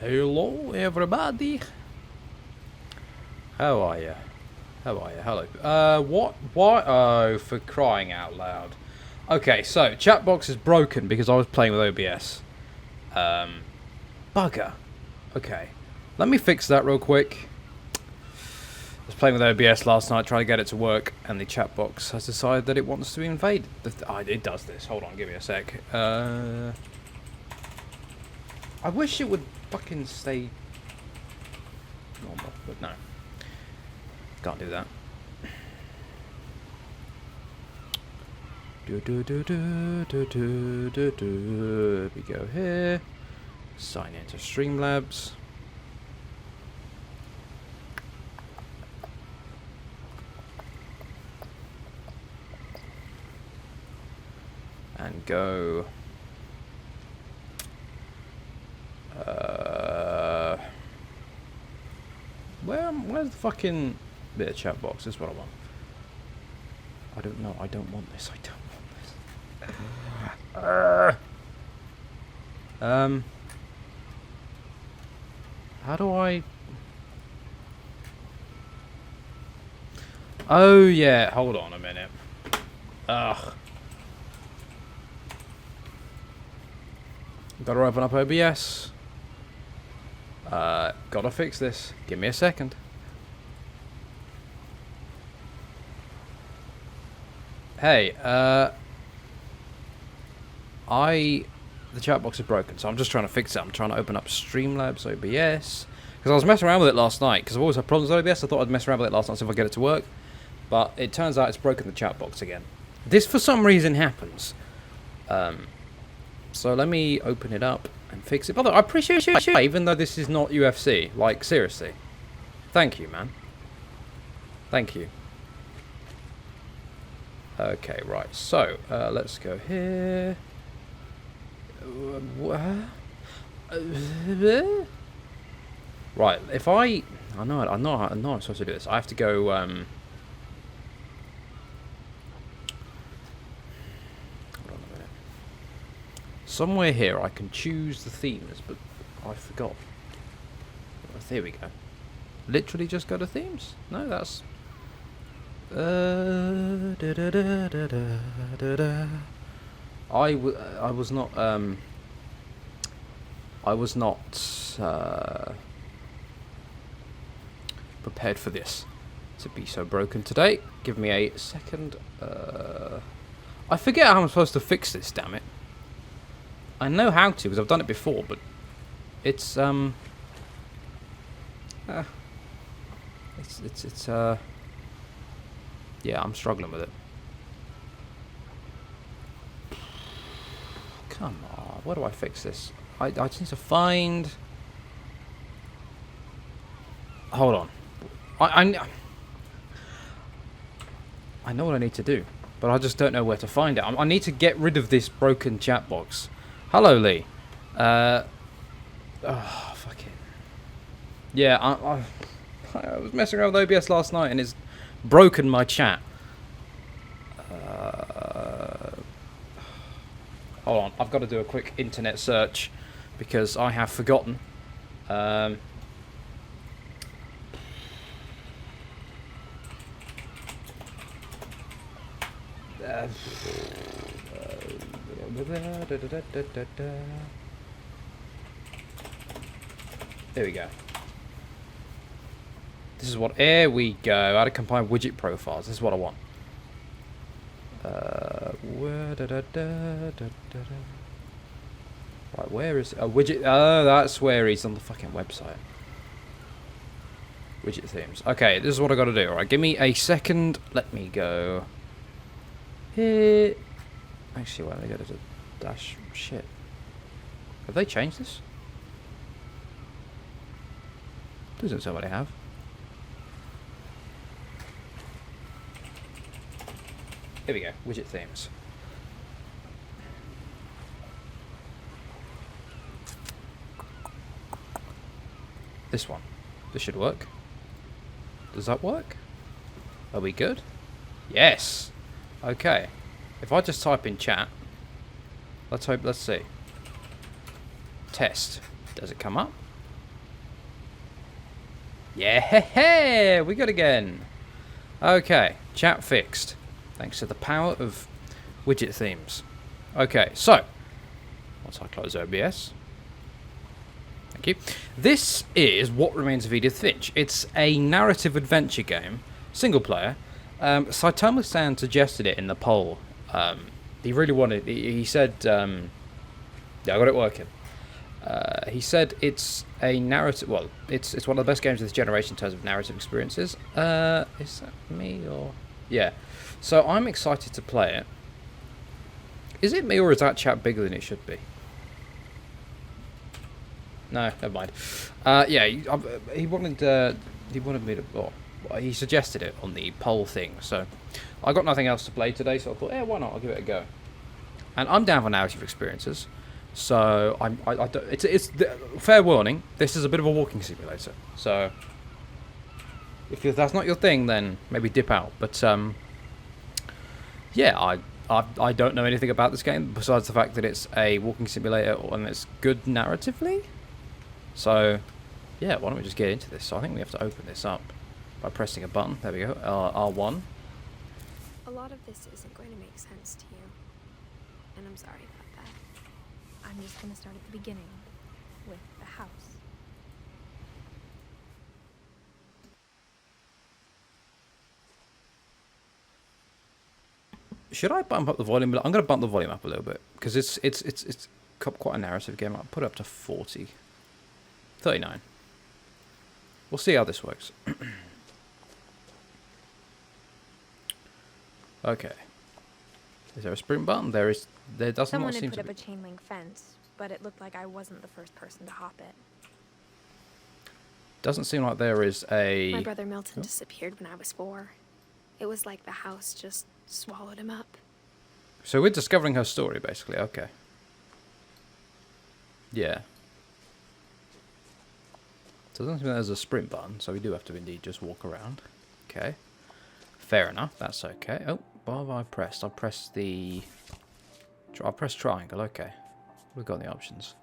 Hello, everybody. How are you? How are you? Hello. What? Why? Oh, for crying out loud. Okay, so chat box is broken because I was playing with OBS. Bugger. Okay, let me fix that real quick. I was playing with OBS last night, trying to get it to work, and the chat box has decided that it wants to be invaded. It does this. Hold on, give me a sec. I wish it would fucking stay normal, but no. Can't do that. We go here. Sign into Streamlabs. And go. Where's the fucking bit of chat box? This is what I want. I don't know. I don't want this. I don't want this. How do I? Oh yeah. Hold on a minute. Ugh. Gotta open up OBS. Gotta fix this. Give me a second. Hey, the chat box is broken, so I'm just trying to fix it. I'm trying to open up Streamlabs OBS. Because I was messing around with it last night, because I've always had problems with OBS. I thought I'd mess around with it last night, see if I get it to work. But it turns out it's broken the chat box again. This, for some reason, happens. So let me open it up and fix it. By the way, I appreciate you, even though this is not UFC. Like, seriously. Thank you, man. Thank you. Okay, right. So, let's go here. Right, if I know I'm supposed to do this. I have to go, hold on a minute. Somewhere here I can choose the themes, but I forgot. There we go. Literally just go to themes? No, that's... I was not prepared for this to be so broken today. Give me a second. I forget how I'm supposed to fix this, damn it. I know how to because I've done it before, but it's yeah, I'm struggling with it. Come on, where do I fix this? I just need to find... Hold on. I know what I need to do, but I just don't know where to find it. I need to get rid of this broken chat box. Hello, Lee. Oh, fuck it. Yeah, I was messing around with OBS last night and it's broken my chat. Hold on, I've got to do a quick internet search because I have forgotten. There we go. This is what... There we go. How to combine widget profiles. This is what I want. Right, where is... a widget... Oh, that's where he's on the fucking website. Widget themes. Okay, this is what I got to do. Alright, give me a second. Let me go... Here... Actually, why don't I go to the dash... Shit. Have they changed this? Doesn't somebody have? Here we go, widget themes. This one. This should work. Does that work? Are we good? Yes! Okay. If I just type in chat, let's see. Test. Does it come up? Yeah, we got again. Okay, chat fixed. Thanks to the power of widget themes. Okay, so once I close OBS, thank you. This is What Remains of Edith Finch. It's a narrative adventure game, single player. Saitomo-san suggested it in the poll. He really wanted. He said, "Yeah, I got it working." He said it's a narrative. Well, it's one of the best games of this generation in terms of narrative experiences. Is that me or yeah? So I'm excited to play it. Is it me or is that chat bigger than it should be? No, never mind. Yeah, he wanted me to. Well, he suggested it on the poll thing. So I got nothing else to play today, so I thought, yeah, why not? I'll give it a go. And I'm down for narrative experiences. So I don't, it's fair warning. This is a bit of a walking simulator. So if that's not your thing, then maybe dip out. But yeah, I don't know anything about this game besides the fact that it's a walking simulator and it's good narratively. So yeah, why don't we just get into this? So I think we have to open this up by pressing a button. There we go. R1. A lot of this isn't going to make sense to you, and I'm sorry about that. I'm just going to start at the beginning, with the house. Should I bump up the volume? I'm going to bump the volume up a little bit because it's quite a narrative game. I'll put it up to 40. 39. We'll see how this works. Okay. Is there a sprint button? There is. There doesn't Someone seem had to put be. up a chain link fence, but it looked like I wasn't the first person to hop it. Doesn't seem like there is a. My brother Milton disappeared when I was 4. It was like the house just swallowed him up. So we're discovering her story, basically. Okay. Yeah. So it doesn't seem like there's a sprint button, so we do have to indeed just walk around. Okay. Fair enough. That's okay. Oh, what have I pressed? I pressed the. I pressed triangle. Okay. We've got the options.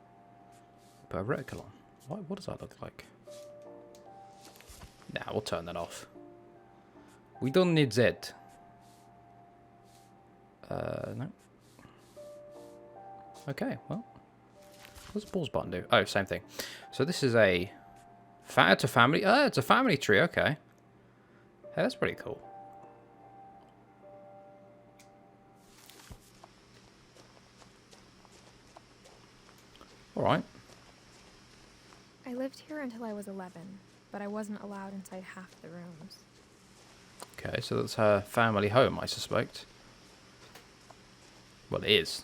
Put a reticle on. What does that look like? Nah, we'll turn that off. We don't need Z. No. Okay, well. What does the pause button do? Oh, same thing. So this is a... It's a family... Oh, it's a family tree, okay. Hey, that's pretty cool. Alright. I lived here until I was 11, but I wasn't allowed inside half the rooms. Okay, so that's her family home, I suspect. Well, it is.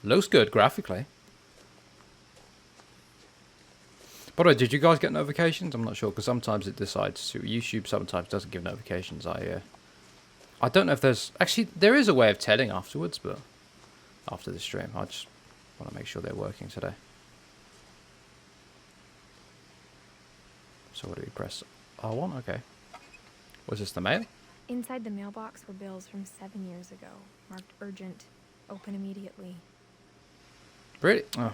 Looks good graphically. By the way, did you guys get notifications? I'm not sure, because sometimes it decides to. YouTube sometimes doesn't give notifications. I don't know if there's... Actually, there is a way of telling afterwards, but... After the stream, I just want to make sure they're working today. So what do we press? R1? Okay. Was this the mail? Inside the mailbox were bills from 7 years ago, marked urgent, open immediately. Really? Oh.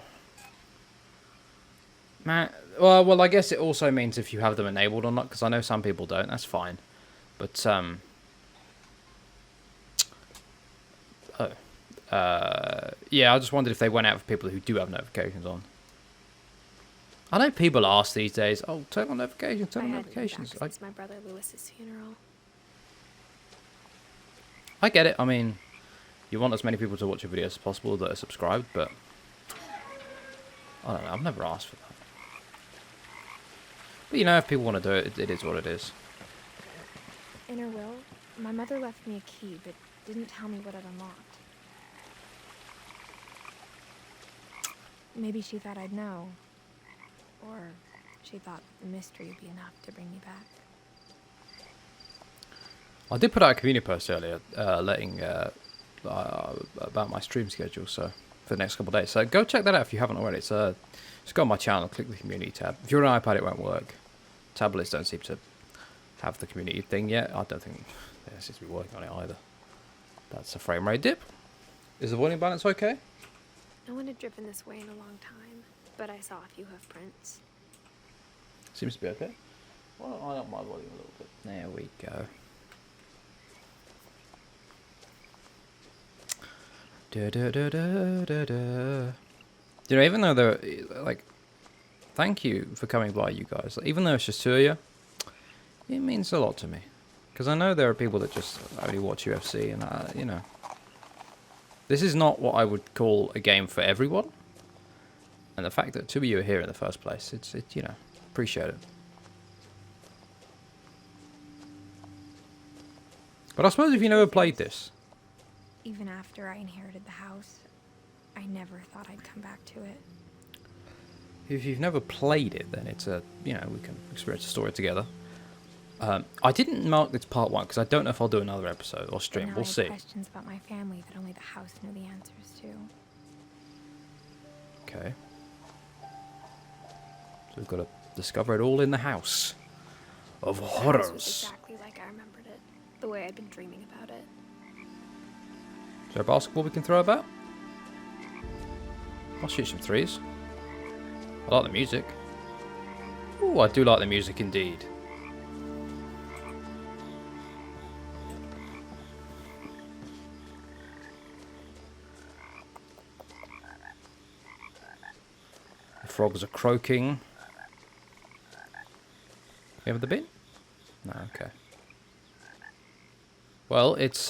Man, well, I guess it also means if you have them enabled or not, because I know some people don't. That's fine. But, yeah, I just wondered if they went out for people who do have notifications on. I know people ask these days, oh, turn on notifications, turn on notifications. I had since my brother Lewis's funeral. I get it. I mean, you want as many people to watch your videos as possible that are subscribed, but I don't know. I've never asked for that. But you know, if people want to do it, it is what it is. In her will, my mother left me a key, but didn't tell me what it unlocked. Maybe she thought I'd know. Or she thought the mystery would be enough to bring me back. I did put out a community post earlier, letting about my stream schedule, so for the next couple of days. So go check that out if you haven't already. It's just go on my channel, click the community tab. If you're on an iPad, it won't work. Tablets don't seem to have the community thing yet. I don't think they seem to be working on it either. That's a frame rate dip. Is the volume balance okay? No one had driven this way in a long time, but I saw a few hoof prints. Seems to be okay. Why don't I up my volume a little bit? There we go. Da, da, da, da, da, da. You know, even though they're like, thank you for coming by, you guys. Like, even though it's just two of you, it means a lot to me. Because I know there are people that just only watch UFC, and you know, this is not what I would call a game for everyone. And the fact that two of you are here in the first place, it's you know, appreciate it. But I suppose if you never played this, Even after I inherited the house, I never thought I'd come back to it. if you've never played it, then it's a, you know, we can experience the story together. I didn't mark this part 1 because I don't know if I'll do another episode or stream. But now We'll I have see. questions about my family that only the house knew the answers to. Okay. So we've got to discover it all in the house of The house was horrors. exactly like I remembered it, the way I'd been dreaming about it. Is there a basketball we can throw about? I'll shoot some threes. I like the music. Ooh, I do like the music indeed. The frogs are croaking. You have the bin? No, okay. Well, it's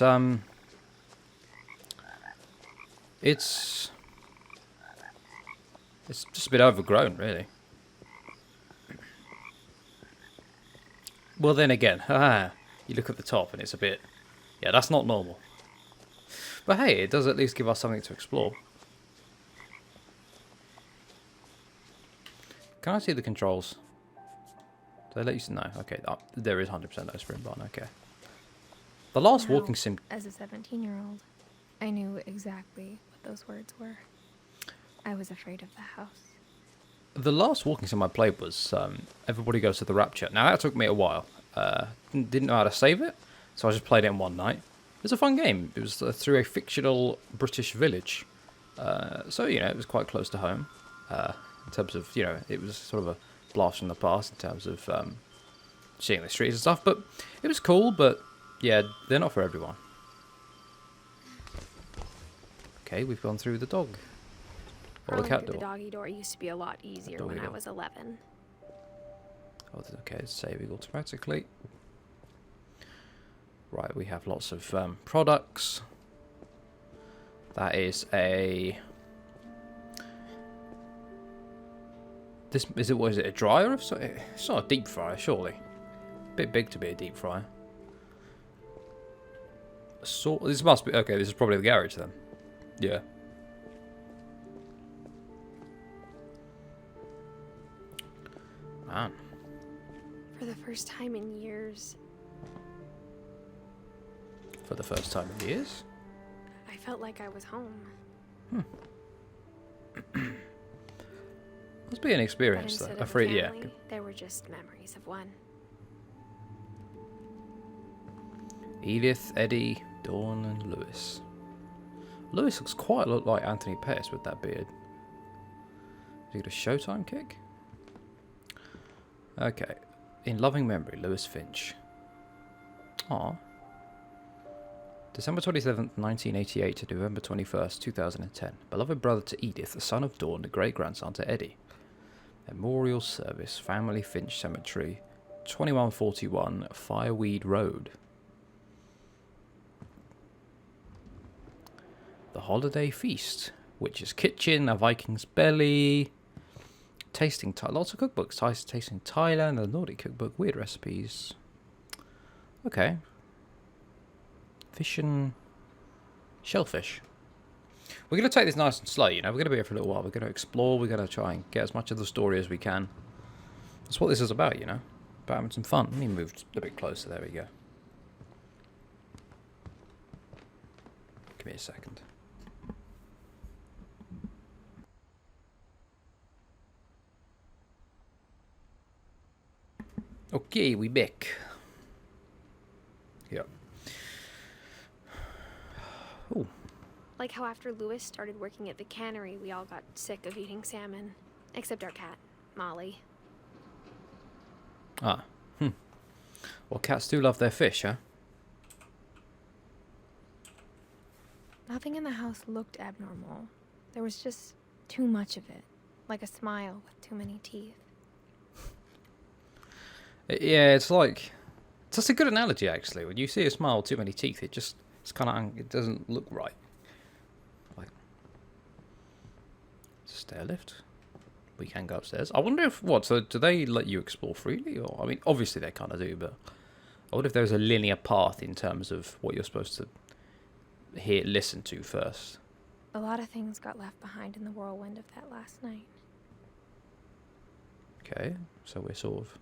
just a bit overgrown, really. Well, then again, you look at the top and it's a bit... Yeah, that's not normal. But hey, it does at least give us something to explore. Can I see the controls? Do they let you... No, okay. There is 100% no sprint button, okay. The last Now, walking sim... As a 17-year-old, I knew exactly what those words were. I was afraid of the house. The last walking sim I played was Everybody Goes to the Rapture. Now, that took me a while. Didn't know how to save it, so I just played it in one night. It was a fun game. It was through a fictional British village. So, you know, it was quite close to home. In terms of, you know, it was sort of a blast from the past in terms of seeing the streets and stuff. But it was cool, but, yeah, they're not for everyone. Okay, we've gone through the dog. Or the Crawling cat through door. the doggy door used to be a lot easier Doggy when I door. was 11. Oh, okay, it's saving automatically. Right, we have lots of products. That is a... This is it. What is it? A dryer? It's not a deep fryer, surely. Bit big to be a deep fryer. This must be okay. This is probably the garage then. Yeah. Man. For the first time in years, For the first time in years. I felt like I was home. Must be an But experience instead though. of a family, there were just memories of one. Edith, Eddie, Dawn, and Lewis. Lewis looks quite a lot like Anthony Pettis with that beard. Is he got a Showtime kick? Okay. In loving memory, Lewis Finch. Aw. December 27th, 1988 to November 21st, 2010. Beloved brother to Edith, the son of Dawn, the great-grandson to Eddie. Memorial Service, Family Finch Cemetery, 2141 Fireweed Road. The Holiday Feast, Witch's Kitchen, A Viking's Belly, tasting lots of cookbooks, tasting Thailand, the Nordic cookbook, weird recipes. Okay. Fish and shellfish. We're going to take this nice and slow, you know. We're going to be here for a little while. We're going to explore. We're going to try and get as much of the story as we can. That's what this is about, you know. About having some fun. Let me move a bit closer. There we go. Give me a second. Okay, we back. Yep. Oh. Like how after Lewis started working at the cannery, we all got sick of eating salmon. Except our cat, Molly. Ah. Well, cats do love their fish, huh? Nothing in the house looked abnormal. There was just too much of it. Like a smile with too many teeth. Yeah, it's like... It's just a good analogy, actually. When you see a smile with too many teeth, it's kind of... It doesn't look right. Like... Stair lift. We can go upstairs. I wonder if... What, so do they let you explore freely? Or I mean, obviously they kind of do, but... I wonder if there's a linear path in terms of what you're supposed to listen to first. A lot of things got left behind in the whirlwind of that last night. Okay, so we're sort of...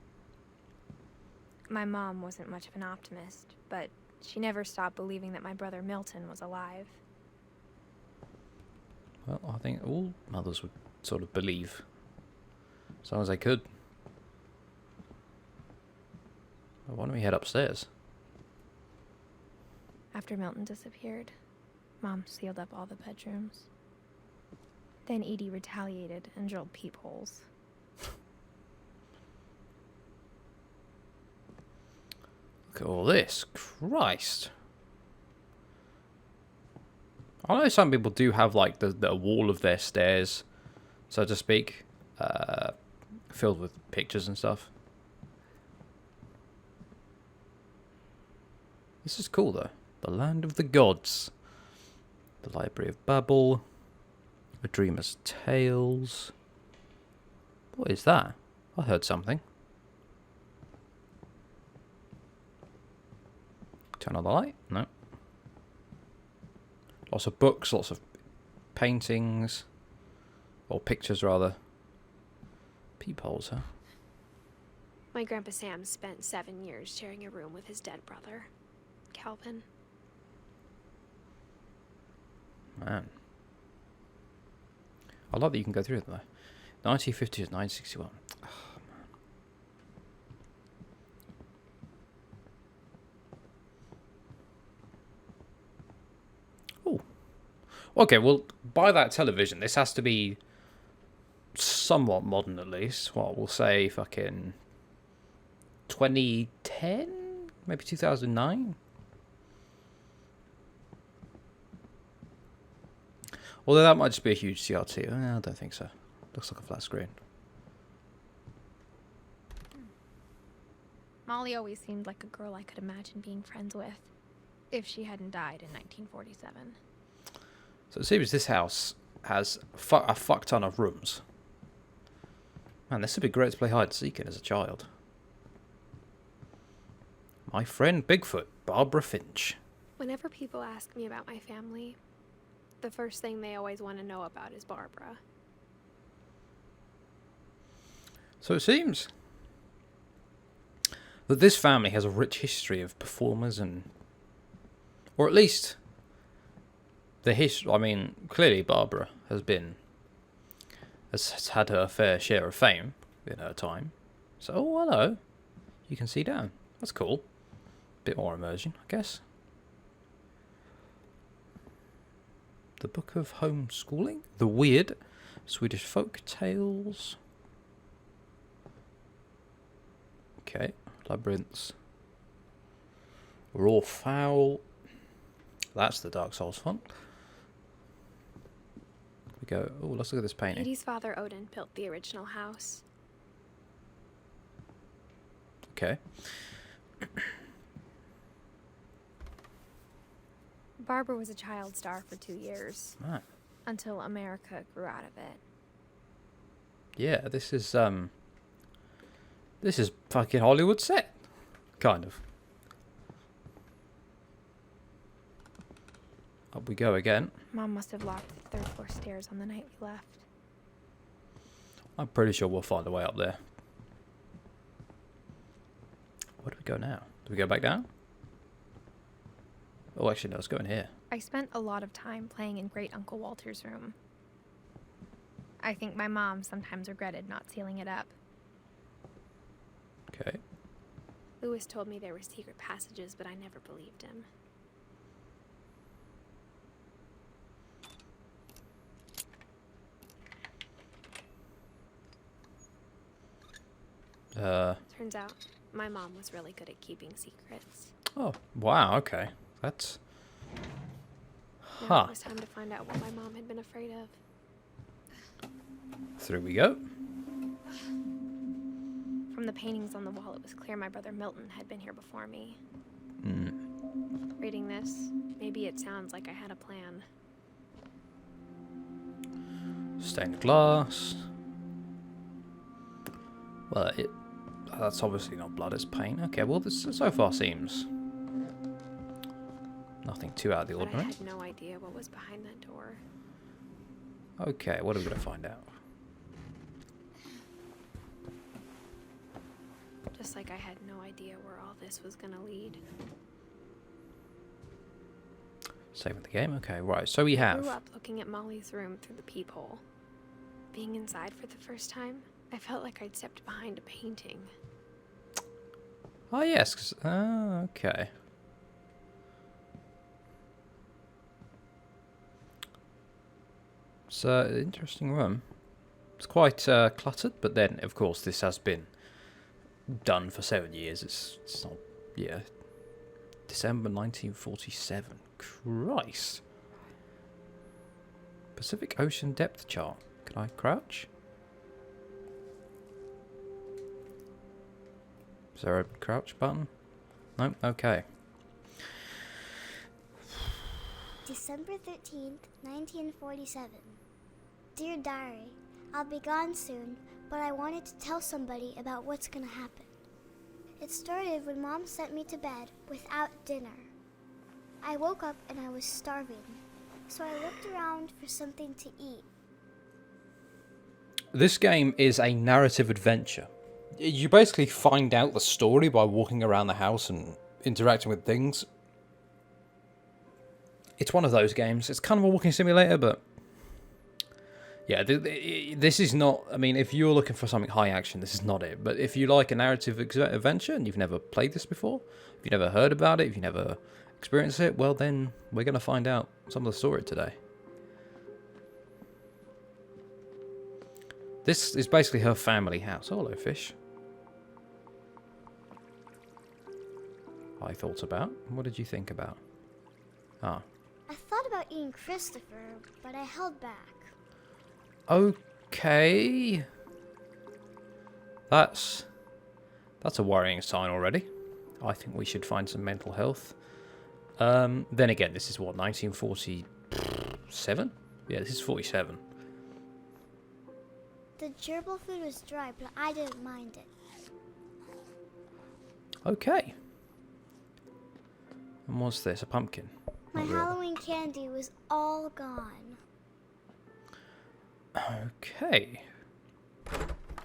My mom wasn't much of an optimist, but she never stopped believing that my brother Milton was alive. Well, I think all mothers would sort of believe. As long as they could. Well, why don't we head upstairs? After Milton disappeared, Mom sealed up all the bedrooms. Then Edie retaliated and drilled peepholes. Look at all this. Christ. I know some people do have like the wall of their stairs, so to speak, filled with pictures and stuff. This is cool though. The Land of the Gods. The Library of Babel. A Dreamer's Tales. What is that? I heard something. Turn on the light? No. Lots of books, lots of paintings. Or pictures, rather. Peepholes, huh? My Grandpa Sam spent 7 years sharing a room with his dead brother, Calvin. Man. I like that you can go through them though. 1950 to 1961. Oh, man. Oh. Okay, well, by that television, this has to be somewhat modern at least. What, we'll say fucking 2010? Maybe 2009? Although that might just be a huge CRT. I don't think so. Looks like a flat screen. Molly always seemed like a girl I could imagine being friends with, if she hadn't died in 1947. So it seems this house has a fuck ton of rooms. Man, this would be great to play hide and seek in as a child. My friend Bigfoot, Barbara Finch. Whenever people ask me about my family, the first thing they always want to know about is Barbara. So it seems that this family has a rich history of performers and... Or at least... the history... I mean, clearly Barbara has had her fair share of fame in her time. So, oh, hello. You can see down. That's cool. Bit more immersion, I guess. The Book of Homeschooling? The Weird Swedish Folk Tales. Okay. Labyrinths. Raw Fowl. That's the Dark Souls font. We go. Oh, let's look at this painting. Edie's father Odin built the original house. Okay. Barbara was a child star for 2 years. Ah. Until America grew out of it. Yeah, this is fucking Hollywood set. Kind of. Up we go again. Mom must have locked the third floor stairs on the night we left. I'm pretty sure we'll find a way up there. Where do we go now? Do we go back down? Oh, actually, no, let's go in here. I spent a lot of time playing in Great Uncle Walter's room. I think my mom sometimes regretted not sealing it up. Okay. Lewis told me there were secret passages, but I never believed him. Turns out, my mom was really good at keeping secrets. Oh, wow, okay. That's... Now Huh. it was time to find out what my mom had been afraid of. Through we go. From the paintings on the wall, it was clear my brother Milton had been here before me. Reading this, maybe it sounds like I had a plan. Stained glass. Well, that's obviously not blood, it's paint. Okay, well, this so far seems nothing too out of the But I ordinary. had no idea what was behind that door. Okay, what are we going to find out? Just like I had no idea where all this was gonna lead. Saving the game? Okay, right. So we I grew have... up looking at Molly's room through the peephole. Being inside for the first time, I felt like I'd stepped behind a painting. Oh, yes. Okay. It's an interesting room. It's quite cluttered, but then, of course, this has been done for 7 years. It's not... Yeah. December 1947. Christ. Pacific Ocean depth chart. Can I crouch? Is there a crouch button? No? Okay. December 13th, 1947. Dear Diary, I'll be gone soon, but I wanted to tell somebody about what's gonna happen. It started when Mom sent me to bed without dinner. I woke up and I was starving, so I looked around for something to eat. This game is a narrative adventure. You basically find out the story by walking around the house and interacting with things. It's one of those games. It's kind of a walking simulator, but... Yeah, this is not... I mean, if you're looking for something high action, this is not it. But if you like a narrative adventure and you've never played this before, if you've never heard about it, if you've never experienced it, well then, we're going to find out some of the story today. This is basically her family house. Oh, hello, fish. I thought about. What did you think about? Ah. I thought about eating Christopher, but I held back. Okay. That's a worrying sign already. I think we should find some mental health. Then again, this is what, 1947? Yeah, this is 47. The gerbil food was dry, but I didn't mind it. Okay. And what's this? A pumpkin? My Not really. Halloween candy was all gone. Okay.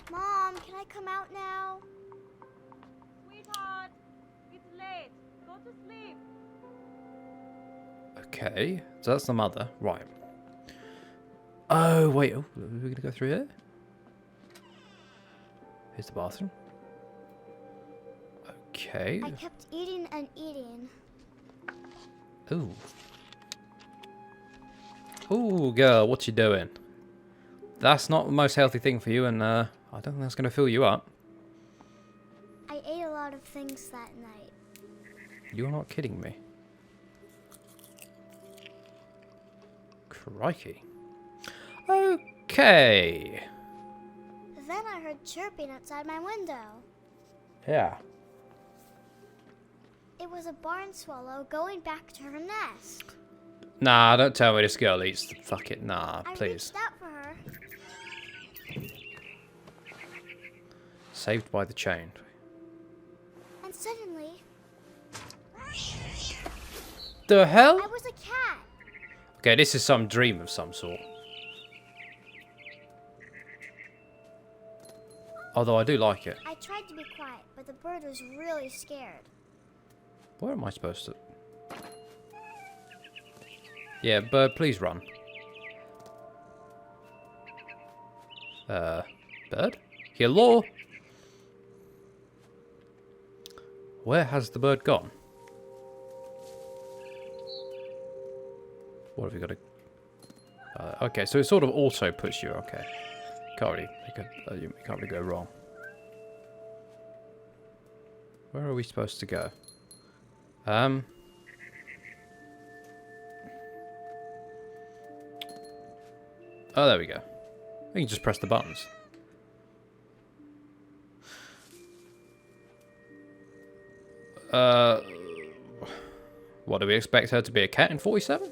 Mom, can I come out now? Sweetheart, it's late. Go to sleep. Okay. So that's the mother. Right. Oh, wait. Oh, are we going to go through here? Here's the bathroom. Okay. I kept eating and eating. Ooh. Ooh, girl, what you doing? That's not the most healthy thing for you, and I don't think that's going to fill you up. I ate a lot of things that night. You're not kidding me. Crikey. Okay. Then I heard chirping outside my window. Yeah. It was a barn swallow going back to her nest. Nah, don't tell me this girl eats the... Fuck it, nah, I please. reached out for her. Saved by the chain. And suddenly, The hell? I was a cat. Okay, this is some dream of some sort. Although I do like it. I tried to be quiet, but the bird was really scared. Where am I supposed to... Yeah, bird, please run. Bird? Hello? Where has the bird gone? What have you got to... okay, so it sort of auto puts you, okay. Can't really, you can't really go wrong. Where are we supposed to go? Oh, there we go. We can just press the buttons. What, do we expect her to be a cat in 47?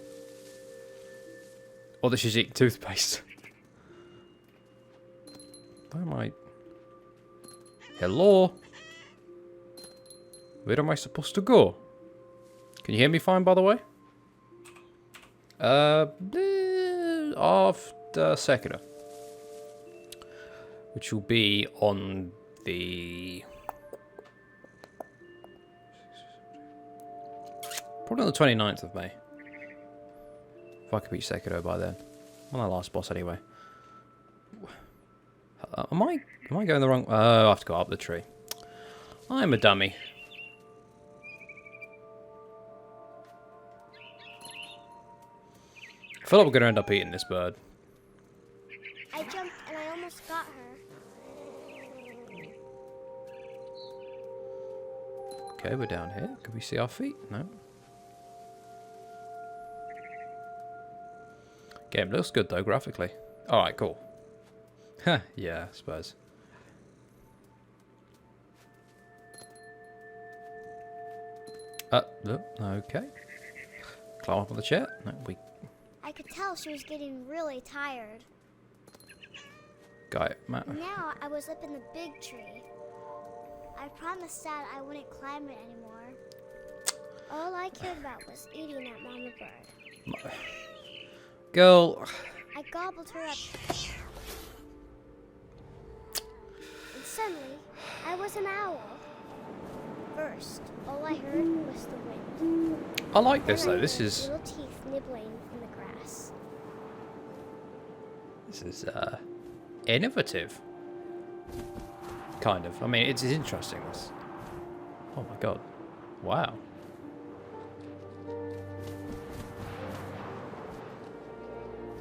Or that she's eating toothpaste? Where am I? Hello? Where am I supposed to go? Can you hear me fine, by the way? After Sekiro. Which will be on the... probably on the 29th of May. If I could beat Sekiro by then. On that last boss anyway. Am I going the wrong... Oh, I have to go up the tree. I'm a dummy. I feel like we're going to end up eating this bird. I jumped and I almost got her. Okay, we're down here. Can we see our feet? No. Game looks good though, graphically. Alright, cool. Huh, yeah, I suppose. Okay. Climb up on the chair. No, I could tell she was getting really tired. got it. Now I was up in the big tree. I promised Dad I wouldn't climb it anymore. All I cared about was eating that mama bird. Girl. I gobbled her up. And suddenly, I was an owl. First, all I heard was the wind. I like this Then I though. This heard is little teeth nibbling in the grass. Innovative. Kind of. I mean, it's interesting. Oh my god. Wow.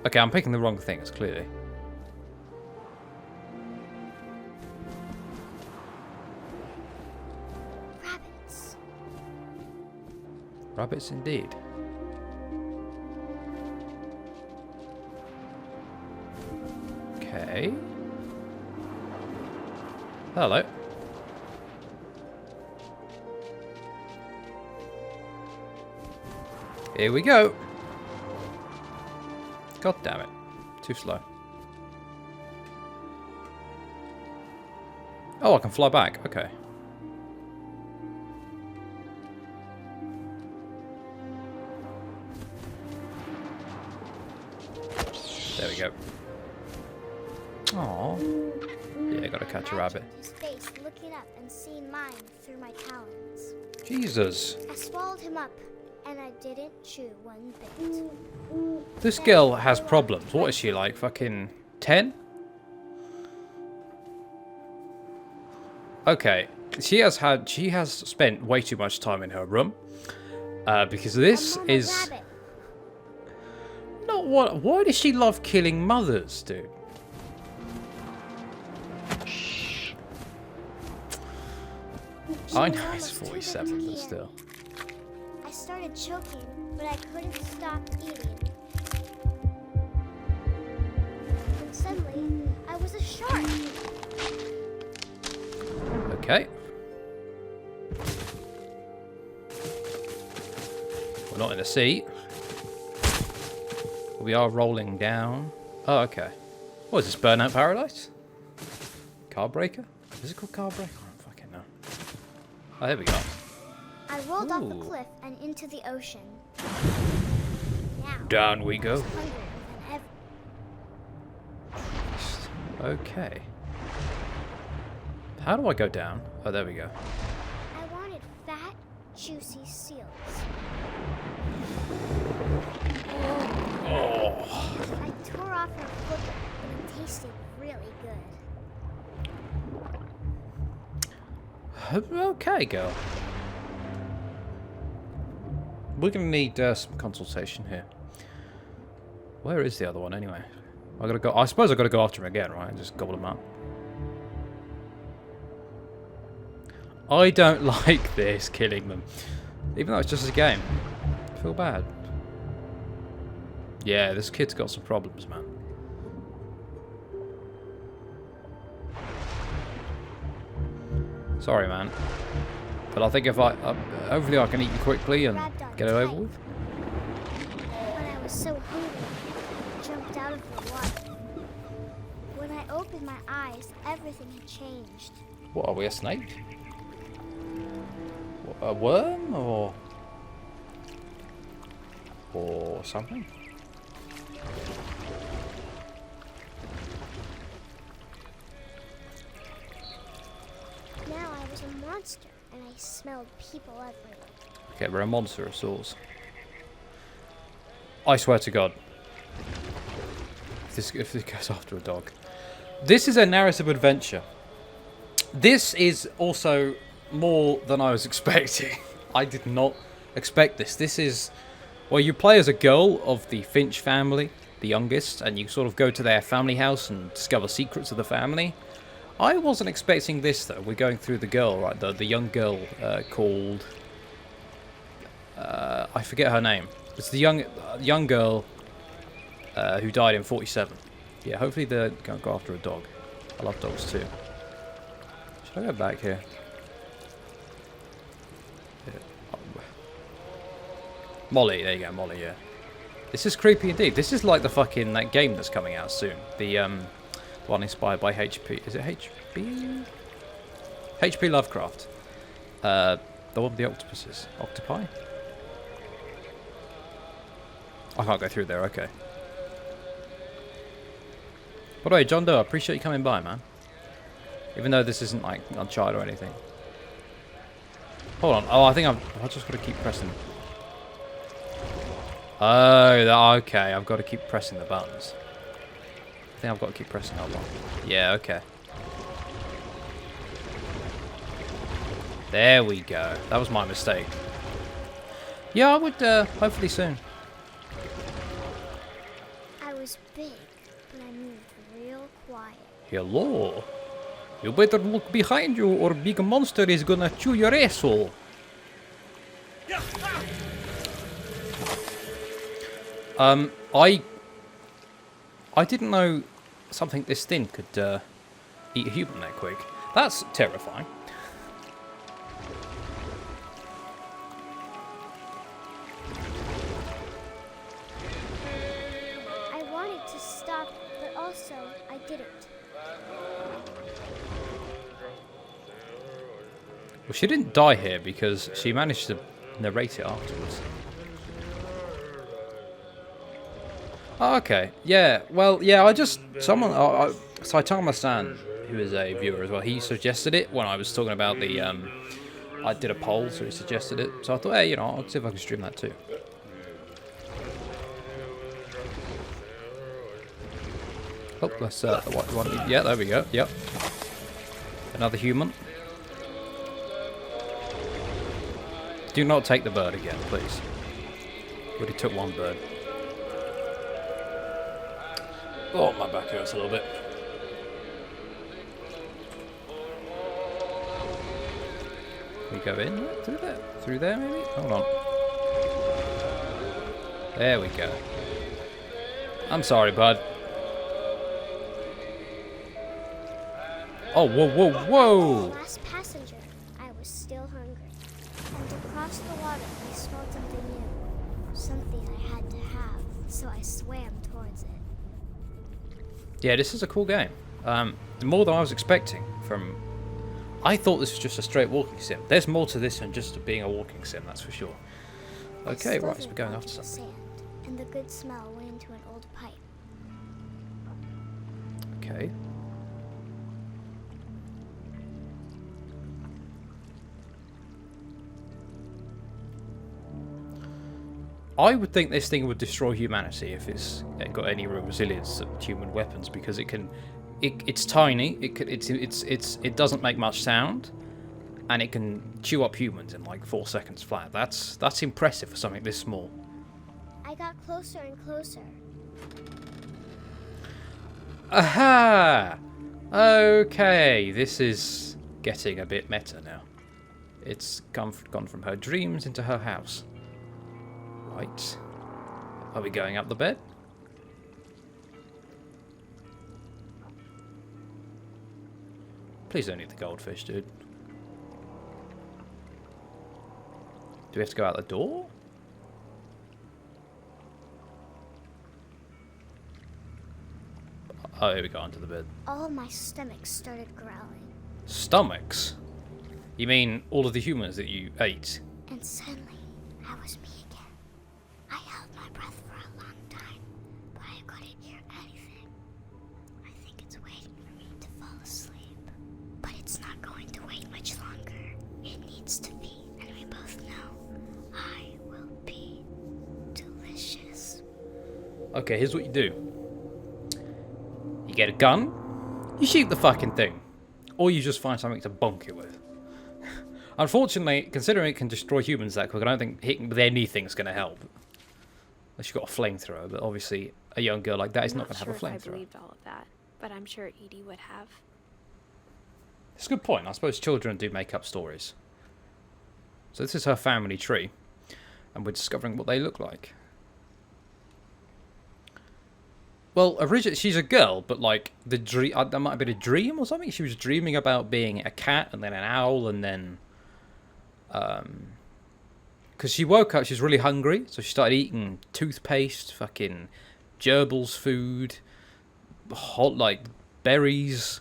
Okay, I'm picking the wrong things, clearly. Rabbits. Rabbits indeed. Okay. Hello. Here we go. God damn it. Too slow. Oh, I can fly back. Okay. There we go. Aww. Yeah, gotta catch a rabbit. His face looking up and seeing mine through my talons. Jesus. I swallowed him up, and I didn't chew one bit. This girl has problems. What is she, like fucking 10? Okay. She has spent way too much time in her room. Because this A mama is... rabbit. Not what... Why does she love killing mothers, dude? I know it's Almost too big to 47, but carry. still. I started choking, but I couldn't stop eating. And suddenly, I was a shark. Okay. We're not in the sea. We are rolling down. Oh, okay. What is this, Burnout Paradise? Car Breaker? Is it called Car Breaker? I don't fucking know. Oh, here we go. I rolled off the Ooh. cliff and into the ocean. Now, Down we I go. was hungrier than ever. Okay. How do I go down? Oh, there we go. I wanted fat, juicy seals. Oh. I tore off her flipper, and it tasted really good. Okay, girl. We're gonna need some consultation here. Where is the other one anyway? I gotta go. I suppose I gotta go after him again, right? And just gobble him up. I don't like this, killing them. Even though it's just a game. I feel bad. Yeah, this kid's got some problems, man. Sorry, man. But I think if I... hopefully I can eat you quickly and get it over with. When I was so hungry, I jumped out of the water. When I opened my eyes, everything had changed. What, are we a snake? A worm, or something? Now I was a monster, and I smelled people everywhere. Okay, we're a monster of sorts. I swear to God. If this goes after a dog. This is a narrative adventure. This is also more than I was expecting. I did not expect this. This is... Well, you play as a girl of the Finch family, the youngest, and you sort of go to their family house and discover secrets of the family. I wasn't expecting this, though. We're going through the girl, right? The young girl called... I forget her name. It's the young girl who died in 47. Yeah, hopefully they're going to go after a dog. I love dogs, too. Should I go back here? Molly, there you go, Molly, yeah. This is creepy indeed. This is like the fucking, that game that's coming out soon. The one inspired by HP. Is it HP? HP Lovecraft. The one with the octopuses. Octopi? I can't go through there, okay. By the way, John Doe, I appreciate you coming by, man. Even though this isn't like Uncharted or anything. Hold on. Oh, I think I've just got to keep pressing. Oh, okay. I've got to keep pressing the buttons. I think I've got to keep pressing that one. Yeah, okay. There we go. That was my mistake. Yeah, I would, hopefully soon. I was big, but I moved real quiet. Hello. You better look behind you or big monster is gonna chew your asshole. I didn't know something this thin could eat a human that quick. That's terrifying. I wanted to stop, but also I didn't. Well, she didn't die here because she managed to narrate it afterwards. Oh, okay. Yeah. Well, yeah. Saitama-san, who is a viewer as well, he suggested it when I was talking about the. I did a poll, so he suggested it. So I thought, hey, I'll see if I can stream that too. Oh, let's. Yeah, there we go. Yep. Another human. Do not take the bird again, please. Already took one bird. Oh, my back hurts a little bit. We go in through there? Through there, maybe? Hold on. There we go. I'm sorry, bud. Oh, whoa, whoa, whoa! Last passenger, I was still hungry. And to cross the water, I smelled something new. Something I had to have, so I swam towards it. Yeah, this is a cool game. More than I was expecting from... I thought this was just a straight walking sim. There's more to this than just being a walking sim, that's for sure. Okay, right, so we're going after something. Sand, and the good smell went into an old pipe. Okay. I would think this thing would destroy humanity if it's got any real resilience to human weapons, because it's tiny. It doesn't make much sound, and it can chew up humans in like 4 seconds flat. That's impressive for something this small. I got closer and closer. Aha! Okay, this is getting a bit meta now. It's gone from her dreams into her house. Right. Are we going up the bed? Please don't eat the goldfish, dude. Do we have to go out the door? Oh, here we go, onto the bed. All of my stomach started growling. Stomachs? You mean all of the humans that you ate? And suddenly, I was me again. I held my breath for a long time, but I couldn't hear anything. I think it's waiting for me to fall asleep. But it's not going to wait much longer. It needs to be, and we both know I will be delicious. Okay, here's what you do. You get a gun, you shoot the fucking thing. Or you just find something to bonk it with. Unfortunately, considering it can destroy humans that quick, I don't think hitting with anything's going to help. Unless you've got a flamethrower, but obviously a young girl like that is not going to have a I'm not sure if I flamethrower. believed all of that, but I'm sure Edie would have. It's a good point. I suppose children do make up stories. So this is her family tree, and we're discovering what they look like. Well, originally she's a girl, but like the dream, that might have been a dream or something. She was dreaming about being a cat and then an owl, and then, because she woke up, she was really hungry, so she started eating toothpaste, fucking gerbils food, hot like berries.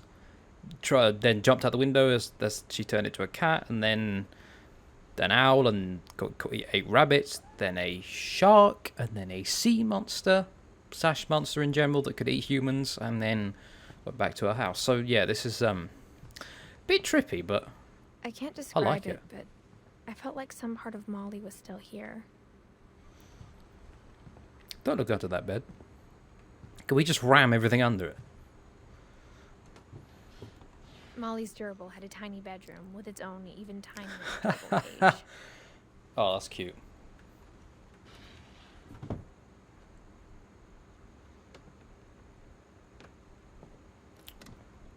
Then jumped out the window as she turned into a cat, and then an owl, and ate rabbits, then a shark, and then a sea monster. / monster in general that could eat humans, and then went back to her house. So yeah, this is a bit trippy, but I can't describe like it. but I felt like some part of Molly was still here. don't look under that bed. Can we just ram everything under it? Molly's gerbil had a tiny bedroom with its own even tinier gerbil cage. Oh, that's cute.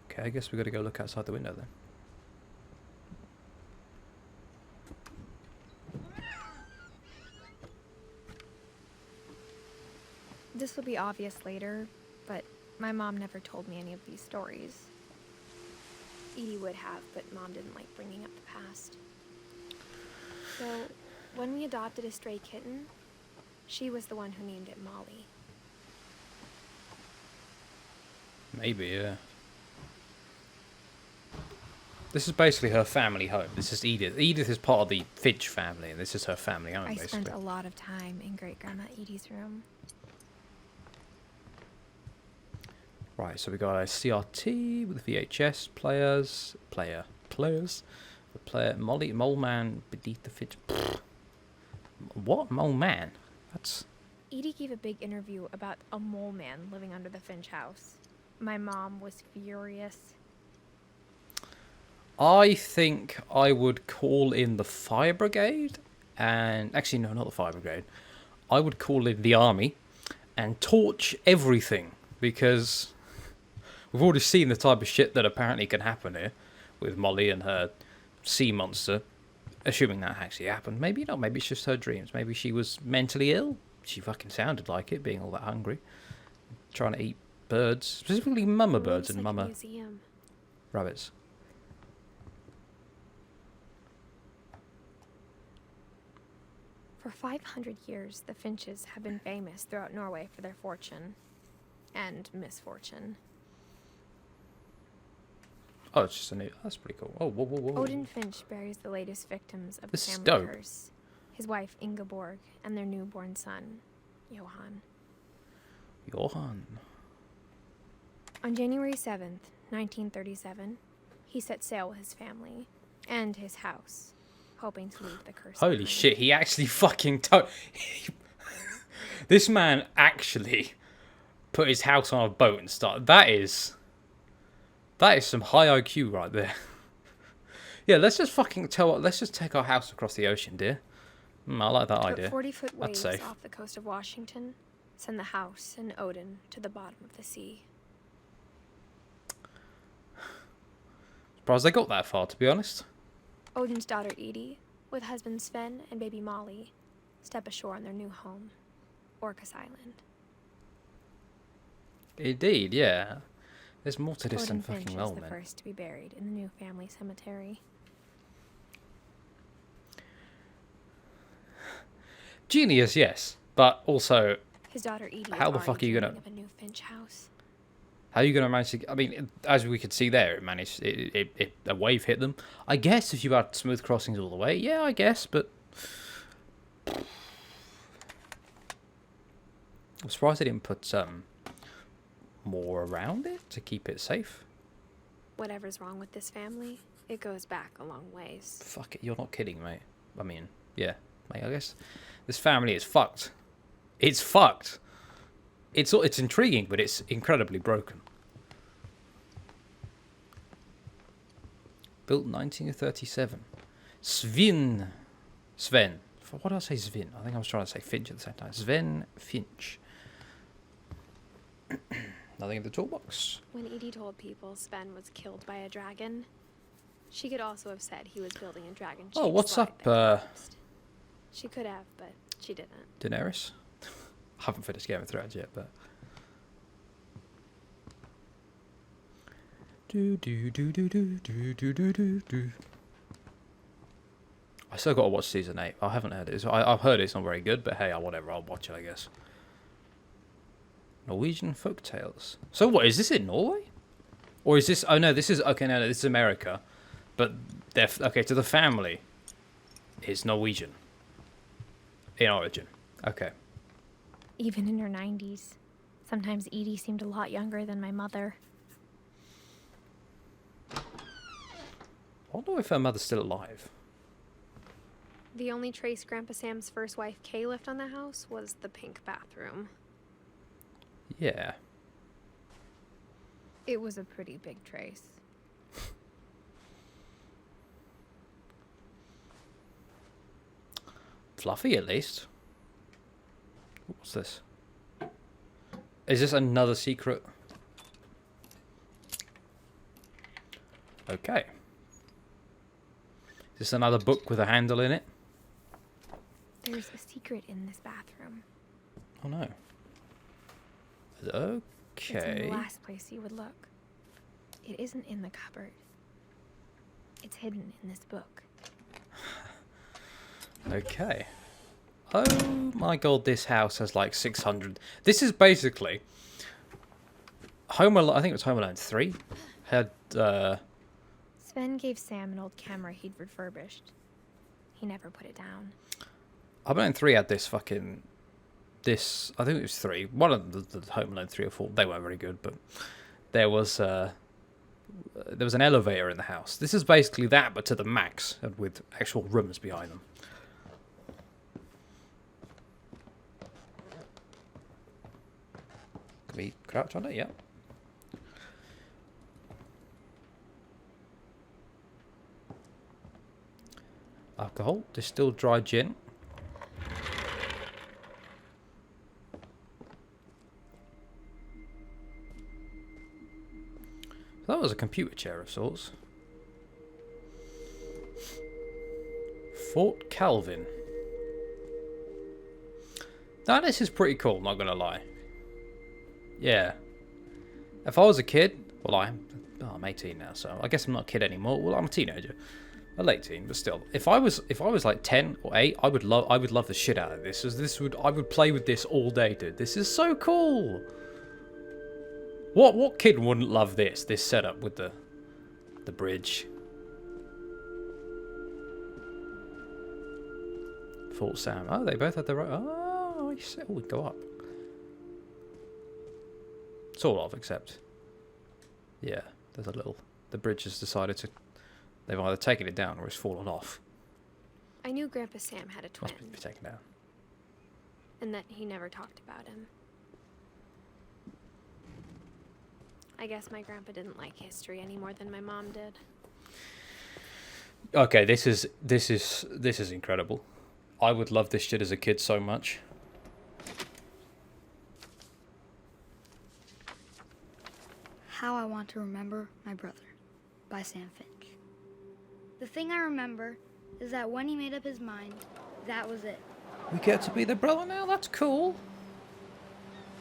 Okay, I guess we got to go look outside the window then. This will be obvious later, but my mom never told me any of these stories. Edie would have, but Mom didn't like bringing up the past. So, when we adopted a stray kitten, she was the one who named it Molly. Maybe, yeah. This is basically her family home. This is Edith. Edith is part of the Finch family, and this is her family home, I basically. spent a lot of time in Great-Grandma Edie's room. Right, so we got a CRT with VHS players, the player Molly, Mole Man beneath the Finch. What? Mole Man? That's... Edie gave a big interview about a mole man living under the Finch house. My mom was furious. I think I would call in the fire brigade, and actually no, not the fire brigade. I would call in the army and torch everything, because we've already seen the type of shit that apparently can happen here with Molly and her sea monster. Assuming that actually happened. Maybe not, maybe it's just her dreams. Maybe she was mentally ill. She fucking sounded like it, being all that hungry. Trying to eat birds, specifically mama birds and Like mama a museum. rabbits. For 500 years, the Finches have been famous throughout Norway for their fortune and misfortune. Oh, it's just a new... That's pretty cool. Oh, whoa, whoa, whoa. Odin Finch buries the latest victims of the This is family dope. curse, his wife Ingeborg, and their newborn son, Johan. Johan. On January 7th, 1937, he set sail with his family and his house, hoping to leave the curse Holy behind. shit, he actually fucking... This man actually put his house on a boat and started... That is some high IQ right there. Yeah, let's just fucking let's just take our house across the ocean, dear. I like that But idea. 40-foot waves safe. off the coast of Washington send the house and Odin to the bottom of the sea. Surprised they got that far, to be honest. Odin's daughter Edie, with husband Sven and baby Molly, step ashore on their new home, Orcas Island. Indeed, yeah. There's more to this Odin than Finch fucking is well, the man. first to be buried in the new family cemetery. Genius, yes. But also, His daughter Edie How is the fuck already are you gonna- dreaming of a new Finch house. how are you going to manage to... I mean, as we could see there, it managed... a wave hit them. I guess if you had smooth crossings all the way, yeah, I guess, but... I'm surprised they didn't put more around it to keep it safe. Whatever's wrong with this family, it goes back a long ways. Fuck it, you're not kidding, mate. I mean, yeah, mate, I guess this family is fucked. It's fucked. It's intriguing, but it's incredibly broken. Built 1937. Sven. What did I say, Sven? I think I was trying to say Finch at the same time. Sven Finch. Nothing in the toolbox. When Edie told people Sven was killed by a dragon, she could also have said he was building a dragon. Oh, what's slide up, that collapsed. She could have, but she didn't. Daenerys? I haven't finished Game of Thrones yet, but... I still got to watch season 8. I haven't heard it. I've heard it's not very good, but hey, whatever. I'll watch it, I guess. Norwegian folk tales. So what, is this in Norway? Or is this... Oh, no, this is... Okay, no, this is America. But they're... Okay, so the family is Norwegian. In origin. Okay. Even in her 90s. Sometimes Edie seemed a lot younger than my mother. I wonder if her mother's still alive. The only trace Grandpa Sam's first wife Kay left on the house was the pink bathroom. Yeah. It was a pretty big trace. Fluffy, at least. What's this? Is this another secret? Okay. Is this another book with a handle in it? There's a secret in this bathroom. Oh no. It's in Okay. the last place you would look. It isn't in the cupboard. It's hidden in this book. Okay. Oh my god, this house has like 600. This is basically Home Alone. I think it was Home Alone 3. Had Sven gave Sam an old camera he'd refurbished. He never put it down. Home Alone 3 had this fucking this. I think it was 3. One of the Home Alone 3 or 4. They weren't very good, but there was an elevator in the house. This is basically that, but to the max, and with actual rooms behind them. Can we crouch on it? Yeah. Alcohol, distilled dry gin. So that was a computer chair of sorts. Fort Calvin. Now this is pretty cool, not gonna lie. Yeah. If I was a kid, well I'm 18 now, so I guess I'm not a kid anymore. Well, I'm a teenager. A late teen, but still. If I was like 10 or 8, I would love the shit out of this. I would play with this all day, dude. This is so cool. What kid wouldn't love this setup with the bridge? Fort Sam. Oh, they both had their own. Oh, I see. Oh, we go up. Sort of, except yeah, there's a little. The bridge has decided to. They've either taken it down or it's fallen off. I knew Grandpa Sam had a twin, Must be taken down. and that he never talked about him. I guess my grandpa didn't like history any more than my mom did. Okay, this is incredible. I would love this shit as a kid so much. How I Want to Remember My Brother by Sam Finch. The thing I remember is that when he made up his mind, that was it. We get to be the brother now? That's cool.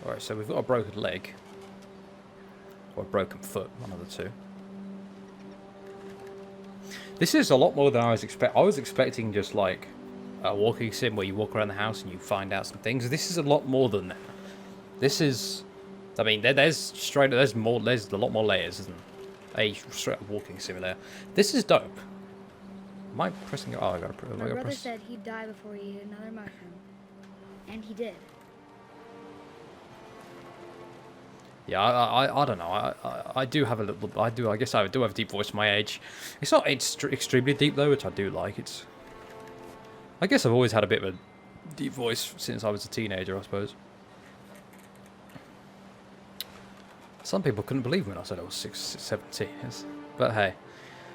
Alright, so we've got a broken leg. Or a broken foot, one of the two. This is a lot more than I was expecting. I was expecting just like a walking sim where you walk around the house and you find out some things. This is a lot more than that. This is... I mean, there's a lot more layers than a straight up walking simulator. This is dope. Am I pressing... Oh, I gotta press... My brother said he'd die before he ate another mushroom. And he did. Yeah, I don't know. I do have a little... I guess I do have a deep voice for my age. It's not extremely deep, though, which I do like. It's... I guess I've always had a bit of a deep voice since I was a teenager, I suppose. Some people couldn't believe me when I said I was 17. But hey,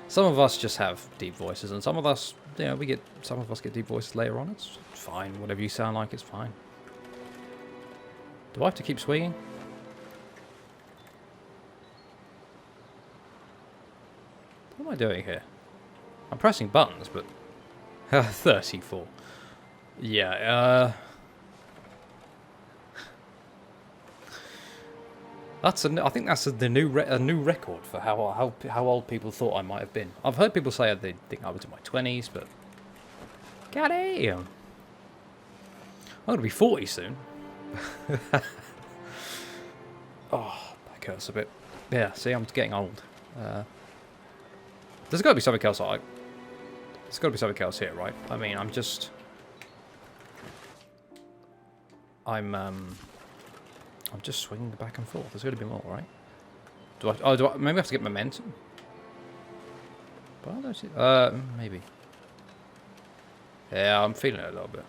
some of us just have deep voices, and some of us, you know, some of us get deep voices later on. It's fine. Whatever you sound like, it's fine. Do I have to keep swinging? What am I doing here? I'm pressing buttons, but... 34. Yeah, I think that's a new record for how old people thought I might have been. I've heard people say they think I was in my 20s, but... God damn! I'm going to be 40 soon. Oh, that hurts a bit. Yeah, see, I'm getting old. There's got to be something else there's got to be something else here, right? I mean, I'm just swinging back and forth. There's got to be more, right? Do I maybe I have to get momentum? But I don't see... maybe. Yeah, I'm feeling it a little bit.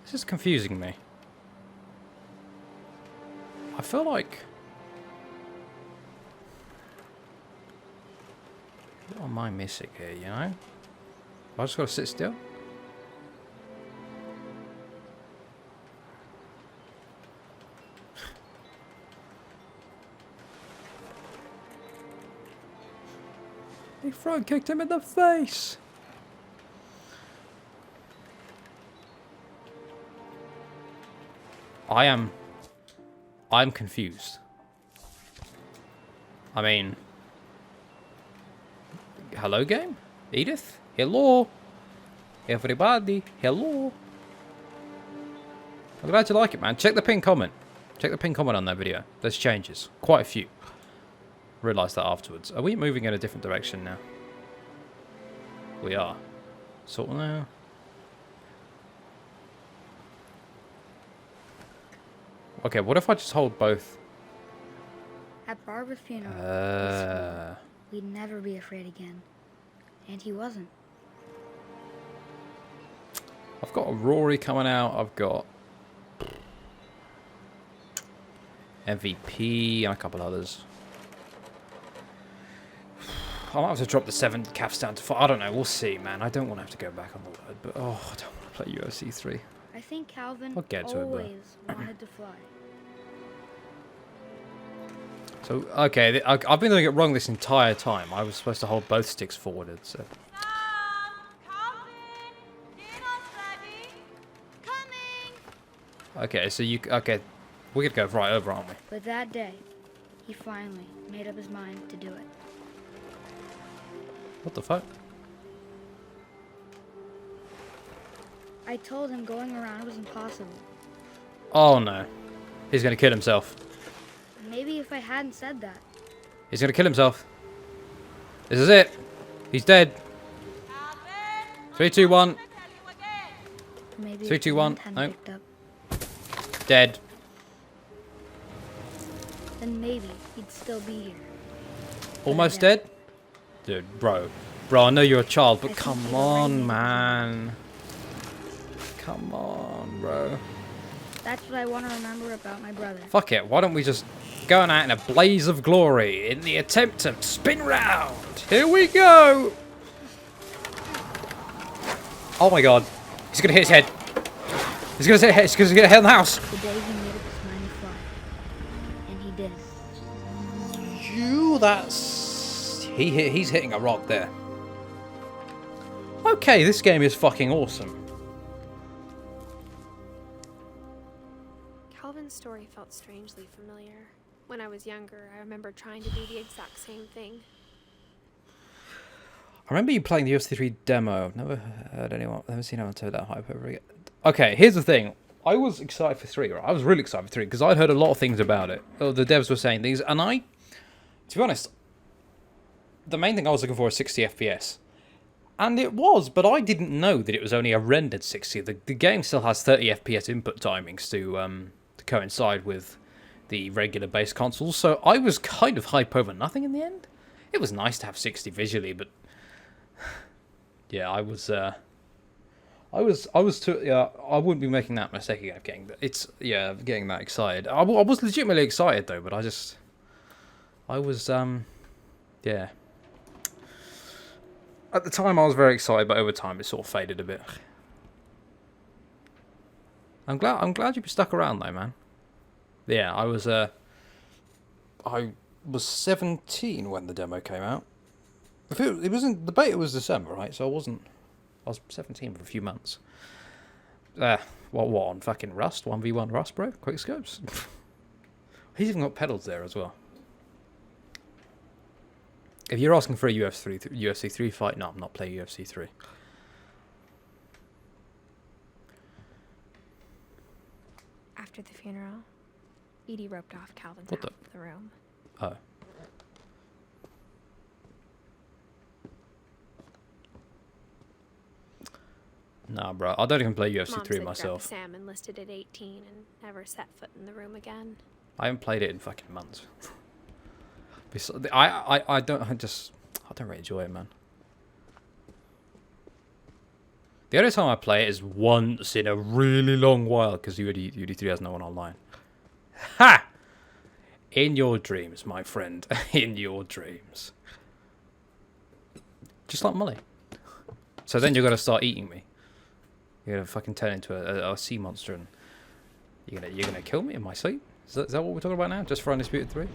This is confusing me. I feel like... What am I missing here, you know? I just gotta sit still? He front kicked him in the face! I'm confused. I mean... Hello, game? Edith? Hello? Everybody? Hello? I'm glad you like it, man. Check the pinned comment. Check the pinned comment on that video. There's changes. Quite a few. Realised that afterwards. Are we moving in a different direction now? We are. Sort of now. Okay, what if I just hold both? At Barbara's funeral, he swore we'd never be afraid again. And he wasn't. I've got a Rory coming out. I've got MVP and a couple others. I might have to drop the 7 caps down to 4. I don't know. We'll see, man. I don't want to have to go back on the word, but oh, I don't want to play UFC 3. I think Calvin I'll get to always wanted to fly. So, okay, I've been doing it wrong this entire time. I was supposed to hold both sticks forwarded, so... Calvin! Dinner's ready! Coming! Okay, so you... Okay, we're gonna go right over, aren't we? But that day, he finally made up his mind to do it. What the fuck? I told him going around was impossible. Oh no. He's gonna kill himself. Maybe if I hadn't said that. He's gonna kill himself. This is it. He's dead. Calvin! 3, 2, 1. I'll tell you again. Maybe 3, if 2, 1. Clint hadn't No. picked up, Dead. then maybe he'd still be here. Almost dead. dead? Dude, bro. Bro, I know you're a child, but I think come he was on, ready. man. Come on, bro. That's what I want to remember about my brother. Fuck it, why don't we just go out in a blaze of glory in the attempt to spin round? Here we go! Oh my god. He's gonna hit his head. He's gonna say, hey, he's gonna get ahead in the house. The day he made up his mind to fly. And he did. He's hitting a rock there. Okay, this game is fucking awesome. Calvin's story felt strangely familiar. When I was younger, I remember trying to do the exact same thing. I remember you playing the UFC 3 demo. I've never heard anyone, never seen anyone say that hype over again. Okay, here's the thing. I was excited for 3, right? I was really excited for 3 because I'd heard a lot of things about it. Oh, the devs were saying things, and to be honest, the main thing I was looking for is 60 FPS. And it was, but I didn't know that it was only a rendered 60. The game still has 30 FPS input timings to coincide with the regular base consoles, so I was kind of hype over nothing in the end. It was nice to have 60 visually, but yeah, I wouldn't be making that mistake again. Getting that excited. I was legitimately excited though, but yeah. At the time, I was very excited, but over time, it sort of faded a bit. I'm glad you stuck around though, man. Yeah, I was 17 when the demo came out. It wasn't the beta was December, right? So I was 17 for a few months. What on fucking Rust? 1v1 Rust, bro? Quick scopes. He's even got pedals there as well. If you're asking for a UFC 3 fight, no, I'm not playing UFC 3. After the funeral, Edie roped off Calvin's What half of the room. Oh. Nah, bro. I don't even play UFC Mom 3 said myself. Grandpa Sam enlisted at 18 and never set foot in the room again. I haven't played it in fucking months. I don't really enjoy it, man. The only time I play it is once in a really long while because UD3 has no one online. Ha! In your dreams, my friend. In your dreams. Just like Molly. So then you're gonna start eating me. You're gonna fucking turn into a sea monster and you're gonna kill me in my sleep? Is that what we're talking about now? Just for Undisputed 3?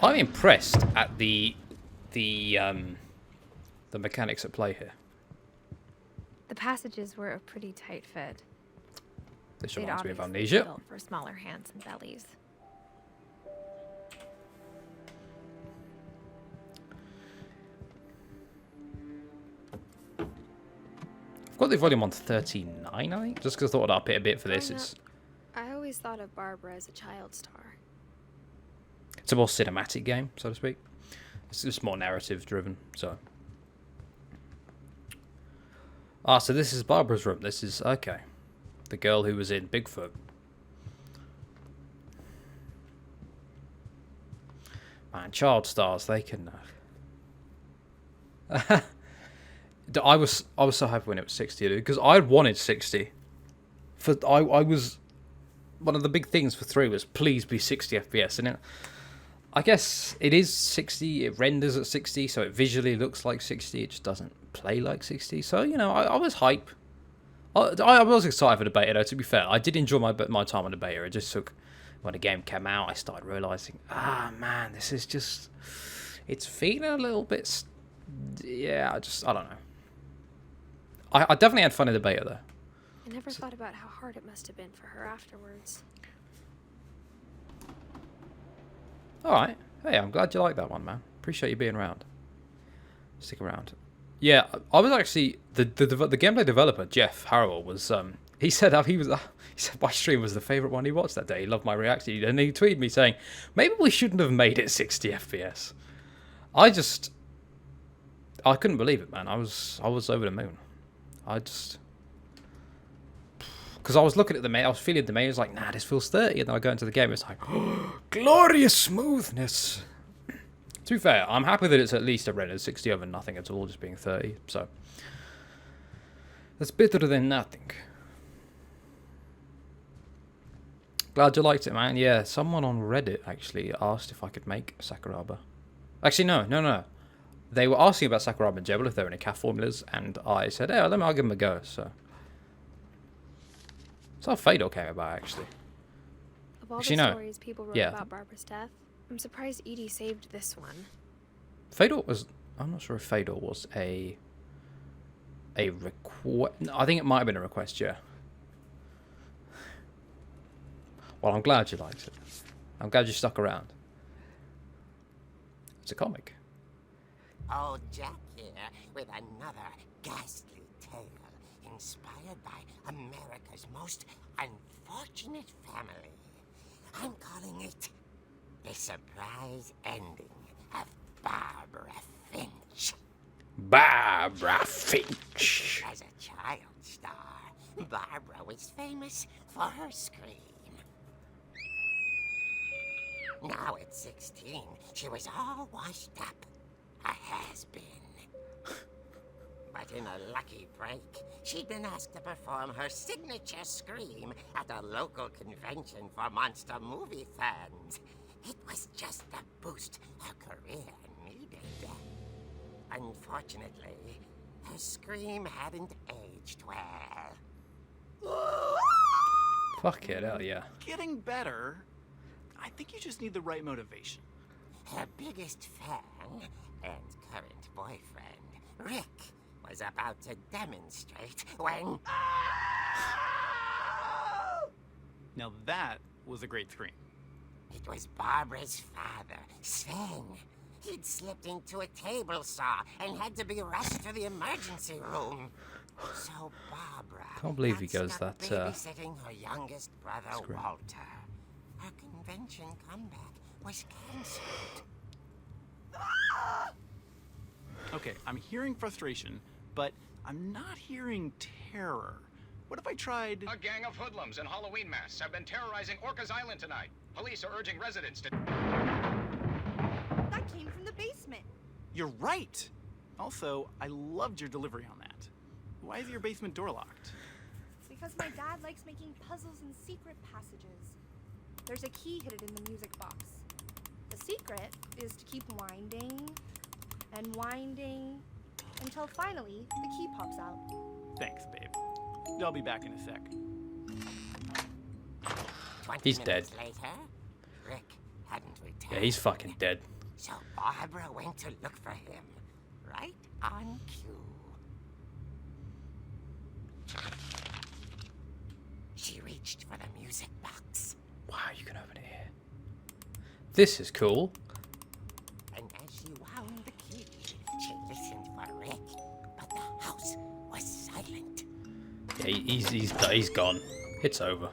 I'm impressed at the mechanics at play here. The passages were a pretty tight fit. This They'd reminds me of obviously Amnesia. built for smaller hands and bellies. I've got the volume on 39, I think, just because I thought I'd up it a bit for this. I always thought of Barbara as a child star. It's a more cinematic game, so to speak. It's just more narrative driven, so. So this is Barbara's room. This is, okay. The girl who was in Bigfoot. Man, child stars, they can... I was so happy when it was 60, dude, because I wanted 60. I was... One of the big things for 3 was please be 60 FPS, and I guess it is 60, it renders at 60, so it visually looks like 60, it just doesn't play like 60, so, you know, I was hype. I was excited for the beta, though, to be fair. I did enjoy my time on the beta. It just took, when the game came out, I started realising, man, this is just, it's feeling a little bit, yeah, I don't know. I definitely had fun in the beta, though. I never thought about how hard it must have been for her afterwards. Alright. Hey, I'm glad you like that one, man. Appreciate you being around. Stick around. Yeah, I was actually... The gameplay developer, Jeff Harrell, was... He said my stream was the favourite one he watched that day. He loved my reaction. And he tweeted me saying, maybe we shouldn't have made it 60 FPS. I couldn't believe it, man. I was over the moon. Because I was looking at the mail, I was feeling the mail, I was like, nah, this feels 30, and then I go into the game, it's like, oh, glorious smoothness. To be fair, I'm happy that it's at least a rendered 60 over nothing at all, just being 30, so. That's better than nothing. Glad you liked it, man. Yeah, someone on Reddit actually asked if I could make Sakuraba. Actually, no. they were asking about Sakuraba and Jebel if they were any calf formulas, and I said, "Hey, I'll give them a go." So that's how Fedor came about, actually. Of all Actually, the no. stories people wrote Yeah. about Barbara's death, I'm surprised Edie saved this one. Fedor was... I'm not sure if Fedor was a request... I think it might have been a request, yeah. Well, I'm glad you liked it. I'm glad you stuck around. It's a comic. Old Jack here with another ghastly tale inspired by America's most unfortunate family. I'm calling it The Surprise Ending of Barbara Finch. Barbara Finch. As a child star, Barbara was famous for her scream. Now at 16, she was all washed up. A has-been. But in a lucky break, she'd been asked to perform her signature scream at a local convention for monster movie fans. It was just the boost her career needed. Unfortunately, her scream hadn't aged well. Fuck it, hell yeah. Getting better. I think you just need the right motivation. Her biggest fan and current boyfriend, Rick, was about to demonstrate when... Now that was a great scream. It was Barbara's father, Sven. He'd slipped into a table saw and had to be rushed to the emergency room. So Barbara Can't believe he got goes stuck that, babysitting her youngest brother, scream. Walter. Her convention comeback was cancelled. Okay, I'm hearing frustration, but I'm not hearing terror. What if I tried... A gang of hoodlums in Halloween masks have been terrorizing Orcas Island tonight. Police are urging residents to... That came from the basement. You're right! Also, I loved your delivery on that. Why is your basement door locked? Because my dad likes making puzzles and secret passages. There's a key hidden in the music box. The secret is to keep winding and winding until finally the key pops out. Thanks, babe. I'll be back in a sec. 20 He's minutes dead. later, Rick hadn't returned. Yeah, he's fucking dead. So Barbara went to look for him, right on cue. She reached for the music box, Wow, you can open it here. This is cool. and as she wound the key, she listened for Rick, but the house was silent. Yeah, he's gone. It's over.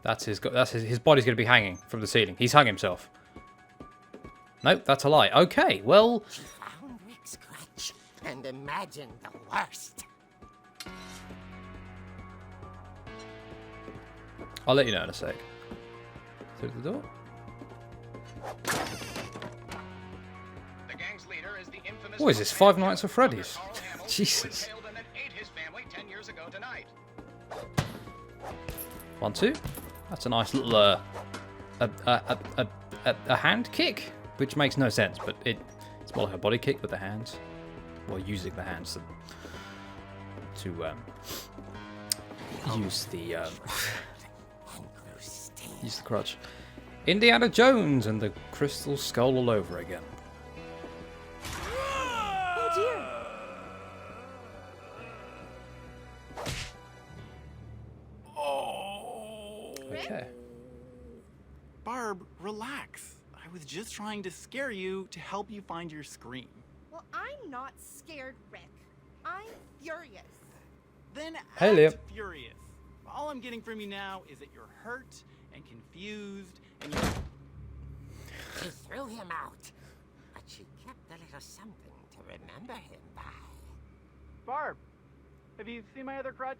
That's his body's going to be hanging from the ceiling. He's hung himself. Nope, that's a lie. Okay, well, She found Rick's crutch and imagined the worst. I'll let you know in a sec. Through the door. The gang's leader is the infamous... What is this, Five Nights at Freddy's? Jesus. Who impaled and then ate his family 10 years ago tonight. 1, 2. That's a nice little a hand kick, which makes no sense, but it's more like a body kick with the hands, or using the hands to use the use the crutch. Indiana Jones and the Crystal Skull all over again. Oh dear! Okay. Barb, relax. I was just trying to scare you to help you find your scream. Well, I'm not scared, Rick. I'm furious. Then Hey, act Liam. furious. All I'm getting from you now is that you're hurt and confused and you... She threw him out, but she kept a little something to remember him by. Barb, have you seen my other crutch?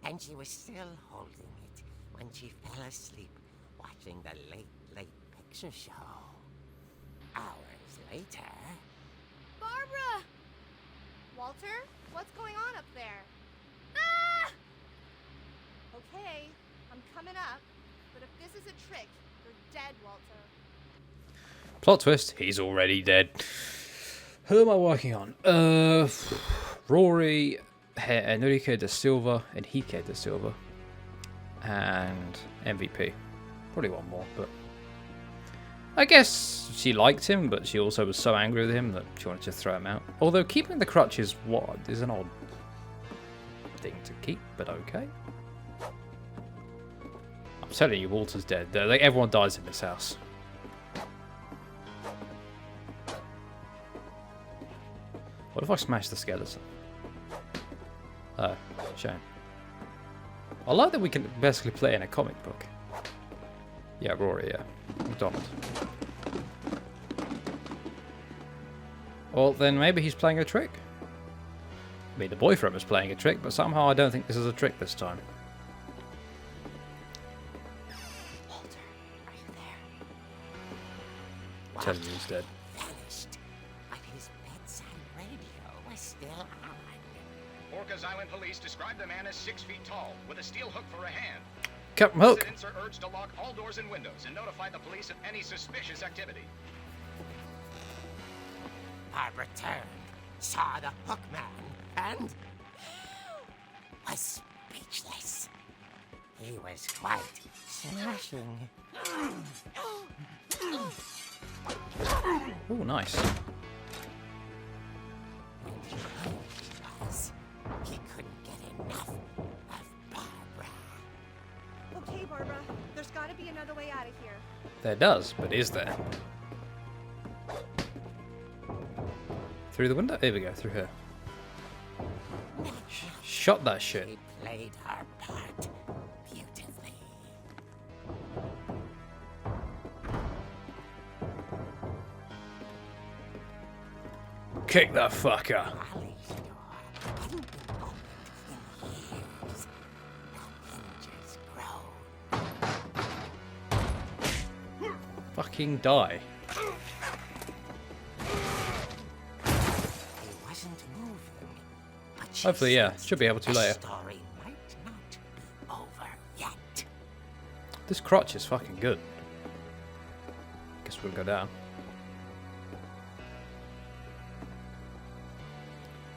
And she was still holding it when she fell asleep watching the late picture show. Hours later... Barbara! Walter, what's going on up there? Ah! Okay, I'm coming up, but if this is a trick, you're dead, Walter. Plot twist, he's already dead. Who am I working on? Rory, Enrique da Silva, Enrique da Silva, and MVP. Probably one more, but I guess she liked him, but she also was so angry with him that she wanted to throw him out. Although keeping the crutch is an odd thing to keep, but okay. I'm telling you, Walter's dead. Like, everyone dies in this house. What if I smash the skeleton? Oh, shame. I like that we can basically play in a comic book. Yeah, Rory, yeah. McDonald. Well, then maybe he's playing a trick. I mean, the boyfriend was playing a trick, but somehow I don't think this is a trick this time. Walter, are you there? Telling you he's dead. Vanished, but his bedside radio was still on. Orcas Island police described the man as 6 feet tall, with a steel hook for a hand. Captain Hook! Residents are urged to lock all doors and windows and notify the police of any suspicious activity. Barbara turned, saw the hook man, and was speechless. He was quite smashing. Oh, nice. He couldn't get enough of Barbara. Okay, Barbara. There's got to be another way out of here. There does, but is there? Through the window? Here we go, through here. Shot that shit. She played her part beautifully. Kick that fucker. Ollie's door hadn't been opened in years. The hinges grow. Fucking die. He wasn't moving, but she Hopefully, yeah. sensed Should be able to the later. story might not be over yet. This crotch is fucking good. Guess we'll go down.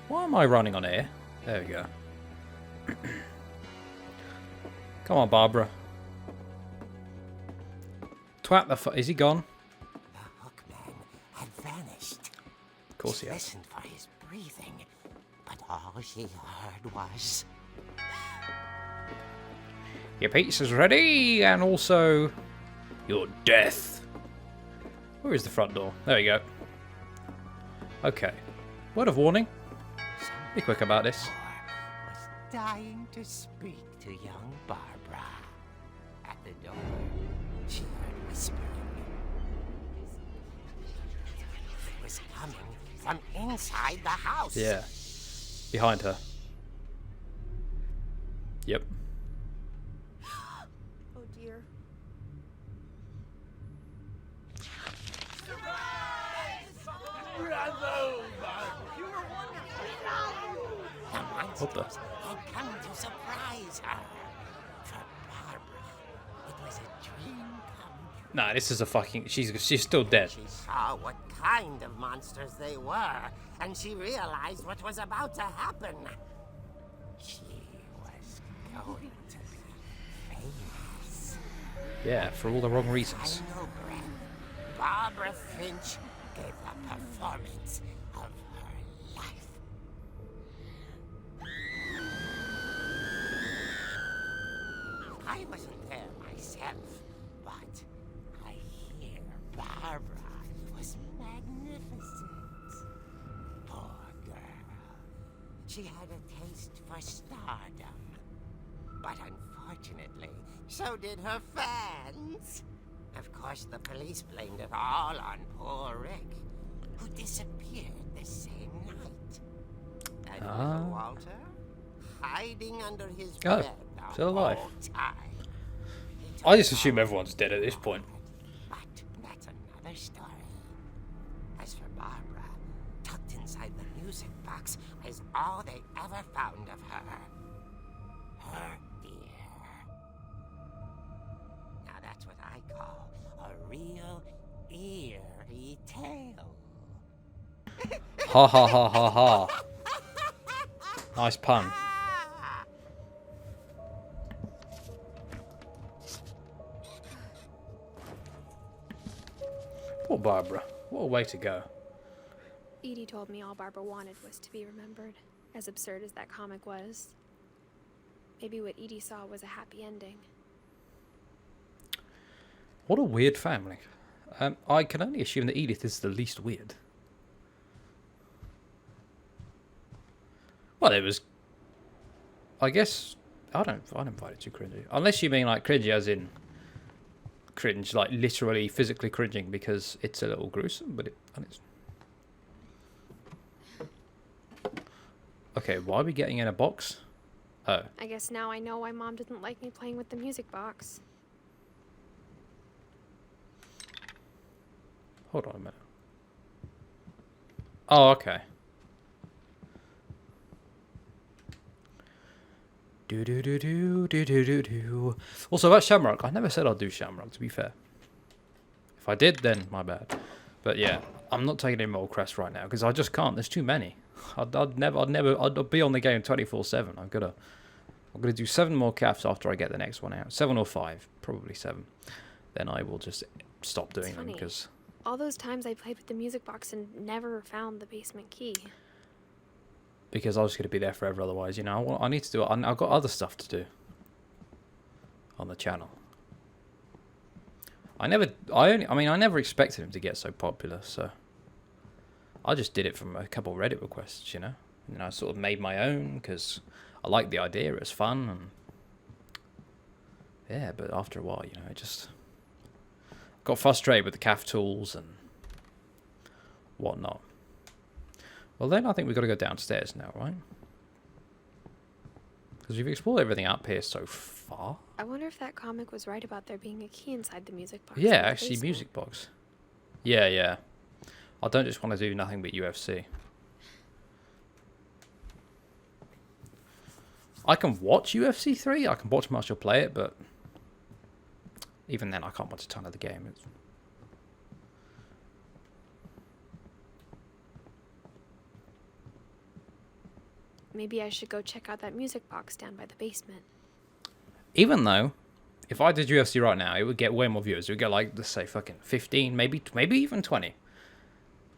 Why am I running on air? There we go. Come on, Barbara. Twat the is he gone? The hookman had vanished. Of course he She has. listened for his breathing, but all she heard was... Your pizza's ready, and also your death. Where is the front door? There we go. Okay. Word of warning. Be quick about this. was dying to speak to young Barbara. At the door, she heard whispering. It was coming from inside the house. Yeah. Behind her. Yep. Oh dear. The What the? monsters had come to surprise her. For Barbara, it was a dream come true. Nah, this is a fucking. She's still dead. She saw what kind of monsters they were, and she realized what was about to happen. She was going to be famous. Yeah, for all the wrong reasons. Final breath, Barbara Finch gave the performance of her life. I wasn't there myself, but I hear Barbara was magnificent. Poor girl. She had a taste for stardom. But unfortunately, so did her fans. Of course, the police blamed it all on poor Rick, who disappeared the same night. And little Walter, hiding under his Oh, bed the still alive. whole time. He took I just it assume all everyone's dead at this point. but that's another story. As for Barbara, tucked inside the music box is all they ever found of her. Her ear. Now that's what I call a real ear fairy tale. Ha ha ha ha ha. Nice pun. Poor Barbara. What a way to go. Edie told me all Barbara wanted was to be remembered, as absurd as that comic was. Maybe what Edie saw was a happy ending. What a weird family. I can only assume that Edith is the least weird. Well, it was... I guess... I don't find it too cringy. Unless you mean like cringy as in... cringe, like literally physically cringing because it's a little gruesome, but it's... Okay, why are we getting in a box? Oh. I guess now I know why Mom didn't like me playing with the music box. Hold on a minute. Oh, okay. Do do do do do do do do. Also, about Shamrock, I never said I'd do Shamrock, to be fair. If I did, then my bad. But yeah, I'm not taking any more quests right now because I just can't. There's too many. I'd be on the game 24/7. I'm gonna do 7 more calves after I get the next one out. 7 or 5, probably 7. Then I will just stop doing them because all those times I played with the music box and never found the basement key. Because I was going to be there forever otherwise, you know. I need to do it. I've got other stuff to do on the channel. I never expected him to get so popular, so I just did it from a couple of Reddit requests, you know. And I sort of made my own because I liked the idea. It was fun, and yeah. But after a while, you know, I just got frustrated with the calf tools and whatnot. Well, then I think we've got to go downstairs now, right? Because we've explored everything up here so far. I wonder if that comic was right about there being a key inside the music box. Yeah, actually, music box. Yeah. I don't just want to do nothing but UFC. I can watch UFC 3. I can watch Marshall play it, but even then, I can't watch a ton of the game. Maybe I should go check out that music box down by the basement. Even though, if I did UFC right now, it would get way more viewers. It would get like, let's say, fucking 15, maybe even 20.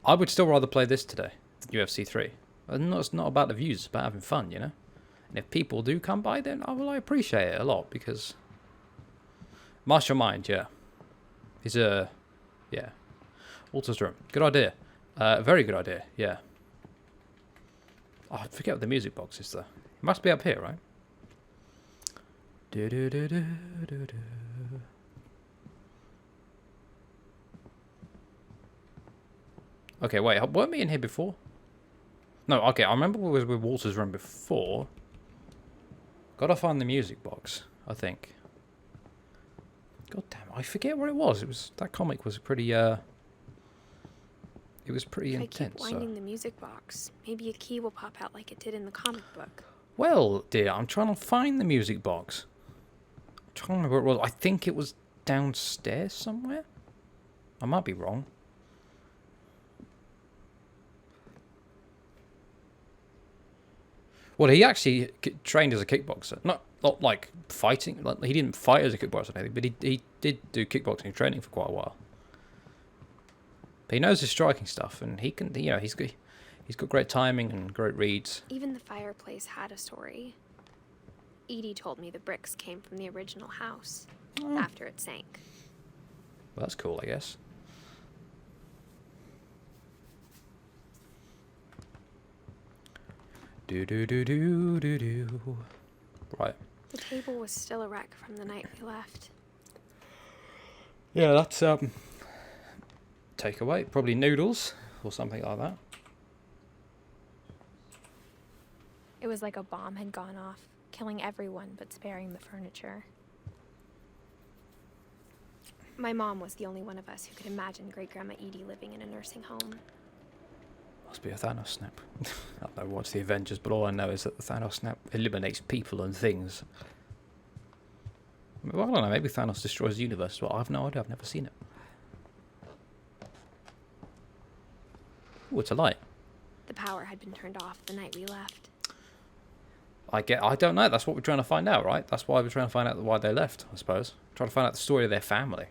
I would still rather play this today than UFC 3. It's not about the views, it's about having fun, you know? And if people do come by, then I appreciate it a lot, because Mastermind, yeah. He's yeah. Walter's room. Good idea. Very good idea, yeah. Oh, I forget what the music box is, though. It must be up here, right? Okay, wait. Weren't we in here before? No, okay. I remember we was with Walter's room before. Gotta find the music box, I think. God damn, I forget where it was. That comic was pretty, it was pretty intense. If I keep winding the music box, maybe a key will pop out like it did in the comic book. Well, dear, I'm trying to find the music box. I'm trying to remember where it was. I think it was downstairs somewhere. I might be wrong. Well, he actually trained as a kickboxer. Not like fighting. Like, he didn't fight as a kickboxer or anything, but he did do kickboxing training for quite a while. But he knows his striking stuff, and he can, you know, he's got great timing and great reads. Even the fireplace had a story. Edie told me the bricks came from the original house after it sank. Well, that's cool, I guess. Do. Right. The table was still a wreck from the night we left. Yeah, that's takeaway. Probably noodles or something like that. It was like a bomb had gone off, killing everyone but sparing the furniture. My mom was the only one of us who could imagine Great-Grandma Edie living in a nursing home. Must be a Thanos snap. I don't know what's the Avengers, but all I know is that the Thanos snap eliminates people and things. Well, I don't know, maybe Thanos destroys the universe. Well, I have no idea, I've never seen it. Oh, it's a light. The power had been turned off the night we left. I don't know. That's what we're trying to find out, right? That's why we're trying to find out why they left, I suppose. Trying to find out the story of their family.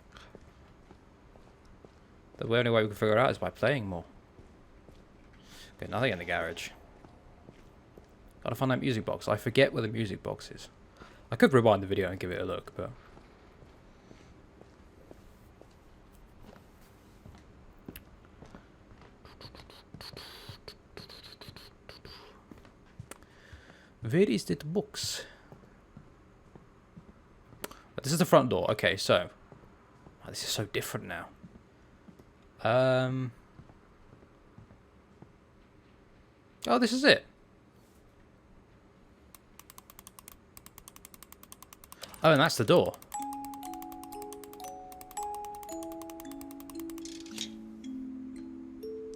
The only way we can figure it out is by playing more. Okay, nothing in the garage. Gotta find that music box. I forget where the music box is. I could rewind the video and give it a look, but... Where is that box? This is the front door. Okay, so... Oh, this is so different now. Oh, this is it. Oh, and that's the door.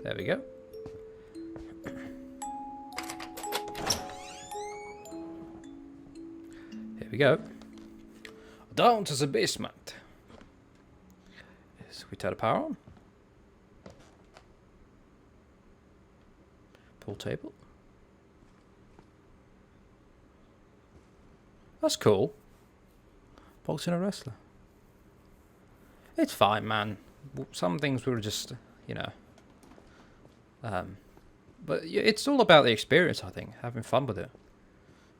There we go. Here we go. Down to the basement. So we turn the power on. Pool table. That's cool. Boxing a wrestler. It's fine, man. Some things were just, you know. But it's all about the experience, I think. Having fun with it.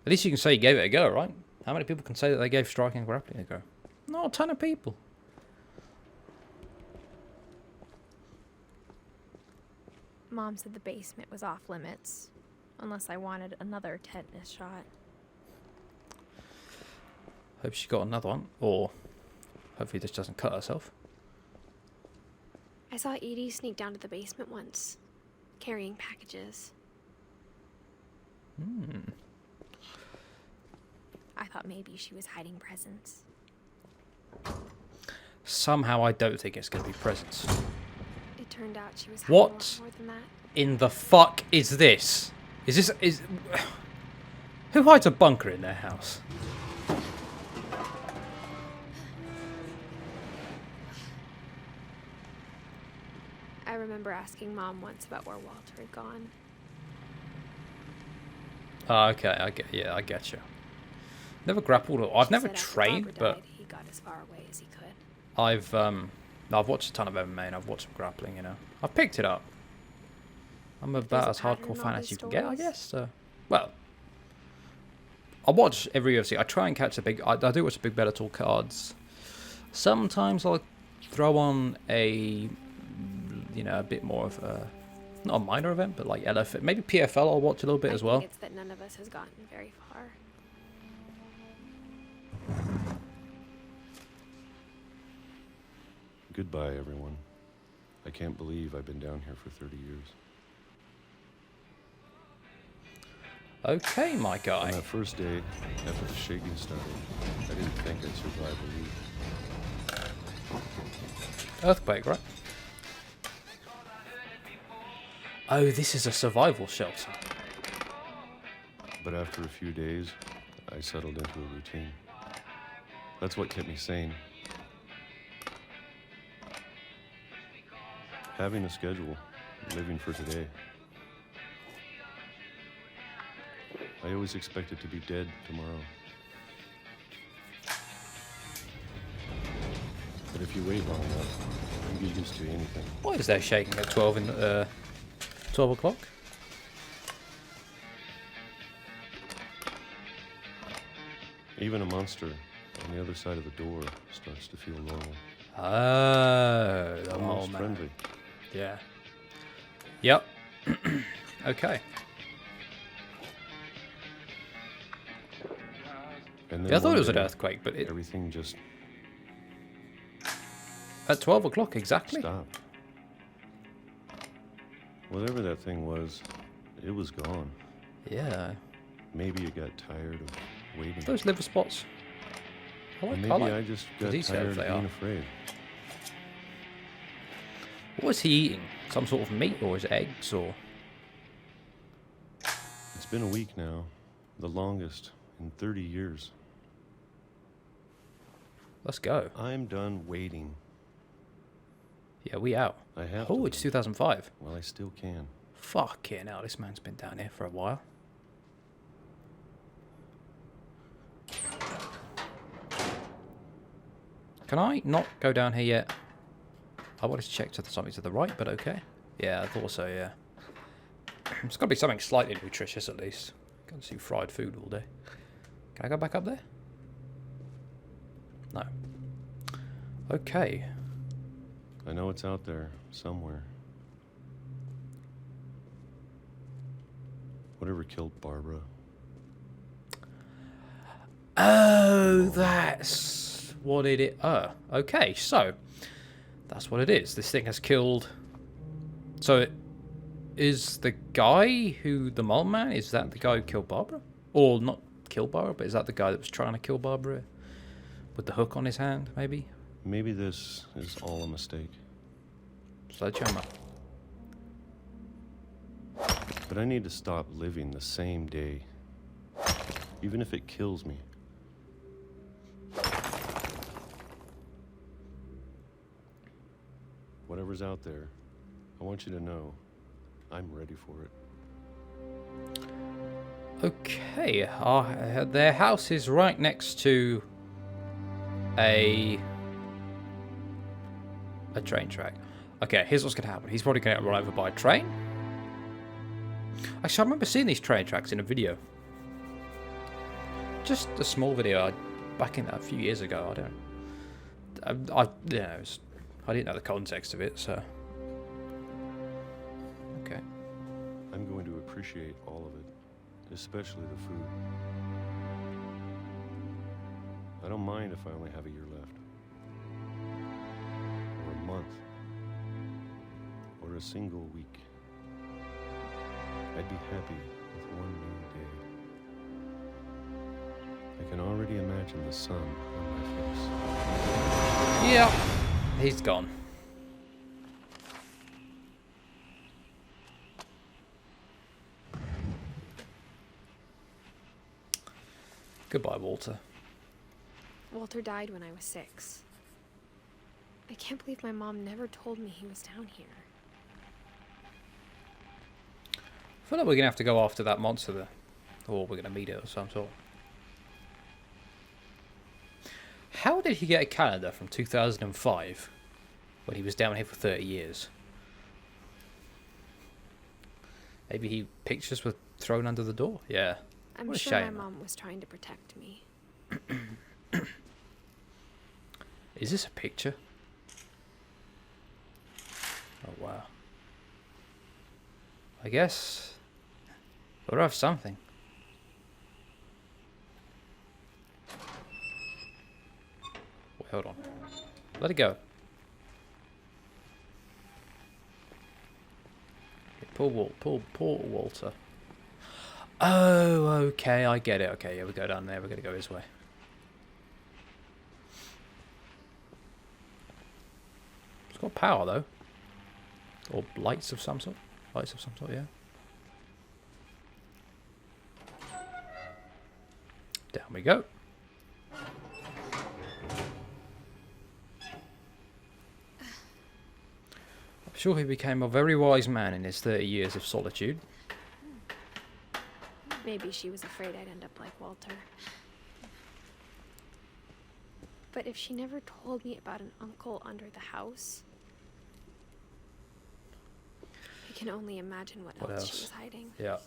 At least you can say you gave it a go, right? How many people can say that they gave striking and grappling a go? Not a ton of people. Mom said the basement was off limits, unless I wanted another tetanus shot. Hope she got another one, or hopefully this doesn't cut herself. I saw Edie sneak down to the basement once, carrying packages. I thought maybe she was hiding presents. Somehow I don't think it's going to be presents. It turned out she was hiding What a lot more than that. in the fuck is this? Who hides a bunker in their house? I remember asking Mom once about where Walter had gone. Oh, okay, I get you. Never grappled. I've She never said after trained, Barbara but died, he got as far away as he could. I've watched a ton of MMA and I've watched some grappling. You know, I've picked it up. I'm about as hardcore fan as you can get, I guess. Well, I watch every UFC. I try and catch the big. I do watch the big Bellator cards. Sometimes I'll throw on a, you know, a bit more of a, not a minor event, but like LF, maybe PFL. I'll watch a little bit as well. I think it's that none of us has gotten very far. Goodbye, everyone. I can't believe I've been down here for 30 years. Okay, my guy. On that first day, after the shaking started, I didn't think I'd survive a week. Earthquake, right? Oh, this is a survival shelter. But after a few days, I settled into a routine. That's what kept me sane. Having a schedule, living for today. I always expected to be dead tomorrow. But if you wait long enough, you get used to anything. Why is there shaking at 12 in 12 o'clock? Even a monster on the other side of the door starts to feel normal. Oh, the Almost mole man. friendly. Yeah. Yep. Okay. And then Yeah, I thought one it was an day, earthquake, but it everything just at 12 o'clock exactly. stopped. Whatever that thing was, it was gone. Yeah. Maybe it got tired of waiting. Those liver spots. I Or like, maybe I like I just the got detail tired of they being are. afraid. What was he eating? Some sort of meat or his eggs or? It's been a week now, the longest in 30 years. Let's go. I'm done waiting. Yeah, we out. I have Oh, to it's leave. 2005. Well, I still can. Fucking hell, this man's been down here for a while. Can I not go down here yet? I wanted to check to something to the right, but okay. Yeah, I thought so, yeah. It's got to be something slightly nutritious at least. Can't see fried food all day. Can I go back up there? No. Okay. I know it's out there somewhere. Whatever killed Barbara. Oh, that's what it is. Oh, okay, so that's what it is. This thing has killed. So it is the guy who, the mole man, is that the guy who killed Barbara? Or not killed Barbara, but is that the guy that was trying to kill Barbara? With the hook on his hand, maybe? Maybe this is all a mistake. Sledgehammer. But I need to stop living the same day. Even if it kills me. Whatever's out there, I want you to know I'm ready for it. Okay, their house is right next to a train track. Okay, here's what's going to happen. He's probably going to get run over by a train. Actually, I remember seeing these train tracks in a video. Just a small video back in a few years ago. I didn't know the context of it, so. Okay. I'm going to appreciate all of it, especially the food. I don't mind if I only have a year left. Or a month. Or a single week. I'd be happy with one new day. I can already imagine the sun on my face. Yeah, he's gone. Goodbye, Walter. Walter died when I was 6. I can't believe my mom never told me he was down here. I feel like we're going to have to go after that monster there. Or we're going to meet it of some sort. How did he get a calendar from 2005 when he was down here for 30 years? Maybe pictures were thrown under the door? Yeah. I'm What a sure my shame. mom was trying to protect me. Is this a picture? Oh, wow. I guess we'll have something. Wait, hold on. Let it go. Okay, pull Walter. Oh, okay, I get it. Okay, yeah, we go down there. We're gonna go this way. It's got power though, or lights of some sort. Lights of some sort, yeah. Down we go. I'm sure he became a very wise man in his 30 years of solitude. Maybe she was afraid I'd end up like Walter. But if she never told me about an uncle under the house, I can only imagine what else she was hiding. Yeah.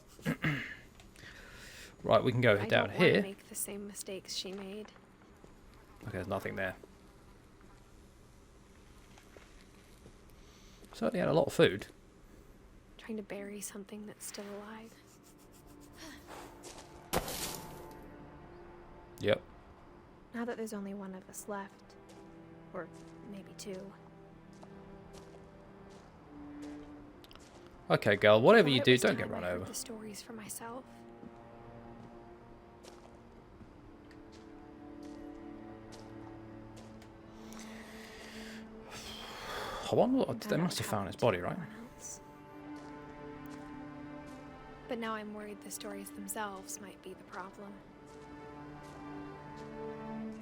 Right, we can go I down don't want here. to make the same mistakes she made. Okay, there's nothing there. Certainly had a lot of food. Trying to bury something that's still alive. Yep. Now that there's only one of us left, or maybe 2. Okay, girl, whatever you Thought it do, was don't get time run I heard over. the stories for myself. I wonder what Found they out must have what found his happened to body, right? everyone else. But now I'm worried the stories themselves might be the problem.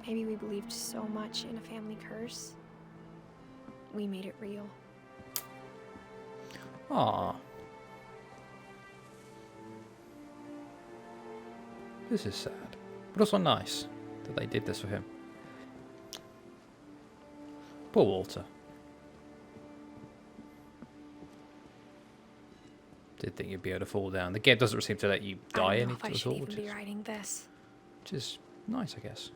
Maybe we believed so much in a family curse, we made it real. Aw. This is sad. But also nice that they did this for him. Poor Walter. Did think you'd be able to fall down. The game doesn't seem to let you die I any don't know if I at should all, even which be is, writing this. which is nice, I guess.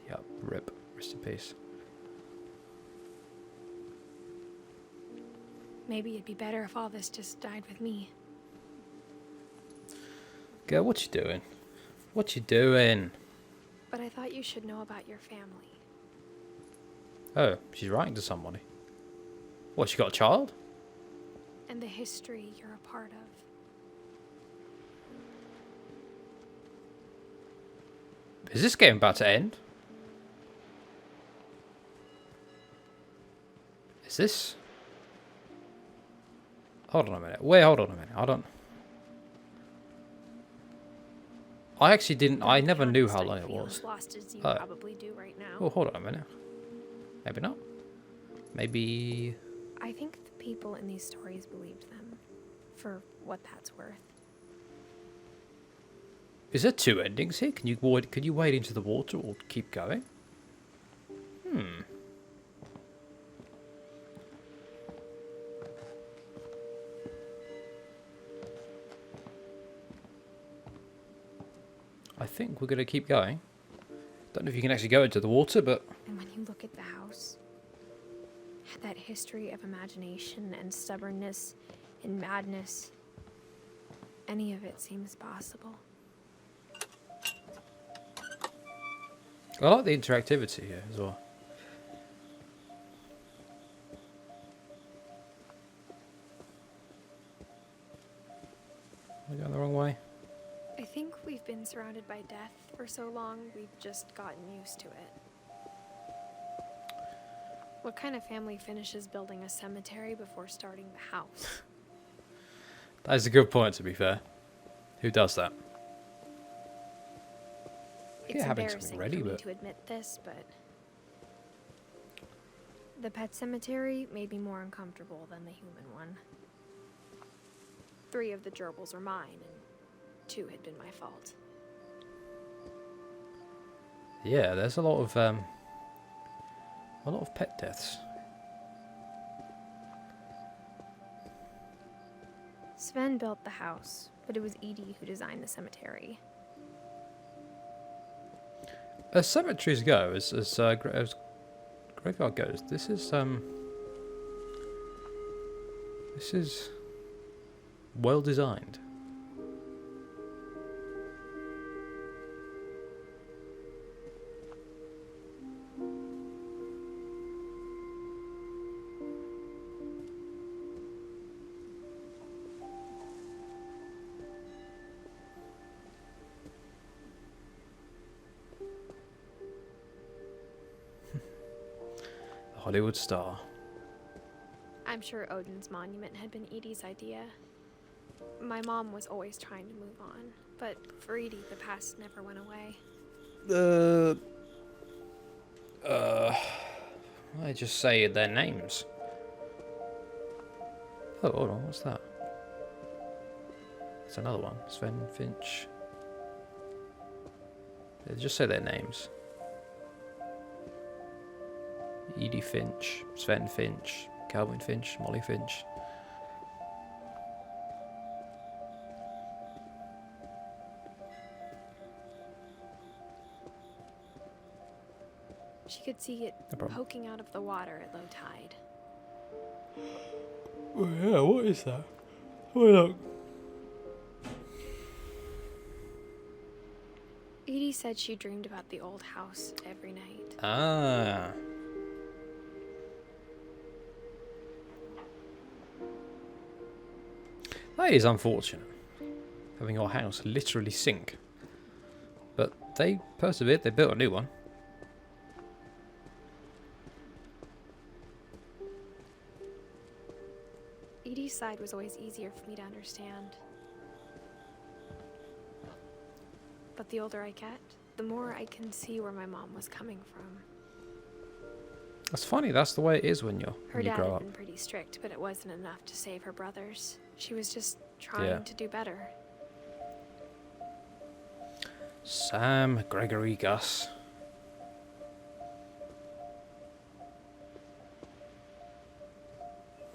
Yep, rip. Rest in peace. Maybe it'd be better if all this just died with me. Girl, what you doing? What you doing? But I thought you should know about your family. Oh, she's writing to somebody. What, she got a child? And the history you're a part of. Is this game about to end? Is this? Hold on a minute. Wait, hold on a minute. I actually didn't. I never knew how long it was. As lost as you Oh. probably do right now. Oh, hold on a minute. Maybe not. Maybe. I think the people in these stories believed them, for what that's worth. Is there two endings here? Can you wade? Can you wade into the water or keep going? I think we're gonna keep going. Don't know if you can actually go into the water, but And when you look at the house, that history of imagination and stubbornness and madness, any of it seems possible. I like the interactivity here as well. Am I going the wrong way? I think we've been surrounded by death for so long, we've just gotten used to it. What kind of family finishes building a cemetery before starting the house? That's a good point, to be fair. Who does that? It's having embarrassing something ready, for me but to admit this, but the pet cemetery made me more uncomfortable than the human one. 3 of the gerbils were mine, and 2 had been my fault. yeah, there's a lot of pet deaths. Sven built the house, but it was Edie who designed the cemetery. As cemeteries go, as graveyard goes, this is well designed. Hollywood star. I'm sure Odin's monument had been Edie's idea. My mom was always trying to move on, but for Edie, the past never went away. I just say their names. Oh, hold on, what's that? It's another one. Sven Finch. They just say their names. Edith Finch, Sven Finch, Calvin Finch, Molly Finch. She could see it No problem. poking out of the water at low tide. Oh yeah, what is that? Oh look. Edie said she dreamed about the old house every night. Ah. That is unfortunate. Having your house literally sink. But they persevered, they built a new one. Edie's side was always easier for me to understand. But the older I get, the more I can see where my mom was coming from. That's funny. That's the way it is when Her you dad grow had up. been pretty strict, but it wasn't enough to save her brothers. She was just trying to do better. Sam, Gregory, Gus.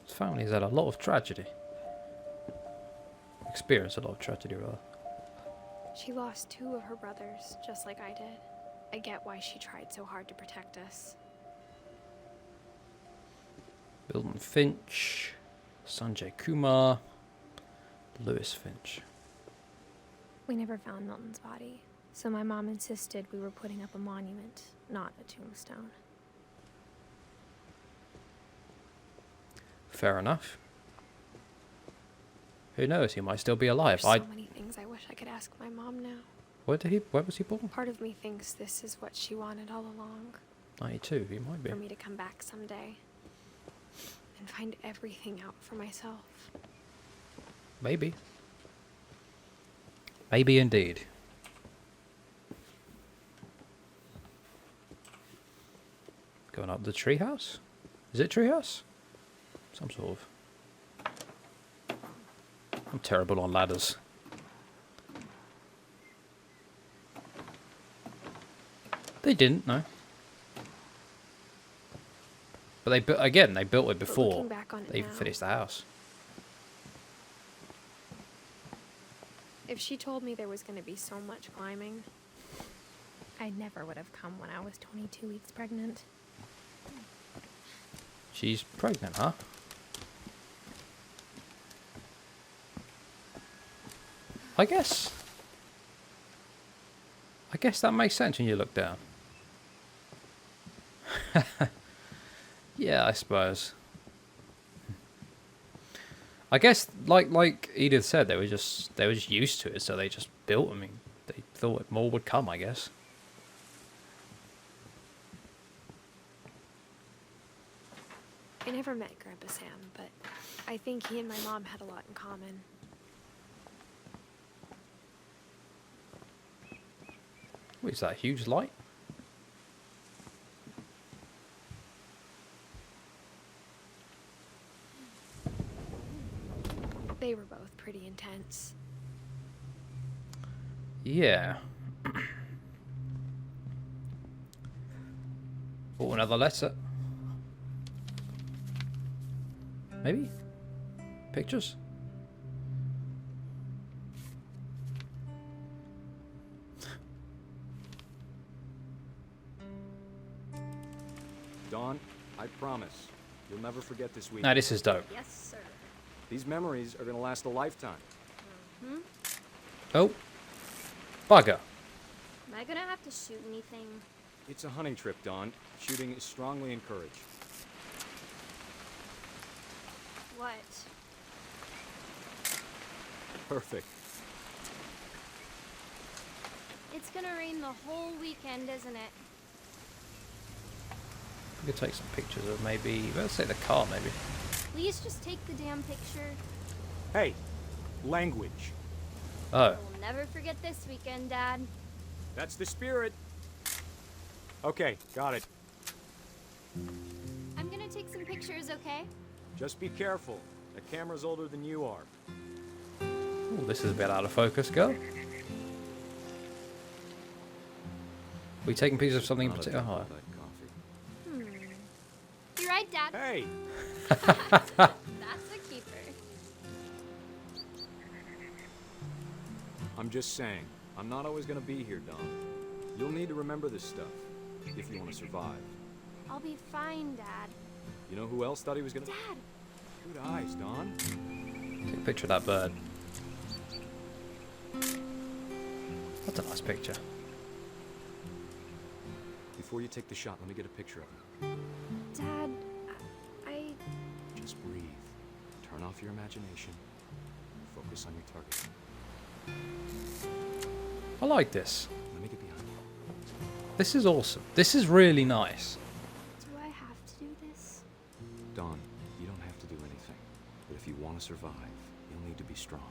His family's had a lot of tragedy. Experienced a lot of tragedy, rather. She lost 2 of her brothers, just like I did. I get why she tried so hard to protect us. Milton Finch, Sanjay Kumar, Lewis Finch. We never found Milton's body, so my mom insisted we were putting up a monument, not a tombstone. Fair enough. Who knows? He might still be alive. There's so many things I wish I could ask my mom now. Where was he born? Part of me thinks this is what she wanted all along. 92. He might be. For me to come back someday and find everything out for myself. Maybe. Maybe indeed. Going up the treehouse? Is it treehouse? Some sort of. I'm terrible on ladders. They didn't, no. But they built it before looking back on it they even now, finished the house. If she told me there was going to be so much climbing, I never would have come when I was 22 weeks pregnant. She's pregnant, huh? I guess that makes sense when you look down. Yeah, I suppose. I guess, like Edith said, they were just used to it, so they just built. I mean, they thought more would come, I guess. I never met Grandpa Sam, but I think he and my mom had a lot in common. What is that, huge light? They were both pretty intense. Yeah. Oh, another letter. Maybe? Pictures? Dawn, I promise, you'll never forget this week. Nah, this is dope. Yes, sir. These memories are gonna last a lifetime. Oh. Bugger. Am I gonna have to shoot anything? It's a hunting trip, Dawn. Shooting is strongly encouraged. What? Perfect. It's gonna rain the whole weekend, isn't it? We could take some pictures of maybe, let's say the car maybe. Please just take the damn picture. Hey, language. Oh. We'll never forget this weekend, Dad. That's the spirit. Okay, got it. I'm gonna take some pictures, okay? Just be careful. The camera's older than you are. Ooh, this is a bit out of focus, girl. We taking pictures of something in particular? Oh. You're right, Dad. Hey! That's a keeper. I'm just saying, I'm not always gonna be here, Dawn. You'll need to remember this stuff, if you want to survive. I'll be fine, Dad. You know who else thought he was gonna— Dad! Good eyes, Dawn. Take a picture of that bird. That's a nice picture. Before you take the shot, let me get a picture of him. Dad, I... Just breathe. Turn off your imagination. Focus on your target. I like this. Let me get behind you. This is awesome. This is really nice. Do I have to do this? Dawn, you don't have to do anything. But if you want to survive, you'll need to be strong.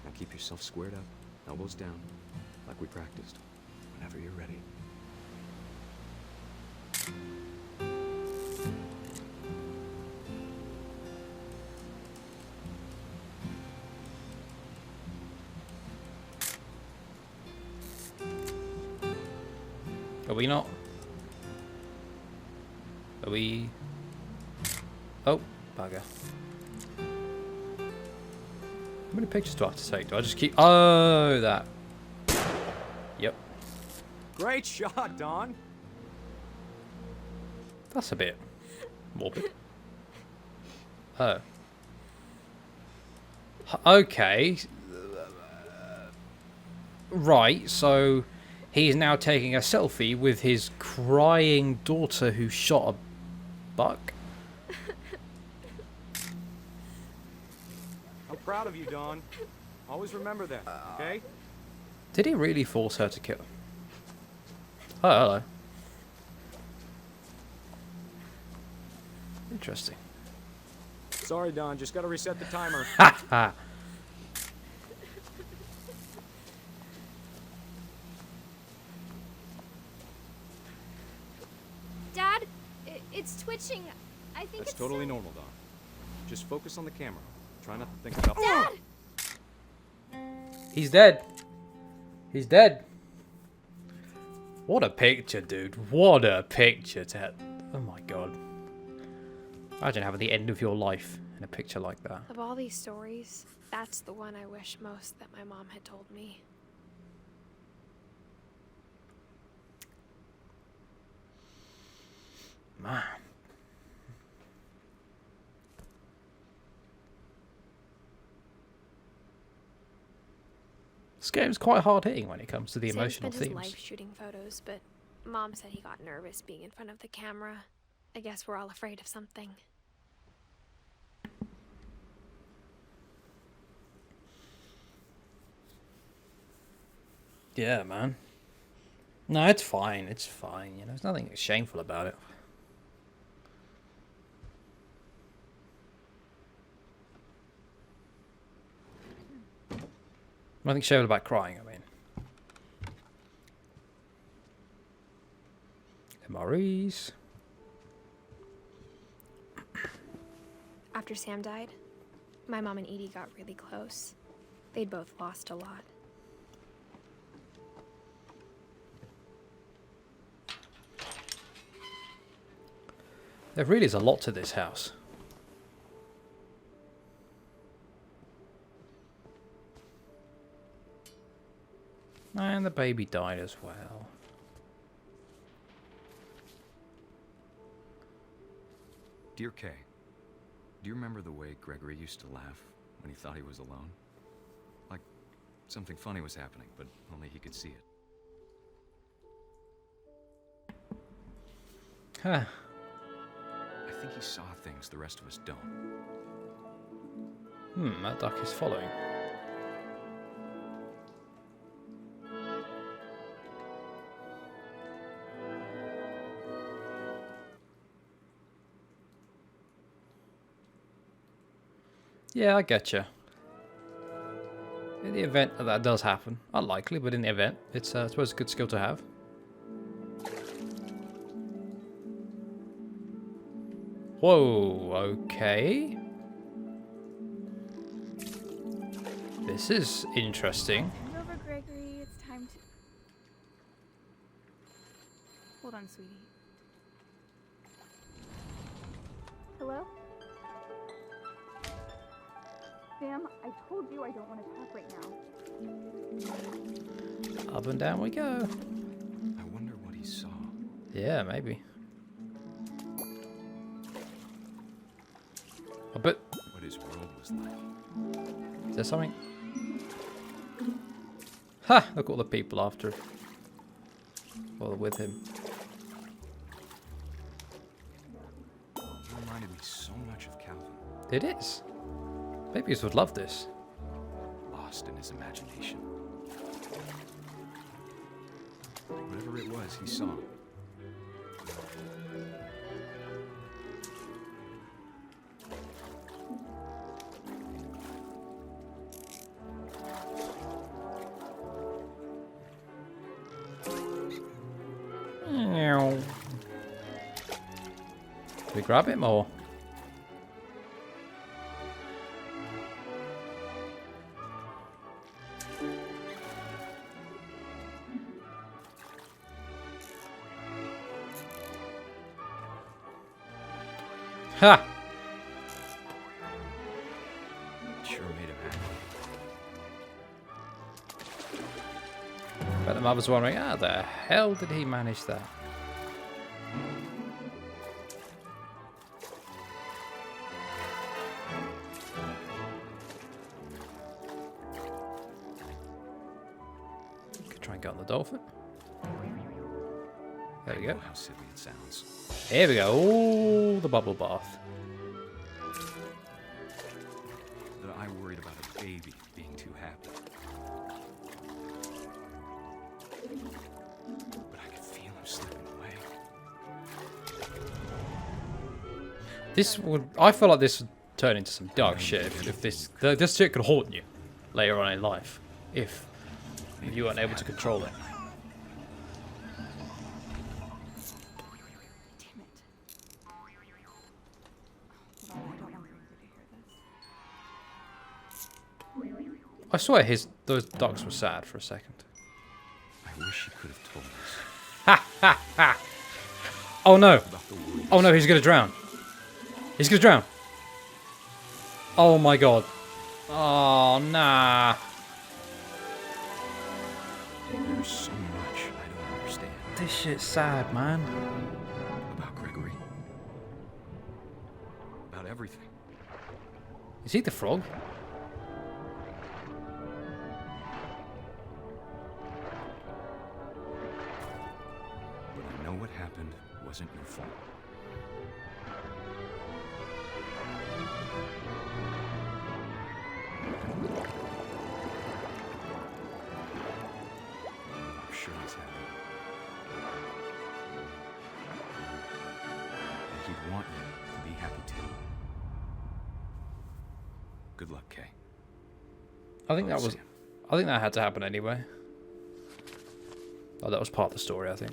Now keep yourself squared up, elbows down, like we practiced. Whenever you're ready. Are we not? Are we? Oh, bugger. How many pictures do I have to take? Do I just keep... Oh, that. Yep. Great shot, Don. That's a bit morbid. Oh. Okay. Right, so he's now taking a selfie with his crying daughter who shot a buck. I'm proud of you, Don. Always remember that, okay? Did he really force her to kill? Oh, hello. Interesting. Sorry, Don. Just gotta reset the timer. Ha ha. Dad, it's twitching. I think That's it's totally normal, Don. Just focus on the camera. Try not to think about... Dad! He's dead. He's dead. What a picture, dude. What a picture. Oh my god. Imagine having the end of your life in a picture like that. Of all these stories, that's the one I wish most that my mom had told me. Man. This game's quite hard hitting when it comes to the Sam emotional spent his themes. life shooting photos, but Mom said he got nervous being in front of the camera. I guess we're all afraid of something. Yeah, man. No, it's fine. It's fine. You know, there's nothing shameful about it. Nothing shameful about crying, I mean. MREs. After Sam died, my mom and Edie got really close. They'd both lost a lot. There really is a lot to this house. And the baby died as well. Dear Kay, do you remember the way Gregory used to laugh when he thought he was alone? Like something funny was happening, but only he could see it. Huh. I think he saw things the rest of us don't. That duck is following. Yeah, I getcha. In the event that that does happen, unlikely, but in the event, it's I suppose a good skill to have. Whoa, okay. This is interesting. Turn over, Gregory. It's time to... Hold on, sweetie. Hello? Sam, I told you I don't want to talk right now. Up and down we go. I wonder what he saw. Yeah, maybe. I bet. What his world was like. Is there something? Ha! Look at all the people after. Well, with him. He reminded me so much of Calvin. It is. Babies would love this. Lost in his imagination. Whatever it was, he saw. Do we grab him or? Ha! Sure made him happy. But the mother's wondering, how the hell did he manage that? Could try and get on the dolphin. There we go. How silly it sounds. Here we go. Oh, the bubble bath. That I worried about a baby being too happy. But I could feel him slipping away. This would. I feel like this would turn into some dark shit if this shit could haunt you later on in life if you weren't able to control it. I swear those ducks were sad for a second. I wish he could have told us. Ha ha ha! Oh no! Oh no, he's gonna drown. He's gonna drown. Oh my god. Oh nah. There's so much I don't understand. This shit's sad, man. About Gregory. About everything. Is he the frog? But I know what happened wasn't your fault. I'm sure he's happy. And he'd want you to be happy too. Good luck, Kay. I think that had to happen anyway. Oh, that was part of the story, I think.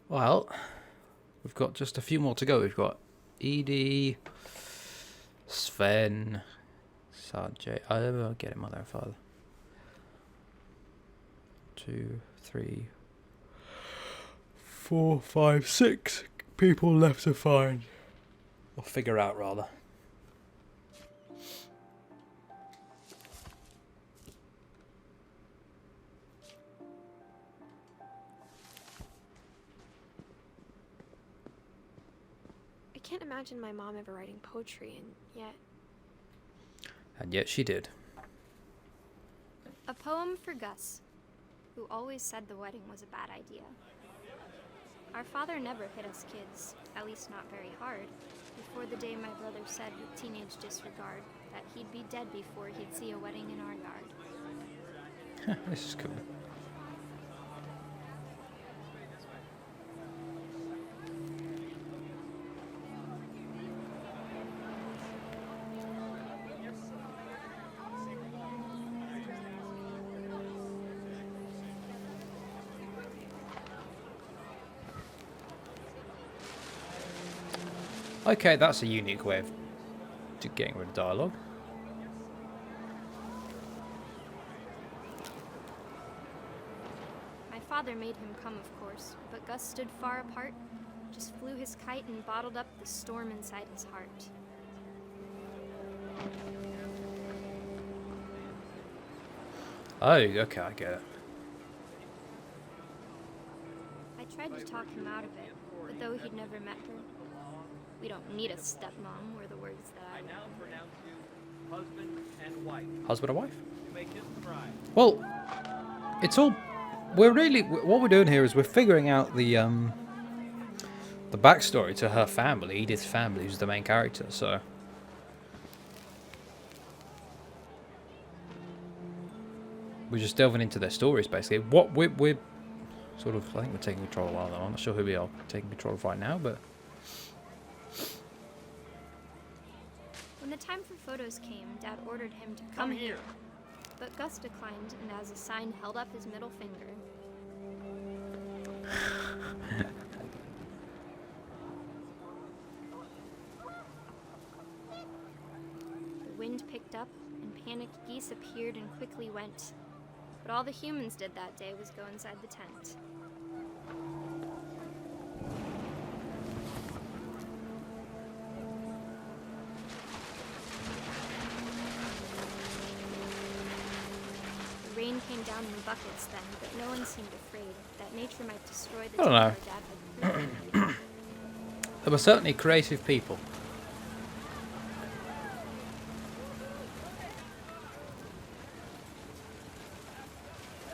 Well, we've got just a few more to go. We've got Edie, Sven, Sanjay. I'll get it, mother and father. 2, 3, 4, 5, 6 people left to find. Or figure out, rather. I can't imagine my mom ever writing poetry, And yet she did. A poem for Gus, who always said the wedding was a bad idea. Our father never hit us kids, at least not very hard, before the day my brother said with teenage disregard that he'd be dead before he'd see a wedding in our yard. This is cool. Okay, that's a unique way of getting rid of dialogue. My father made him come, of course, but Gus stood far apart, just flew his kite and bottled up the storm inside his heart. Oh, okay, I get it. I tried to talk him out of it, but though he'd never met her, we don't need a stepmom, were the words that I now pronounce you husband and wife. Husband and wife? Well, it's all... We're really... What we're doing here is we're figuring out the backstory to her family, Edith's family, who's the main character, so... We're just delving into their stories, basically. What we're sort of... I think we're taking control of one of them. I'm not sure who we are taking control of right now, but... When the time for photos came, Dad ordered him to come here. But Gus declined, and as a sign held up his middle finger. The wind picked up, and panicked geese appeared and quickly went. But all the humans did that day was go inside the tent. The rain came down in buckets then, but no one seemed afraid that nature might destroy the I don't know. our dad had created. There were certainly creative people.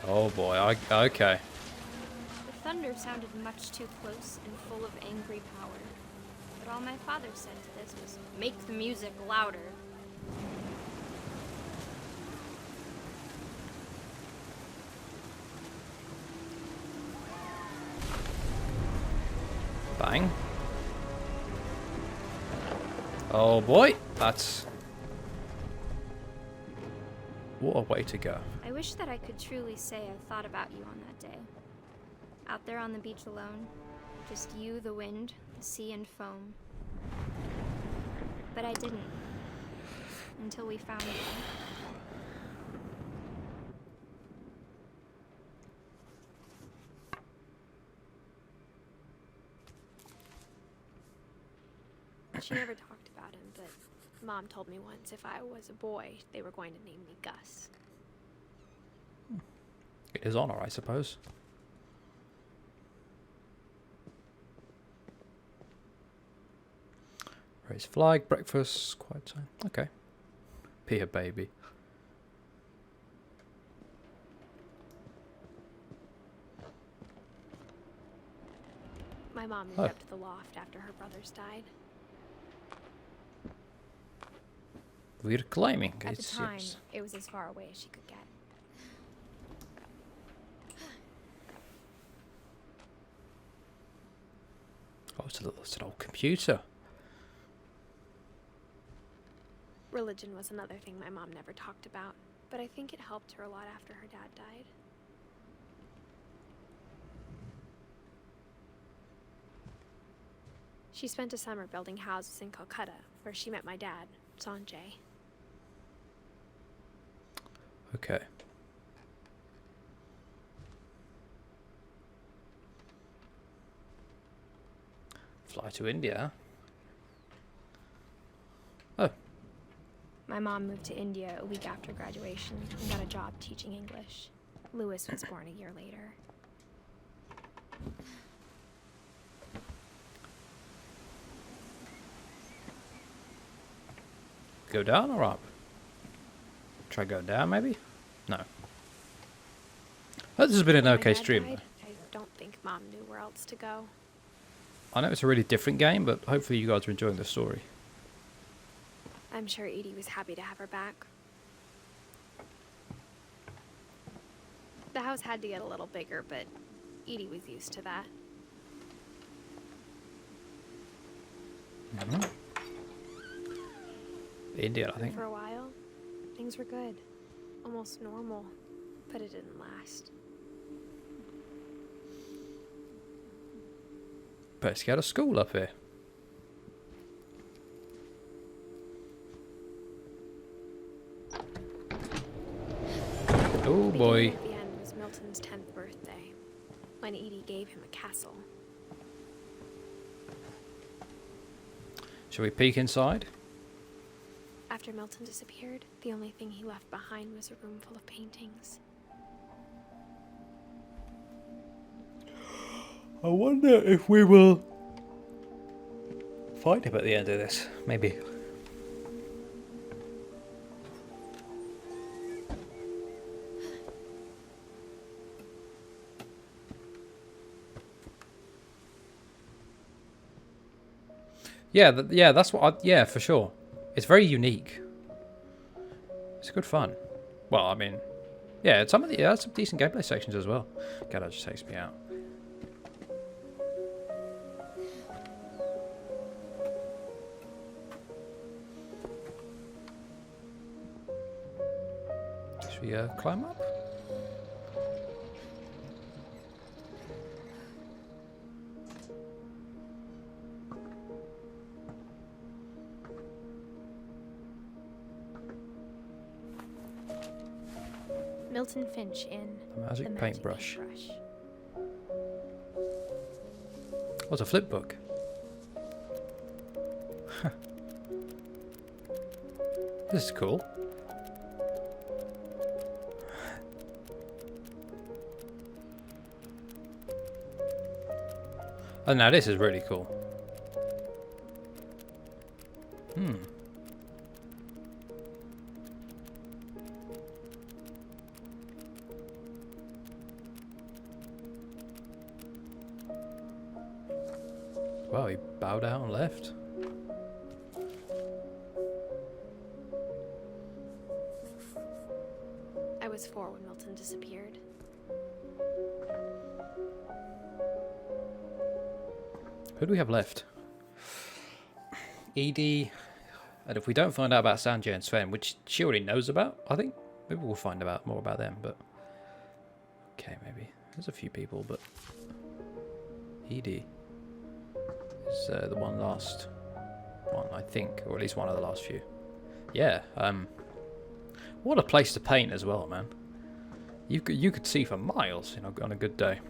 Oh boy, okay. The thunder sounded much too close and full of angry power. But all my father said to this was, "Make the music louder." Bang. Oh boy, that's... What a way to go. I wish that I could truly say I thought about you on that day. Out there on the beach alone, just you, the wind, the sea, and foam. But I didn't. Until we found you. She never talked about him, but Mom told me once if I was a boy, they were going to name me Gus. It is honor, I suppose. Raise flag, breakfast, quiet time. Okay. Be a baby. My mom moved up to the loft after her brothers died. We're climbing. At It the time, seems. it was as far away as she could get. Oh, it's an old computer. Religion was another thing my mom never talked about, but I think it helped her a lot after her dad died. She spent a summer building houses in Calcutta, where she met my dad, Sanjay. Okay. Fly to India. Oh. My mom moved to India a week after graduation and got a job teaching English. Lewis was born a year later. Go down or up? Try go down, maybe? No. Oh, this has been an When my okay dad stream. died, I don't think Mom knew where else to go. I know it's a really different game, but hopefully you guys are enjoying the story. I'm sure Edie was happy to have her back. The house had to get a little bigger, but Edie was used to that. Mm-hmm. India, I think. For a while, things were good. Almost normal, but it didn't last. Best get a school up here. Oh boy. At the end was Milton's 10th birthday, when Edie gave him a castle. Shall we peek inside? After Milton disappeared, the only thing he left behind was a room full of paintings. I wonder if we will find him at the end of this. Maybe. Yeah, yeah, that's what. Yeah, for sure. It's very unique. It's good fun. Well, I mean, yeah, some of the some decent gameplay sections as well. God, that just takes me out. Should we climb up? Milton Finch in A magic The Magic paintbrush. Paintbrush. Oh, it's a flip book. This is cool. Oh, now this is really cool. Hmm. Wow, he bowed out and left. I was 4 when Milton disappeared. Who do we have left? Edie. And if we don't find out about Sanjay and Sven, which she already knows about, I think, maybe we'll find out more about them, but... Okay, maybe. There's a few people, but... Edie is the last one, I think, or at least one of the last few. Yeah, what a place to paint as well, man. You could see for miles, on a good day.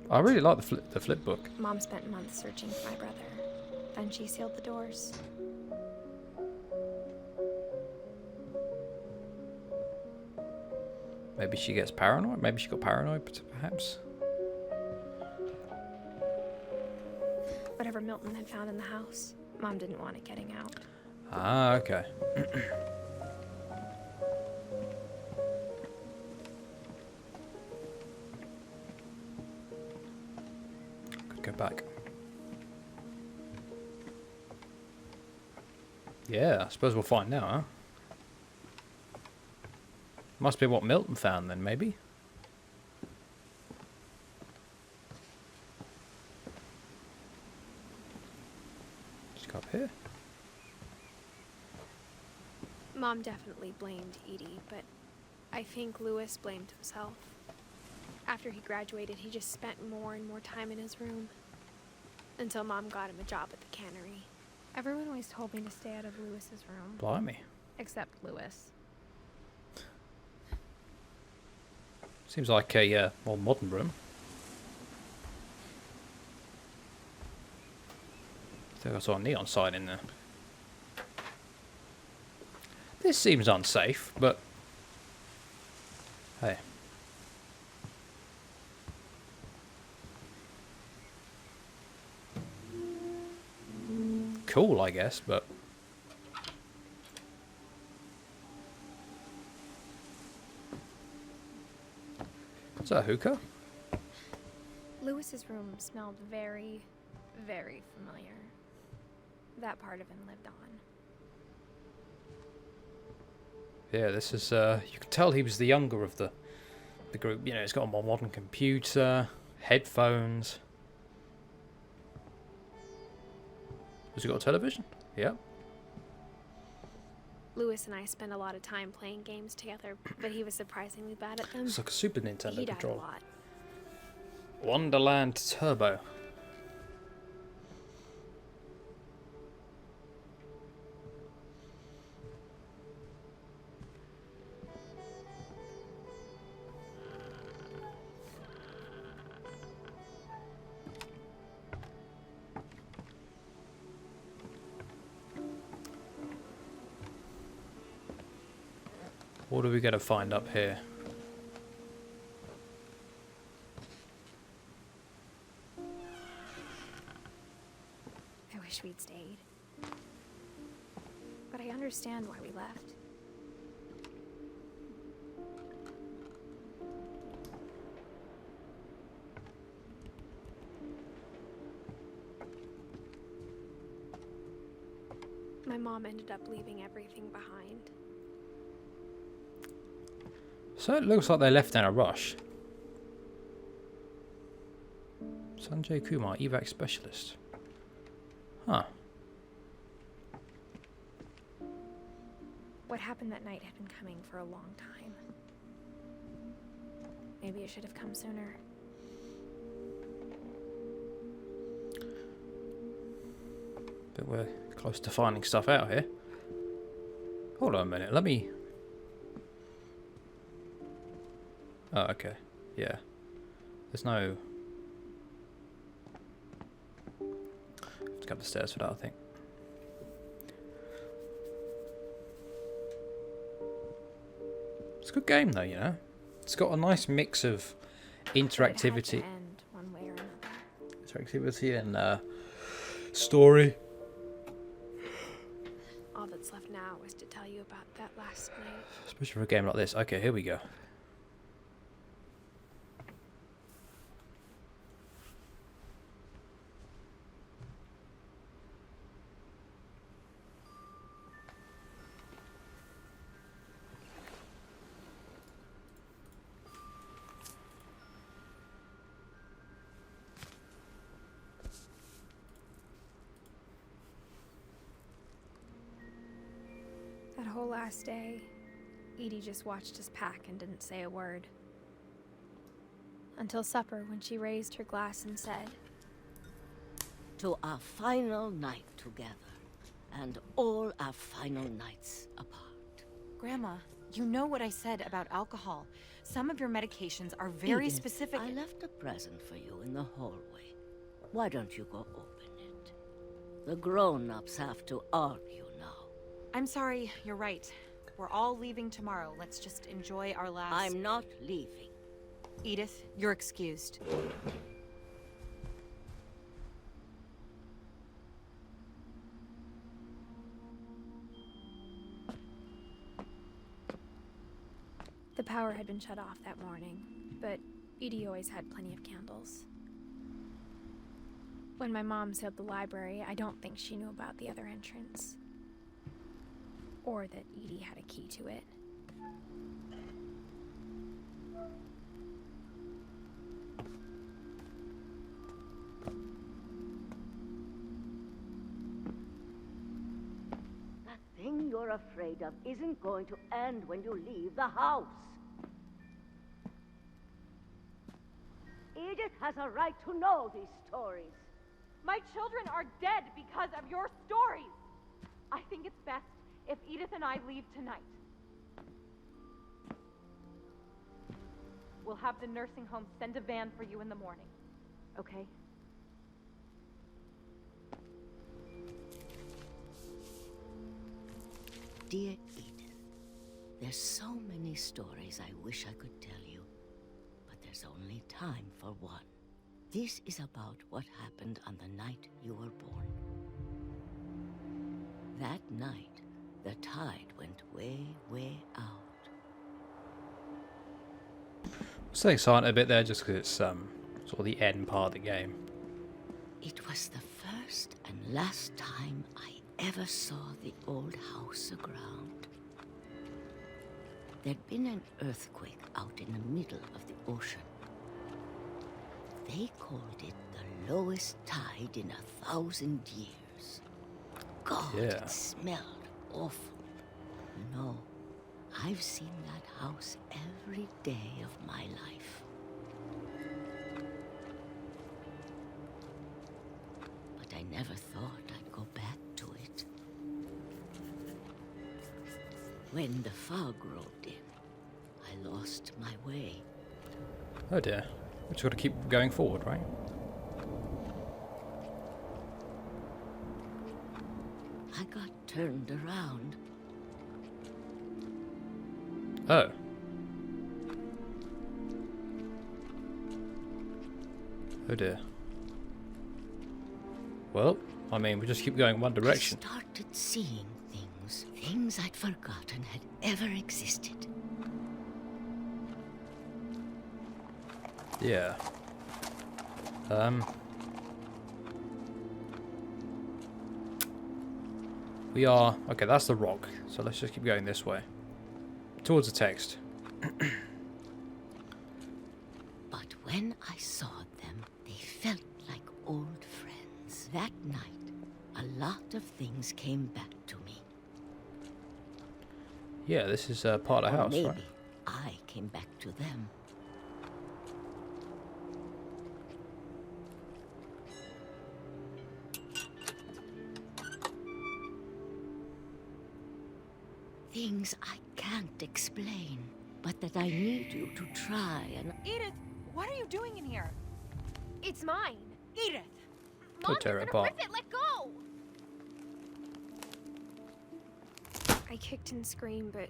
I really like the flip book. Mom spent months searching for my brother. Then she sealed the doors. Maybe she gets paranoid. Maybe she got paranoid, perhaps. Whatever Milton had found in the house, Mom didn't want it getting out. Ah, okay. Could go back. Yeah, I suppose we'll find out, huh? Must be what Milton found then, maybe? Just go up here. Mom definitely blamed Edie, but I think Lewis blamed himself. After he graduated, he just spent more and more time in his room. Until Mom got him a job at the cannery. Everyone always told me to stay out of Lewis's room. Blimey. Except Lewis. Seems like a more modern room. I think I saw a neon sign in there. This seems unsafe, but hey. Cool, I guess, but is that a hookah? Lewis's room smelled very, very familiar. That part of him lived on. Yeah, this is, you can tell he was the younger of the group. You know, he's got a more modern computer, headphones. Has he got a television? Yeah. Lewis and I spent a lot of time playing games together, but he was surprisingly bad at them. It's like a Super Nintendo He died a controller. lot. Wonderland Turbo. What are we going to find up here? I wish we'd stayed. But I understand why we left. My mom ended up leaving everything behind. So it looks like they left in a rush. Sanjay Kumar, evac specialist. Huh. What happened that night had been coming for a long time. Maybe it should have come sooner. But we're close to finding stuff out here. Hold on a minute, let me... Oh, okay. Yeah. There's no... Have to go up the stairs for that, I think. It's a good game, though, you know? It's got a nice mix of interactivity. It had to end one way or another. Interactivity and story. All that's left now is to tell you about that last night. Especially for a game like this. Okay, here we go. That whole last day, Edie just watched us pack and didn't say a word. Until supper, when she raised her glass and said, "To our final night together, and all our final nights apart." Grandma, you know what I said about alcohol. Some of your medications are very Edith, specific. I left a present for you in the hallway. Why don't you go open it? The grown-ups have to argue now. I'm sorry, you're right. We're all leaving tomorrow. Let's just enjoy our last... I'm not leaving. Edith, you're excused. the power had been shut off that morning, but Edie always had plenty of candles. When my mom sealed the library, I don't think she knew about the other entrance. Or that Edie had a key to it. That thing you're afraid of isn't going to end when you leave the house. Edith has a right to know these stories. My children are dead because of your stories. I think it's best if Edith and I leave tonight. We'll have the nursing home send a van for you in the morning, okay? Dear Edith, there's so many stories I wish I could tell you, but there's only time for one. This is about what happened on the night you were born. That night, the tide went way, way out. Staying silent a bit there just because it's sort of the end part of the game. It was the first and last time I ever saw the old house aground. There'd been an earthquake out in the middle of the ocean. They called it the lowest tide in 1,000 years. God, Yeah. it smelled awful. You know, I've seen that house every day of my life. But I never thought I'd go back to it. When the fog rolled in, I lost my way. Oh dear. We just got to keep going forward, right? I got turned around. Oh. Oh dear. Well, I mean, we just keep going one direction. I started seeing things I'd forgotten had ever existed. Yeah. We are... Okay, that's the rock. So let's just keep going this way. Towards the text. But when I saw them, they felt like old friends. That night, a lot of things came back to me. Yeah, this is part of the Or house, maybe right? I came back to them. Things I can't explain, but that I need you to try and... Edith, what are you doing in here? It's mine. Edith! Don't tear it apart. Rip it, let go! I kicked and screamed, but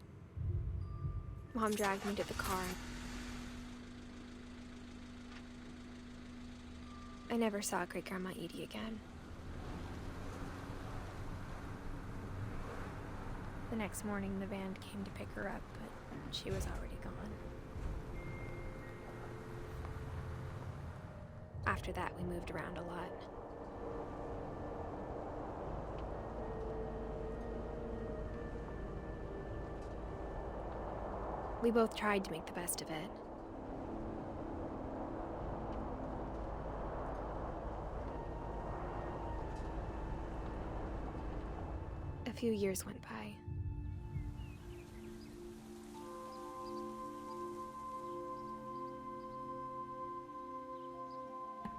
Mom dragged me to the car. I never saw Great Grandma Edie again. The next morning, the van came to pick her up, but she was already gone. After that, we moved around a lot. We both tried to make the best of it. A few years went by.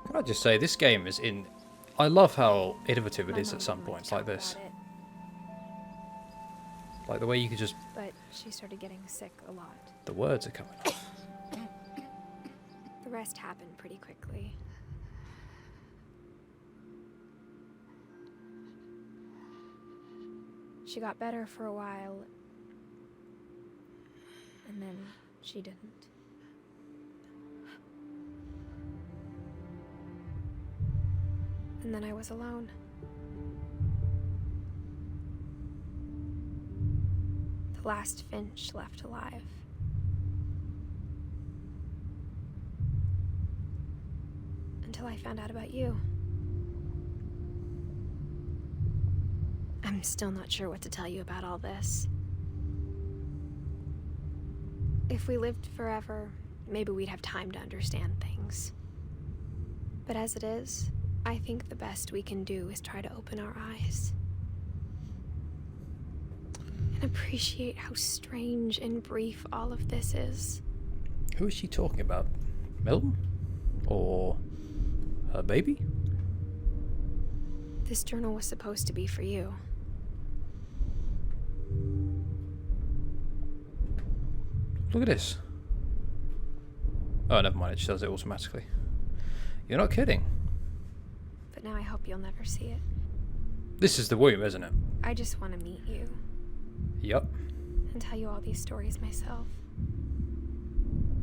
Can I just say, this game is in... I love how innovative it My is mom at some didn't like points to like talk this. about it, Like the way you could just... but she started getting sick a lot. The words are coming off. The rest happened pretty quickly. She got better for a while, and then she didn't. And then I was alone. The last Finch left alive. Until I found out about you. I'm still not sure what to tell you about all this. If we lived forever, maybe we'd have time to understand things. But as it is, I think the best we can do is try to open our eyes. And appreciate how strange and brief all of this is. Who is she talking about? Milton? Or her baby? This journal was supposed to be for you. Look at this. Oh, never mind. It just does it automatically. You're not kidding. But now I hope you'll never see it. This is the womb, isn't it? I just want to meet you. Yup. And tell you all these stories myself.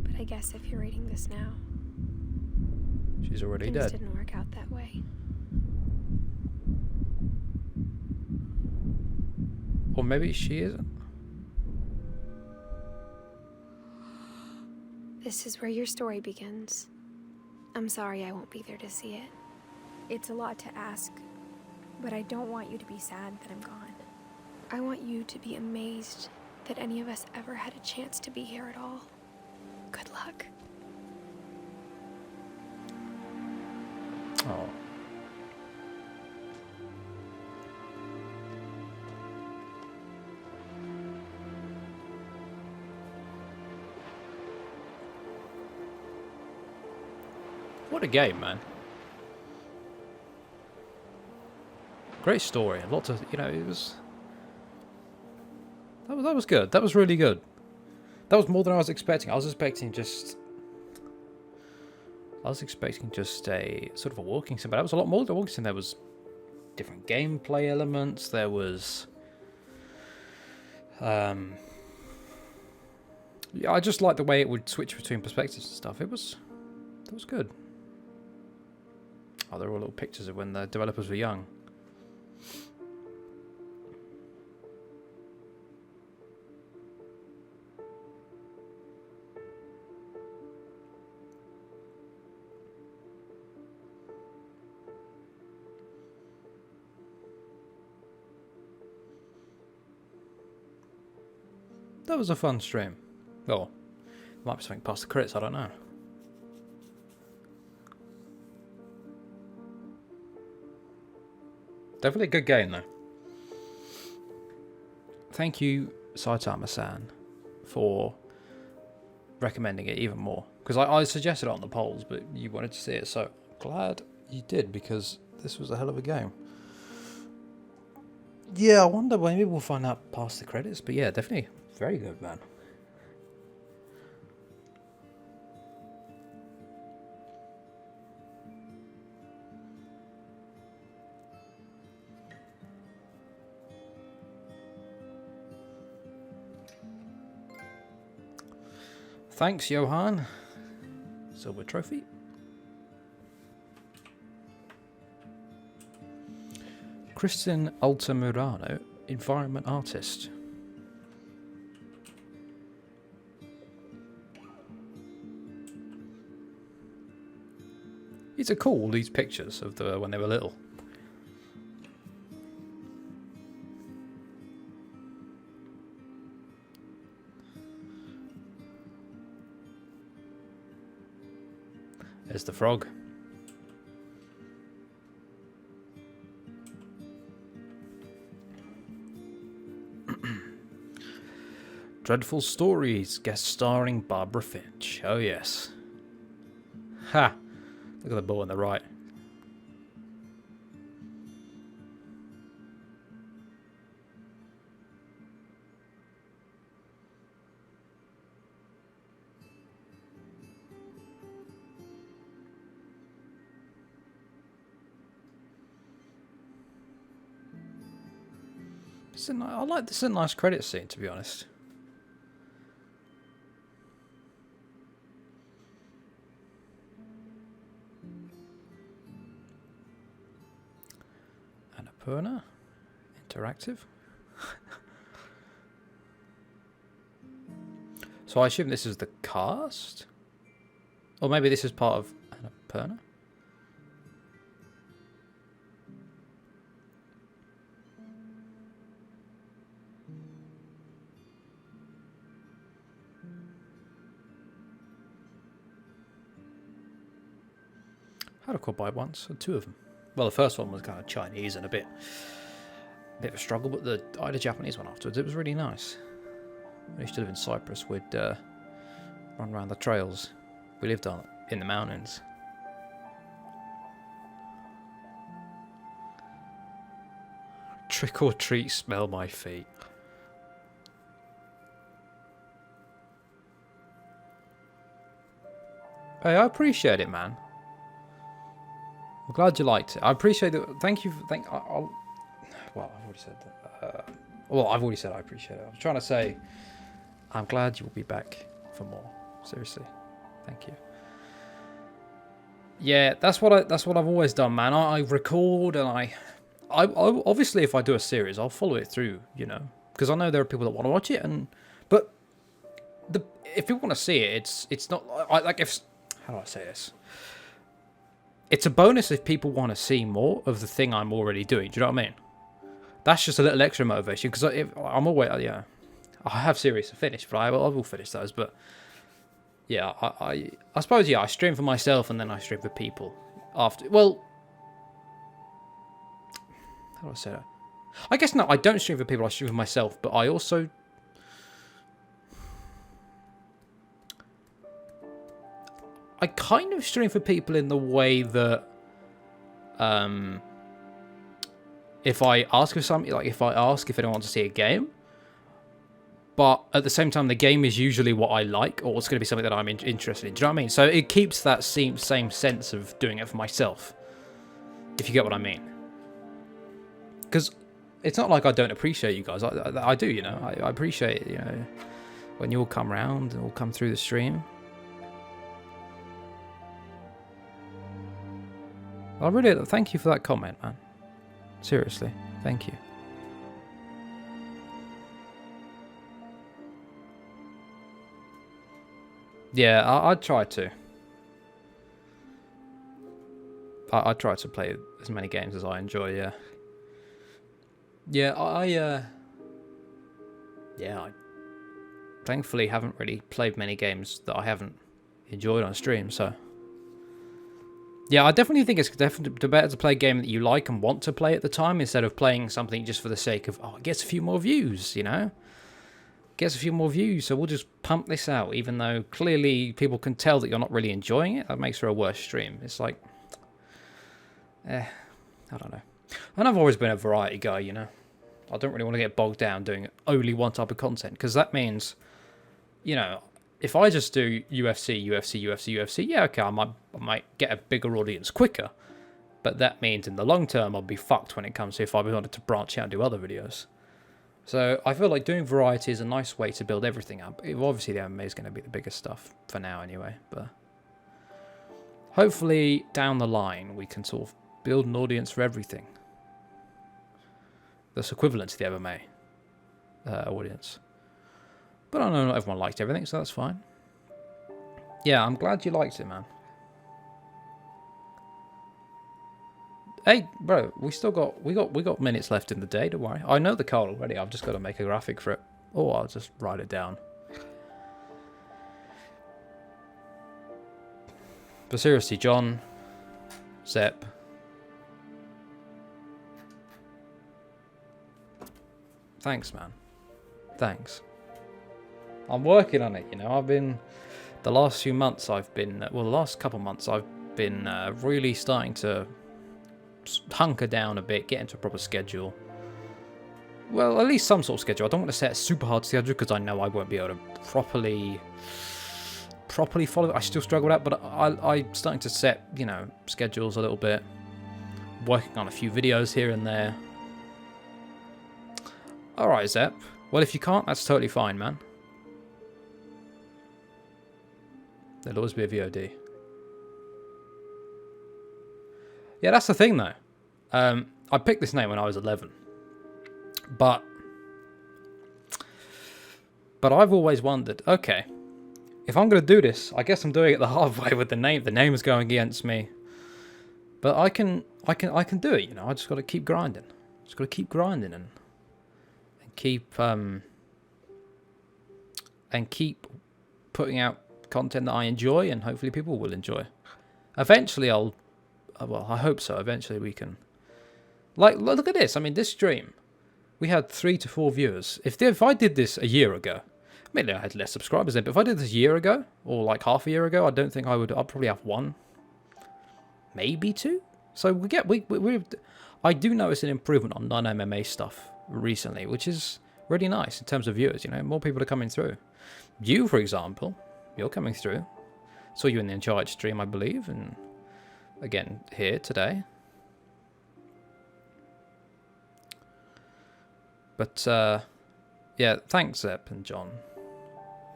But I guess if you're reading this now, She's already things dead. didn't work out that way. Or maybe she isn't. This is where your story begins. I'm sorry I won't be there to see it. It's a lot to ask, but I don't want you to be sad that I'm gone. I want you to be amazed that any of us ever had a chance to be here at all. Good luck. Oh. What a game, man. Great story. Lots of, it was... That was good. That was really good. That was more than I was expecting. I was expecting just a sort of a walking sim, but that was a lot more than a walking sim. There was different gameplay elements. There was... yeah, I just liked the way it would switch between perspectives and stuff. That was good. Oh, there were all little pictures of when the developers were young. That was a fun stream. Oh, might be something past the crits, I don't know. Definitely a good game, though. Thank you Saitama-san for recommending it even more. Because I suggested it on the polls, but you wanted to see it, so glad you did, because this was a hell of a game. Yeah, I wonder, maybe we'll find out past the credits, but yeah, definitely very good, man. Thanks, Johan. Silver trophy. Kristen Altamirano, environment artist. These are cool, these pictures of the when they were little. There's the frog. Dreadful Stories, guest starring Barbara Finch. Oh yes. Ha! Look at the ball on the right. I like this. Is a nice credit scene, to be honest. Annapurna, interactive. So I assume this is the cast, or maybe this is part of Annapurna. I had a quad bike once, or two of them. Well, the first one was kind of Chinese and a bit of a struggle, but I had a Japanese one afterwards. It was really nice. I used to live in Cyprus. We'd run around the trails. We lived in the mountains. Trick or treat, smell my feet. Hey, I appreciate it, man. I'm glad you liked it. I appreciate it. Thank you. Well, I've already said that. I've already said I appreciate it. I was trying to say, I'm glad you'll be back for more. Seriously, thank you. Yeah, that's what I've always done, man. I record and I obviously if I do a series, I'll follow it through, you know, because I know there are people that want to watch it, but if you want to see it, it's not like if how do I say this? It's a bonus if people want to see more of the thing I'm already doing. Do you know what I mean? That's just a little extra motivation, because I'm always, yeah, I have series to finish, but I will finish those. But yeah, I suppose, yeah, I stream for myself and then I stream for people after. Well, how do I say that? I guess no, I don't stream for people, I stream for myself, but I also I kind of stream for people in the way that if I ask for something, like if I ask if anyone wants to see a game, but at the same time the game is usually what I like, or it's going to be something that I'm interested in. Do you know what I mean? So it keeps that same sense of doing it for myself, if you get what I mean. Because it's not like I don't appreciate you guys. I do, you know. I appreciate it, you know, when you all come round and all come through the stream. I really thank you for that comment, man. Seriously, thank you. Yeah, I try to. I try to play as many games as I enjoy. Yeah. Yeah, I thankfully haven't really played many games that I haven't enjoyed on stream. So. Yeah, I definitely think it's definitely better to play a game that you like and want to play at the time, instead of playing something just for the sake of, oh, it gets a few more views, you know? gets a few more views, so we'll just pump this out, even though clearly people can tell that you're not really enjoying it. That makes for a worse stream. It's like, I don't know. And I've always been a variety guy, you know. I don't really want to get bogged down doing only one type of content, because that means, you know, if I just do UFC, yeah, okay, I might get a bigger audience quicker, but that means in the long term I'll be fucked when it comes to if I wanted to branch out and do other videos. So I feel like doing variety is a nice way to build everything up. Obviously the MMA is going to be the biggest stuff for now anyway, but hopefully down the line we can sort of build an audience for everything that's equivalent to the MMA audience. But I know not everyone liked everything, so that's fine. Yeah, I'm glad you liked it, man. Hey, bro, we got minutes left in the day, don't worry. I know the code already, I've just got to make a graphic for it. Or I'll just write it down. But seriously, John, Zep, thanks, man. Thanks. I'm working on it, you know. The last few months the last couple months I've been really starting to hunker down a bit, get into a proper schedule. Well, at least some sort of schedule. I don't want to set a super hard schedule because I know I won't be able to properly follow it. I still struggle with that, but I'm starting to set, you know, schedules a little bit. Working on a few videos here and there. Alright, Zep. Well, if you can't, that's totally fine, man. There'll always be a VOD. Yeah, that's the thing, though. I picked this name when I was 11. But I've always wondered, okay, if I'm going to do this, I guess I'm doing it the hard way with the name. The name is going against me. But I can do it, you know. I just got to keep grinding. Just got to keep grinding and keep putting out content that I enjoy, and hopefully people will enjoy. Eventually I hope so. Eventually we can, like, look at this. I mean, this stream, we had 3 to 4 viewers. If I did this a year ago, maybe I had less subscribers then, but if I did this a year ago, or like half a year ago, I don't think I would. I'd probably have 1, maybe 2. So I do notice an improvement on non-MMA stuff recently, which is really nice in terms of viewers. You know, more people are coming through. You, for example, you're coming through. Saw you in the Uncharted stream, I believe, and again here today. But yeah, thanks Zep and John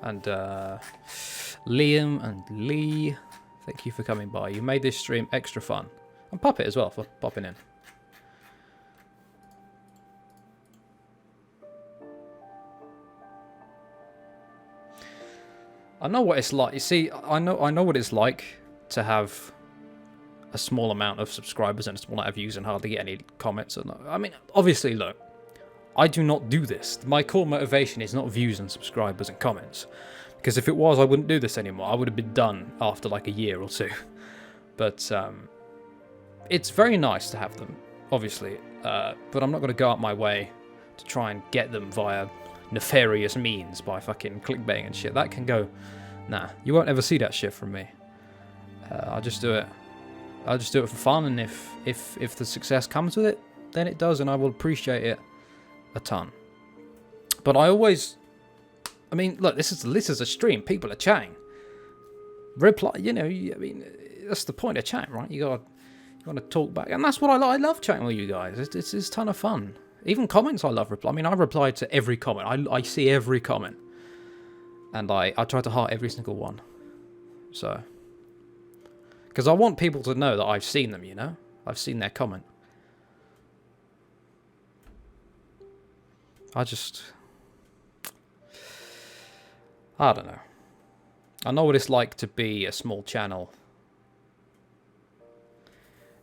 and Liam and Lee. Thank you for coming by. You made this stream extra fun. And Puppet as well for popping in. I know what it's like. You see, I know what it's like to have a small amount of subscribers and a small amount of views and hardly get any comments. I mean, obviously, look, I do not do this. My core motivation is not views and subscribers and comments. Because if it was, I wouldn't do this anymore. I would have been done after like a year or 2. But it's very nice to have them, obviously. But I'm not going to go out my way to try and get them via nefarious means by fucking clickbaiting and shit. That can go, nah, you won't ever see that shit from me. I'll just do it for fun, and if the success comes with it, then it does, and I will appreciate it a ton. But I mean, look, this is a stream. People are chatting. Reply, you know. I mean, that's the point of chat, right? You gotta talk back, and that's what I like. I love chatting with you guys. It's a ton of fun. Even comments, I love reply. I mean, I reply to every comment. I see every comment, and I try to heart every single one. So, because I want people to know that I've seen them. You know, I've seen their comment. I don't know. I know what it's like to be a small channel.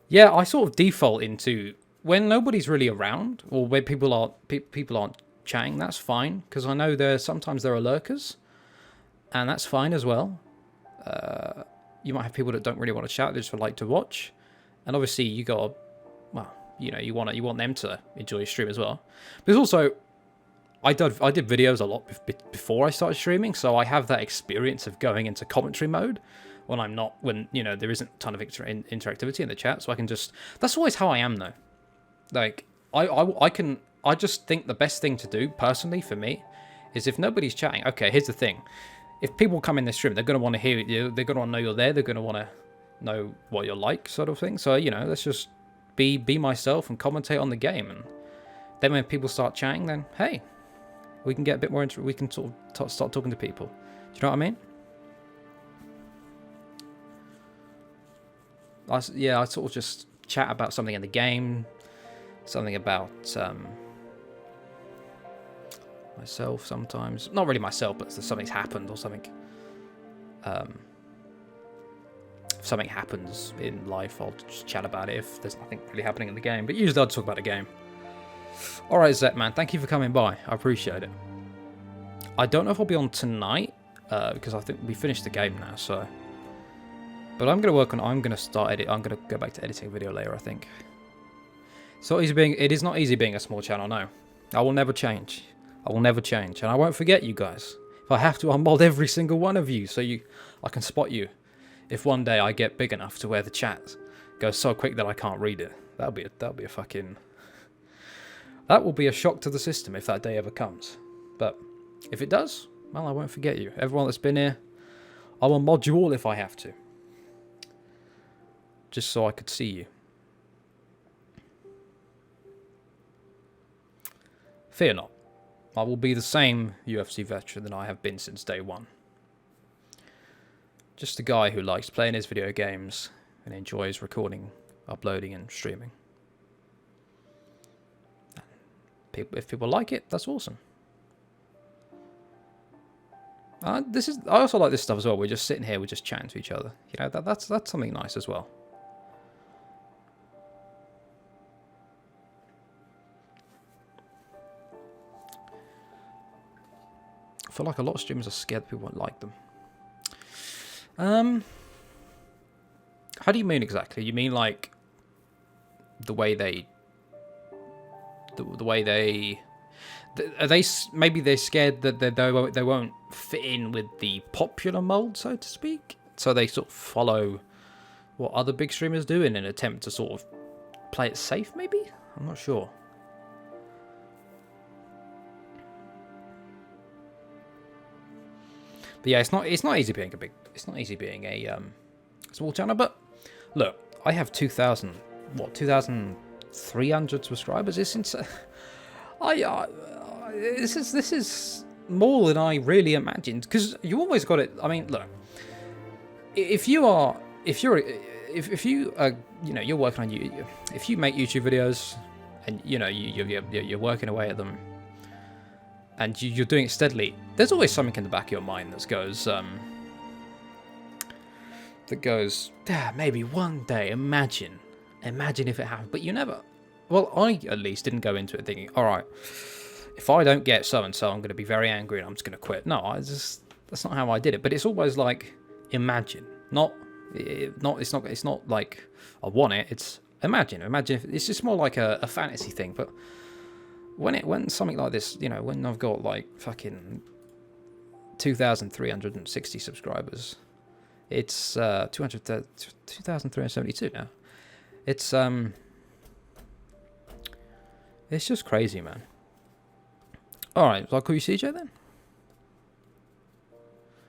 Yeah, I sort of default into when nobody's really around, or when people aren't chatting. That's fine, because I know sometimes there are lurkers, and that's fine as well. You might have people that don't really want to chat; they just would like to watch, and obviously you got, well, you know, you want them to enjoy your stream as well. But it's also, I did videos a lot before I started streaming, so I have that experience of going into commentary mode when you know there isn't a ton of interactivity in the chat, so I can just. That's always how I am though. Like I just think the best thing to do personally for me is if nobody's chatting. Okay, here's the thing: if people come in this stream, they're gonna want to hear you. They're gonna want to know you're there. They're gonna want to know what you're like, sort of thing. So you know, let's just be myself and commentate on the game, and then when people start chatting, then hey, we can get a bit more we can sort of start talking to people. Do you know what I mean? I sort of just chat about something in the game, something about myself sometimes. Not really myself, but something's happened or something. If something happens in life, I'll just chat about it if there's nothing really happening in the game. But usually I'll talk about the game. Alright, Zet, man. Thank you for coming by. I appreciate it. I don't know if I'll be on tonight, because I think we finished the game now, so... But I'm going to work on... I'm going to start edit. I'm going to go back to editing a video later, I think. It is not easy being a small channel, no. I will never change. I will never change. And I won't forget you guys. If I have to, I'll mod every single one of you, so I can spot you. If one day I get big enough to where the chat goes so quick that I can't read it. That'll be a fucking... That will be a shock to the system if that day ever comes. But if it does, well, I won't forget you. Everyone that's been here, I will mod you all if I have to. Just so I could see you. Fear not. I will be the same UFC veteran that I have been since day one. Just a guy who likes playing his video games and enjoys recording, uploading and streaming. If people like it, that's awesome. I also like this stuff as well. We're just sitting here, we're just chatting to each other. You know, that's something nice as well. I feel like a lot of streamers are scared people won't like them. How do you mean exactly? You mean like the way they... The way they... Are they... Maybe they're scared that they won't fit in with the popular mold, so to speak? So they sort of follow what other big streamers do in an attempt to sort of play it safe, maybe? I'm not sure. But yeah, it's not easy being a small channel. But look, I have 2,300 subscribers. It's insane. This is more than I really imagined. Because you always got it. I mean, look, if you you're working on YouTube, if you make YouTube videos and you know you're working away at them. And you're doing it steadily, there's always something in the back of your mind that goes, maybe one day, imagine if it happened. But you never, well, I at least didn't go into it thinking, all right, if I don't get so-and-so, I'm going to be very angry and I'm just going to quit. No, that's not how I did it. But it's always like, imagine, it's not like I want it. It's imagine if it's just more like a fantasy thing. But when something like this, you know, when I've got like fucking 2,360 subscribers, it's 2,372 now. It's just crazy, man. All right, so I'll call you CJ then.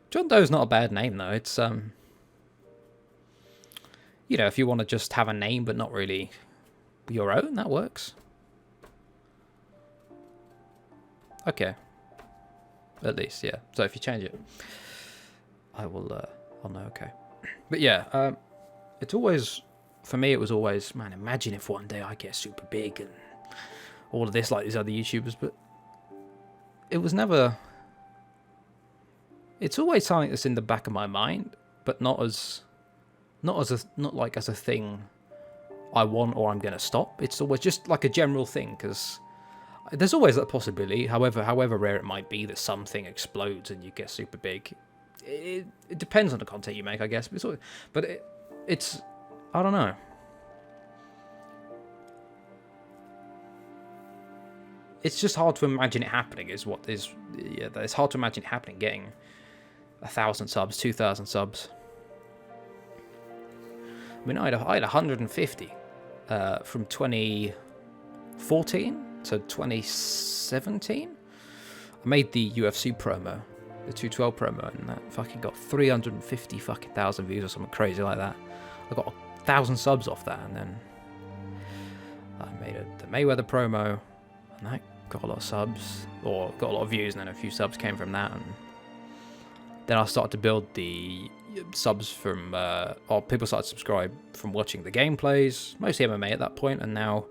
John Doe's not a bad name though. It's you know, if you want to just have a name but not really your own, that works. Okay. At least, yeah. So if you change it, I'll know, okay. But yeah, it's always, for me, it was always, man, imagine if one day I get super big and all of this like these other YouTubers, but it was never, it's always something that's in the back of my mind, but not like as a thing I want or I'm going to stop. It's always just like a general thing, because there's always that possibility, however rare it might be, that something explodes and you get super big. It depends on the content you make, I guess. But it's I don't know. it's just hard to imagine it happening. Is what is yeah, it's hard to imagine it happening. Getting 1,000 subs, 2,000 subs. I mean, I had 150 from 2014 to 2017. I made the UFC promo, the 212 promo, and that fucking got 350 fucking thousand views or something crazy like that. I got 1,000 subs off that, and then I made the Mayweather promo, and that got a lot of subs, or got a lot of views, and then a few subs came from that, and then I started to build the subs from, or people started to subscribe from watching the gameplays, mostly MMA at that point, and now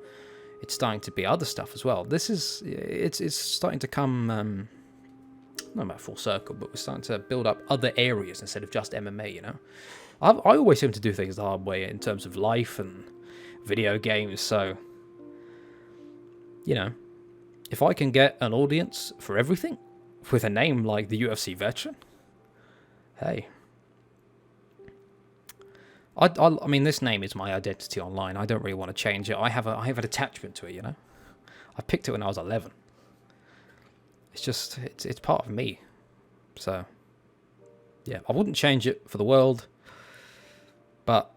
it's starting to be other stuff as well. This is, it's starting to come, not about full circle, but we're starting to build up other areas instead of just MMA, you know? I always seem to do things the hard way in terms of life and video games, so, you know, if I can get an audience for everything with a name like the UFC veteran, hey. I mean, this name is my identity online. I don't really want to change it. I have an attachment to it, you know? I picked it when I was 11. It's just, it's part of me. So, yeah, I wouldn't change it for the world. But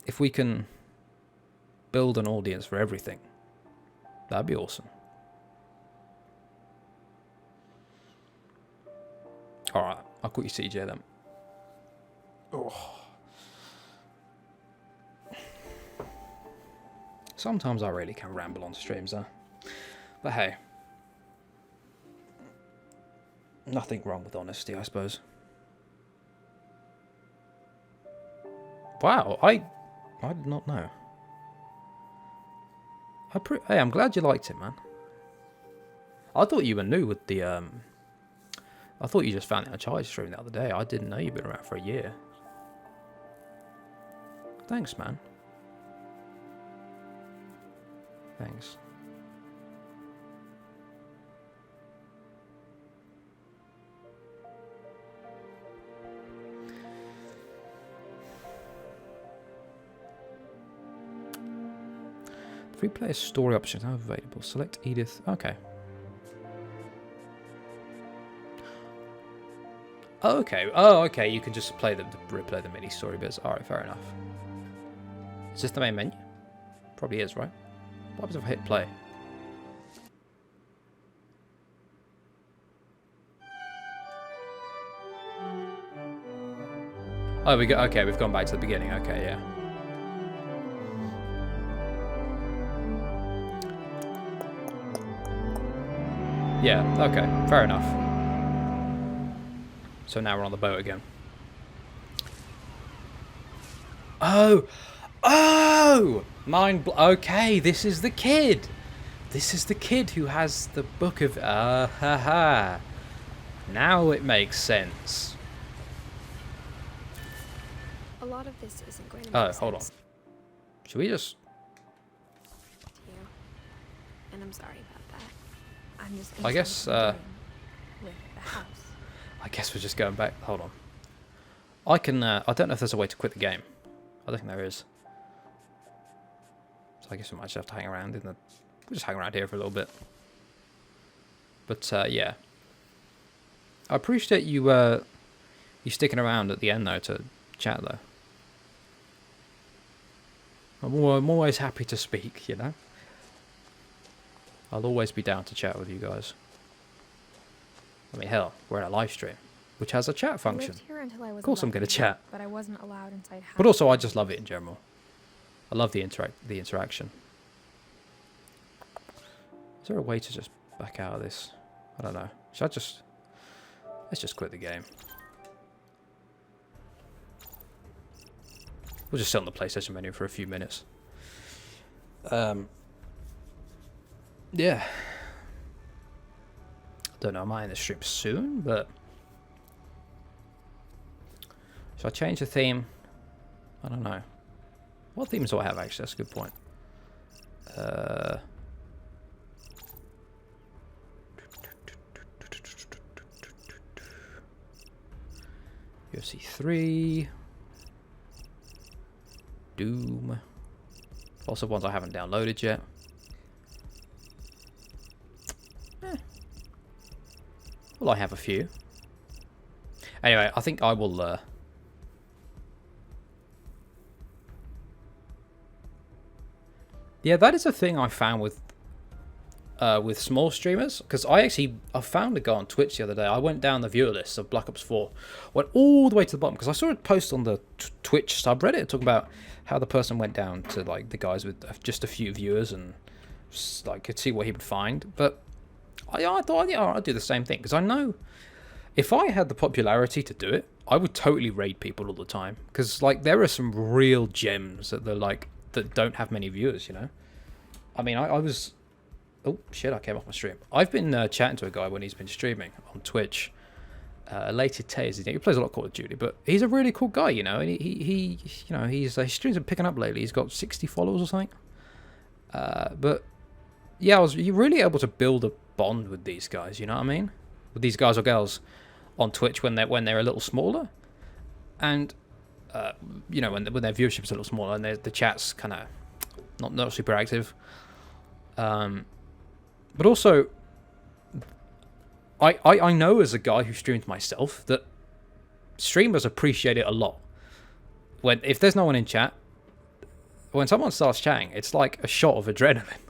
if we can build an audience for everything, that'd be awesome. Alright, I'll call you CJ then. Oh. Sometimes I really can ramble on streams, huh? But hey. Nothing wrong with honesty, I suppose. Wow, I did not know. Hey, I'm glad you liked it, man. I thought you were new with the, I thought you just found it on a Chai stream the other day. I didn't know you'd been around for a year. Thanks, man. Thanks. Free player story options are available. Select Edith. Okay. Oh, okay. Oh, okay. You can just play replay the mini story bits. All right, fair enough. Is this the main menu? Probably is, right? What happens if I hit play? Oh, we go. Okay, we've gone back to the beginning. Okay, yeah. Yeah. Okay. Fair enough. So now we're on the boat again. Oh! Oh! Okay, this is the kid! This is the kid who has the book of... Now it makes sense. A lot of this isn't going to make sense. Hold on. Should we just... Yeah. And I'm sorry about that. I'm just... I guess, with the house. I guess we're just going back. Hold on. I can, I don't know if there's a way to quit the game. I don't think there is. So I guess we might just have to hang around in the... We'll just hang around here for a little bit. But, yeah. I appreciate you, you sticking around at the end, though, to chat, though. I'm always happy to speak, you know? I'll always be down to chat with you guys. I mean, hell, we're in a live stream, which has a chat function. Of course I'm going to chat. But I wasn't allowed inside house. But also, I just love it in general. I love the interaction. Is there a way to just back out of this? I don't know. Should I just... Let's just quit the game. We'll just sit on the PlayStation menu for a few minutes. Yeah. Don't know, I might end the stream soon, but... Should I change the theme? I don't know. What themes do I have, actually? That's a good point. UFC 3. Doom. Lots of ones I haven't downloaded yet. Well, I have a few. Anyway, I think I will... Yeah, that is a thing I found with small streamers, because I found a guy on Twitch the other day. I went down the viewer list of Black Ops 4, went all the way to the bottom, because I saw a post on the Twitch subreddit talking about how the person went down to like the guys with just a few viewers and like could see what he would find. But I thought, yeah, I'd do the same thing, because I know if I had the popularity to do it, I would totally raid people all the time, because like there are some real gems that that don't have many viewers, you know. I mean, I was... Oh, shit, I came off my stream. I've been chatting to a guy when he's been streaming on Twitch. Elated Tay is his name. He plays a lot of Call of Duty, but he's a really cool guy, you know. And he you know, his streams are picking up lately. He's got 60 followers or something. But yeah, you're really able to build a bond with these guys, you know what I mean? With these guys or girls on Twitch when they're a little smaller. And you know, when their viewership's a little smaller and the chat's kind of not super active. But also, I know as a guy who streams myself that streamers appreciate it a lot. If there's no one in chat, when someone starts chatting, it's like a shot of adrenaline.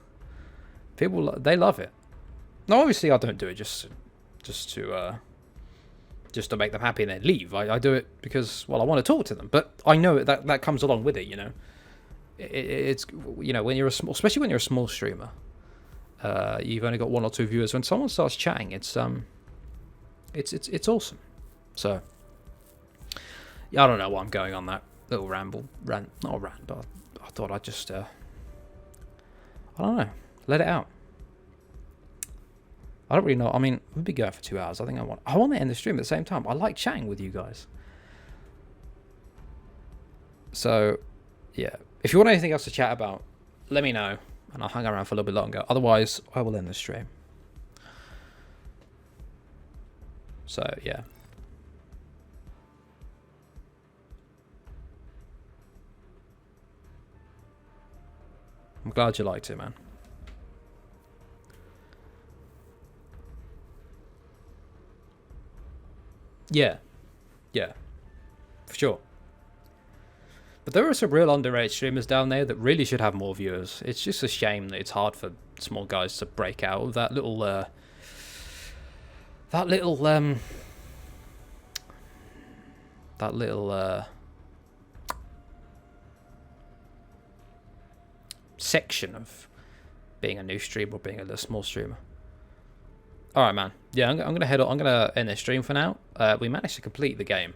People, they love it. Now, obviously, I don't do it just to make them happy and then leave. I do it because, well, I want to talk to them. But I know that comes along with it, you know. It's, you know, when you're especially when you're a small streamer. You've only got 1 or 2 viewers. When someone starts chatting, it's awesome. So yeah, I don't know why I'm going on that little rant, not a rant, but I thought I'd just I don't know, let it out. I don't really know. I mean, we'll be going for 2 hours. I think I want to end the stream at the same time. I like chatting with you guys. So yeah, if you want anything else to chat about, let me know. And I'll hang around for a little bit longer. Otherwise, I will end the stream. So, yeah. I'm glad you liked it, man. Yeah. Yeah. For sure. But there are some real underrated streamers down there that really should have more viewers. It's just a shame that it's hard for small guys to break out of that little section of being a new streamer or being a little small streamer. All right, man. Yeah, I'm gonna head on. I'm gonna end this stream for now. We managed to complete the game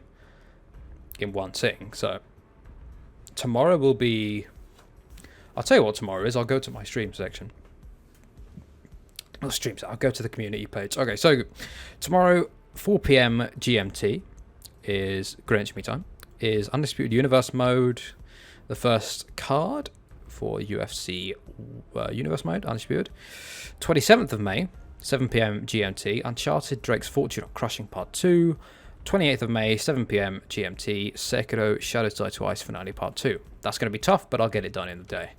in one sitting, so. Tomorrow will be... I'll tell you what tomorrow is. I'll go to my stream section. Not streams. I'll go to the community page. Okay, so tomorrow, 4 p.m. GMT is Greenwich Mean Time. Is Undisputed Universe mode. The first card for UFC Universe mode, Undisputed. 27th of May, 7 p.m. GMT. Uncharted Drake's Fortune of Crushing Part 2. 28th of May, 7 p.m. GMT, Sekiro Shadows Die Twice Finale Part 2. That's going to be tough, but I'll get it done in the day.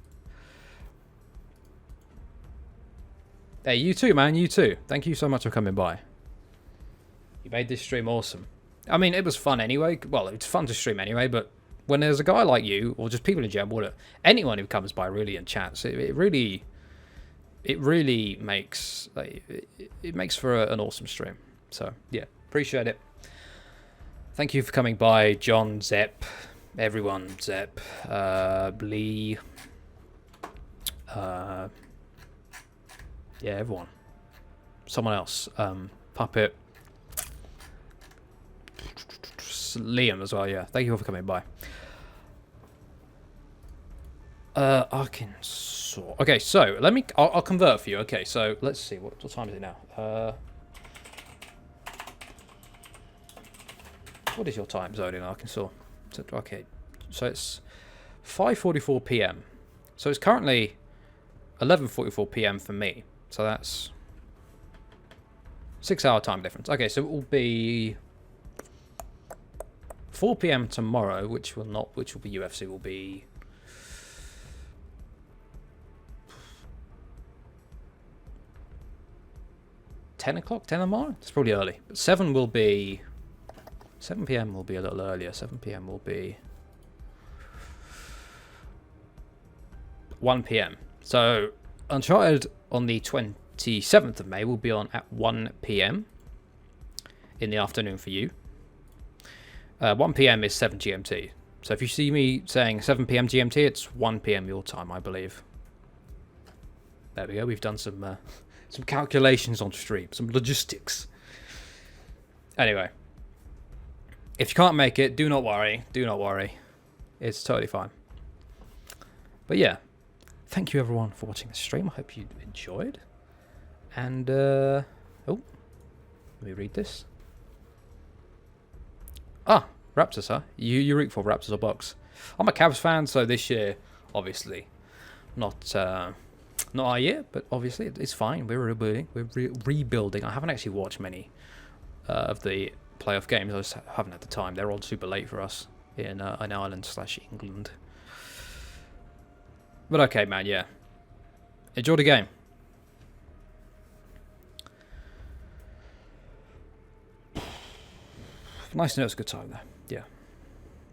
Hey, you too, man, you too. Thank you so much for coming by. You made this stream awesome. I mean, it was fun anyway. Well, it's fun to stream anyway, but when there's a guy like you, or just people in general, anyone who comes by really and chats, it really makes, it makes for an awesome stream. So, yeah, appreciate it. Thank you for coming by, John, Zepp, everyone, Zepp, Blee, yeah, everyone, someone else, Puppet, Liam as well, yeah, thank you all for coming by. Arkansas, okay, so, I'll convert for you, okay, so, let's see, what time is it now, what is your time zone in Arkansas? Okay, so it's 5:44 p.m. So it's currently 11:44 p.m. for me. So that's 6-hour time difference. Okay, so it will be 4 p.m. tomorrow, which will be UFC, will be 10 o'clock, 10 in the morning? It's probably early. But 7 will be... 7 p.m. will be a little earlier. 7 p.m. will be... 1 p.m. So, Uncharted on the 27th of May will be on at 1 p.m. in the afternoon for you. 1 p.m. is 7 GMT. So if you see me saying 7 p.m. GMT, it's 1 p.m. your time, I believe. There we go. We've done some calculations on stream, some logistics. Anyway, if you can't make it, do not worry. Do not worry. It's totally fine. But yeah, thank you everyone for watching the stream. I hope you enjoyed. And oh, let me read this. Ah, Raptors, huh? You root for Raptors or Bucks? I'm a Cavs fan, so this year, obviously, not our year, but obviously it's fine. We're rebuilding. We're rebuilding. I haven't actually watched many of the playoff games. I just haven't had the time. They're all super late for us in Ireland/England. But okay, man. Yeah, enjoy the game. Nice to know it's a good time there. Yeah.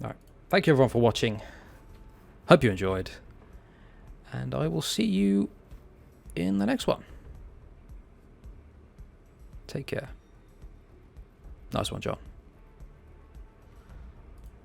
Alright. Thank you everyone for watching. Hope you enjoyed. And I will see you in the next one. Take care. Nice one, John.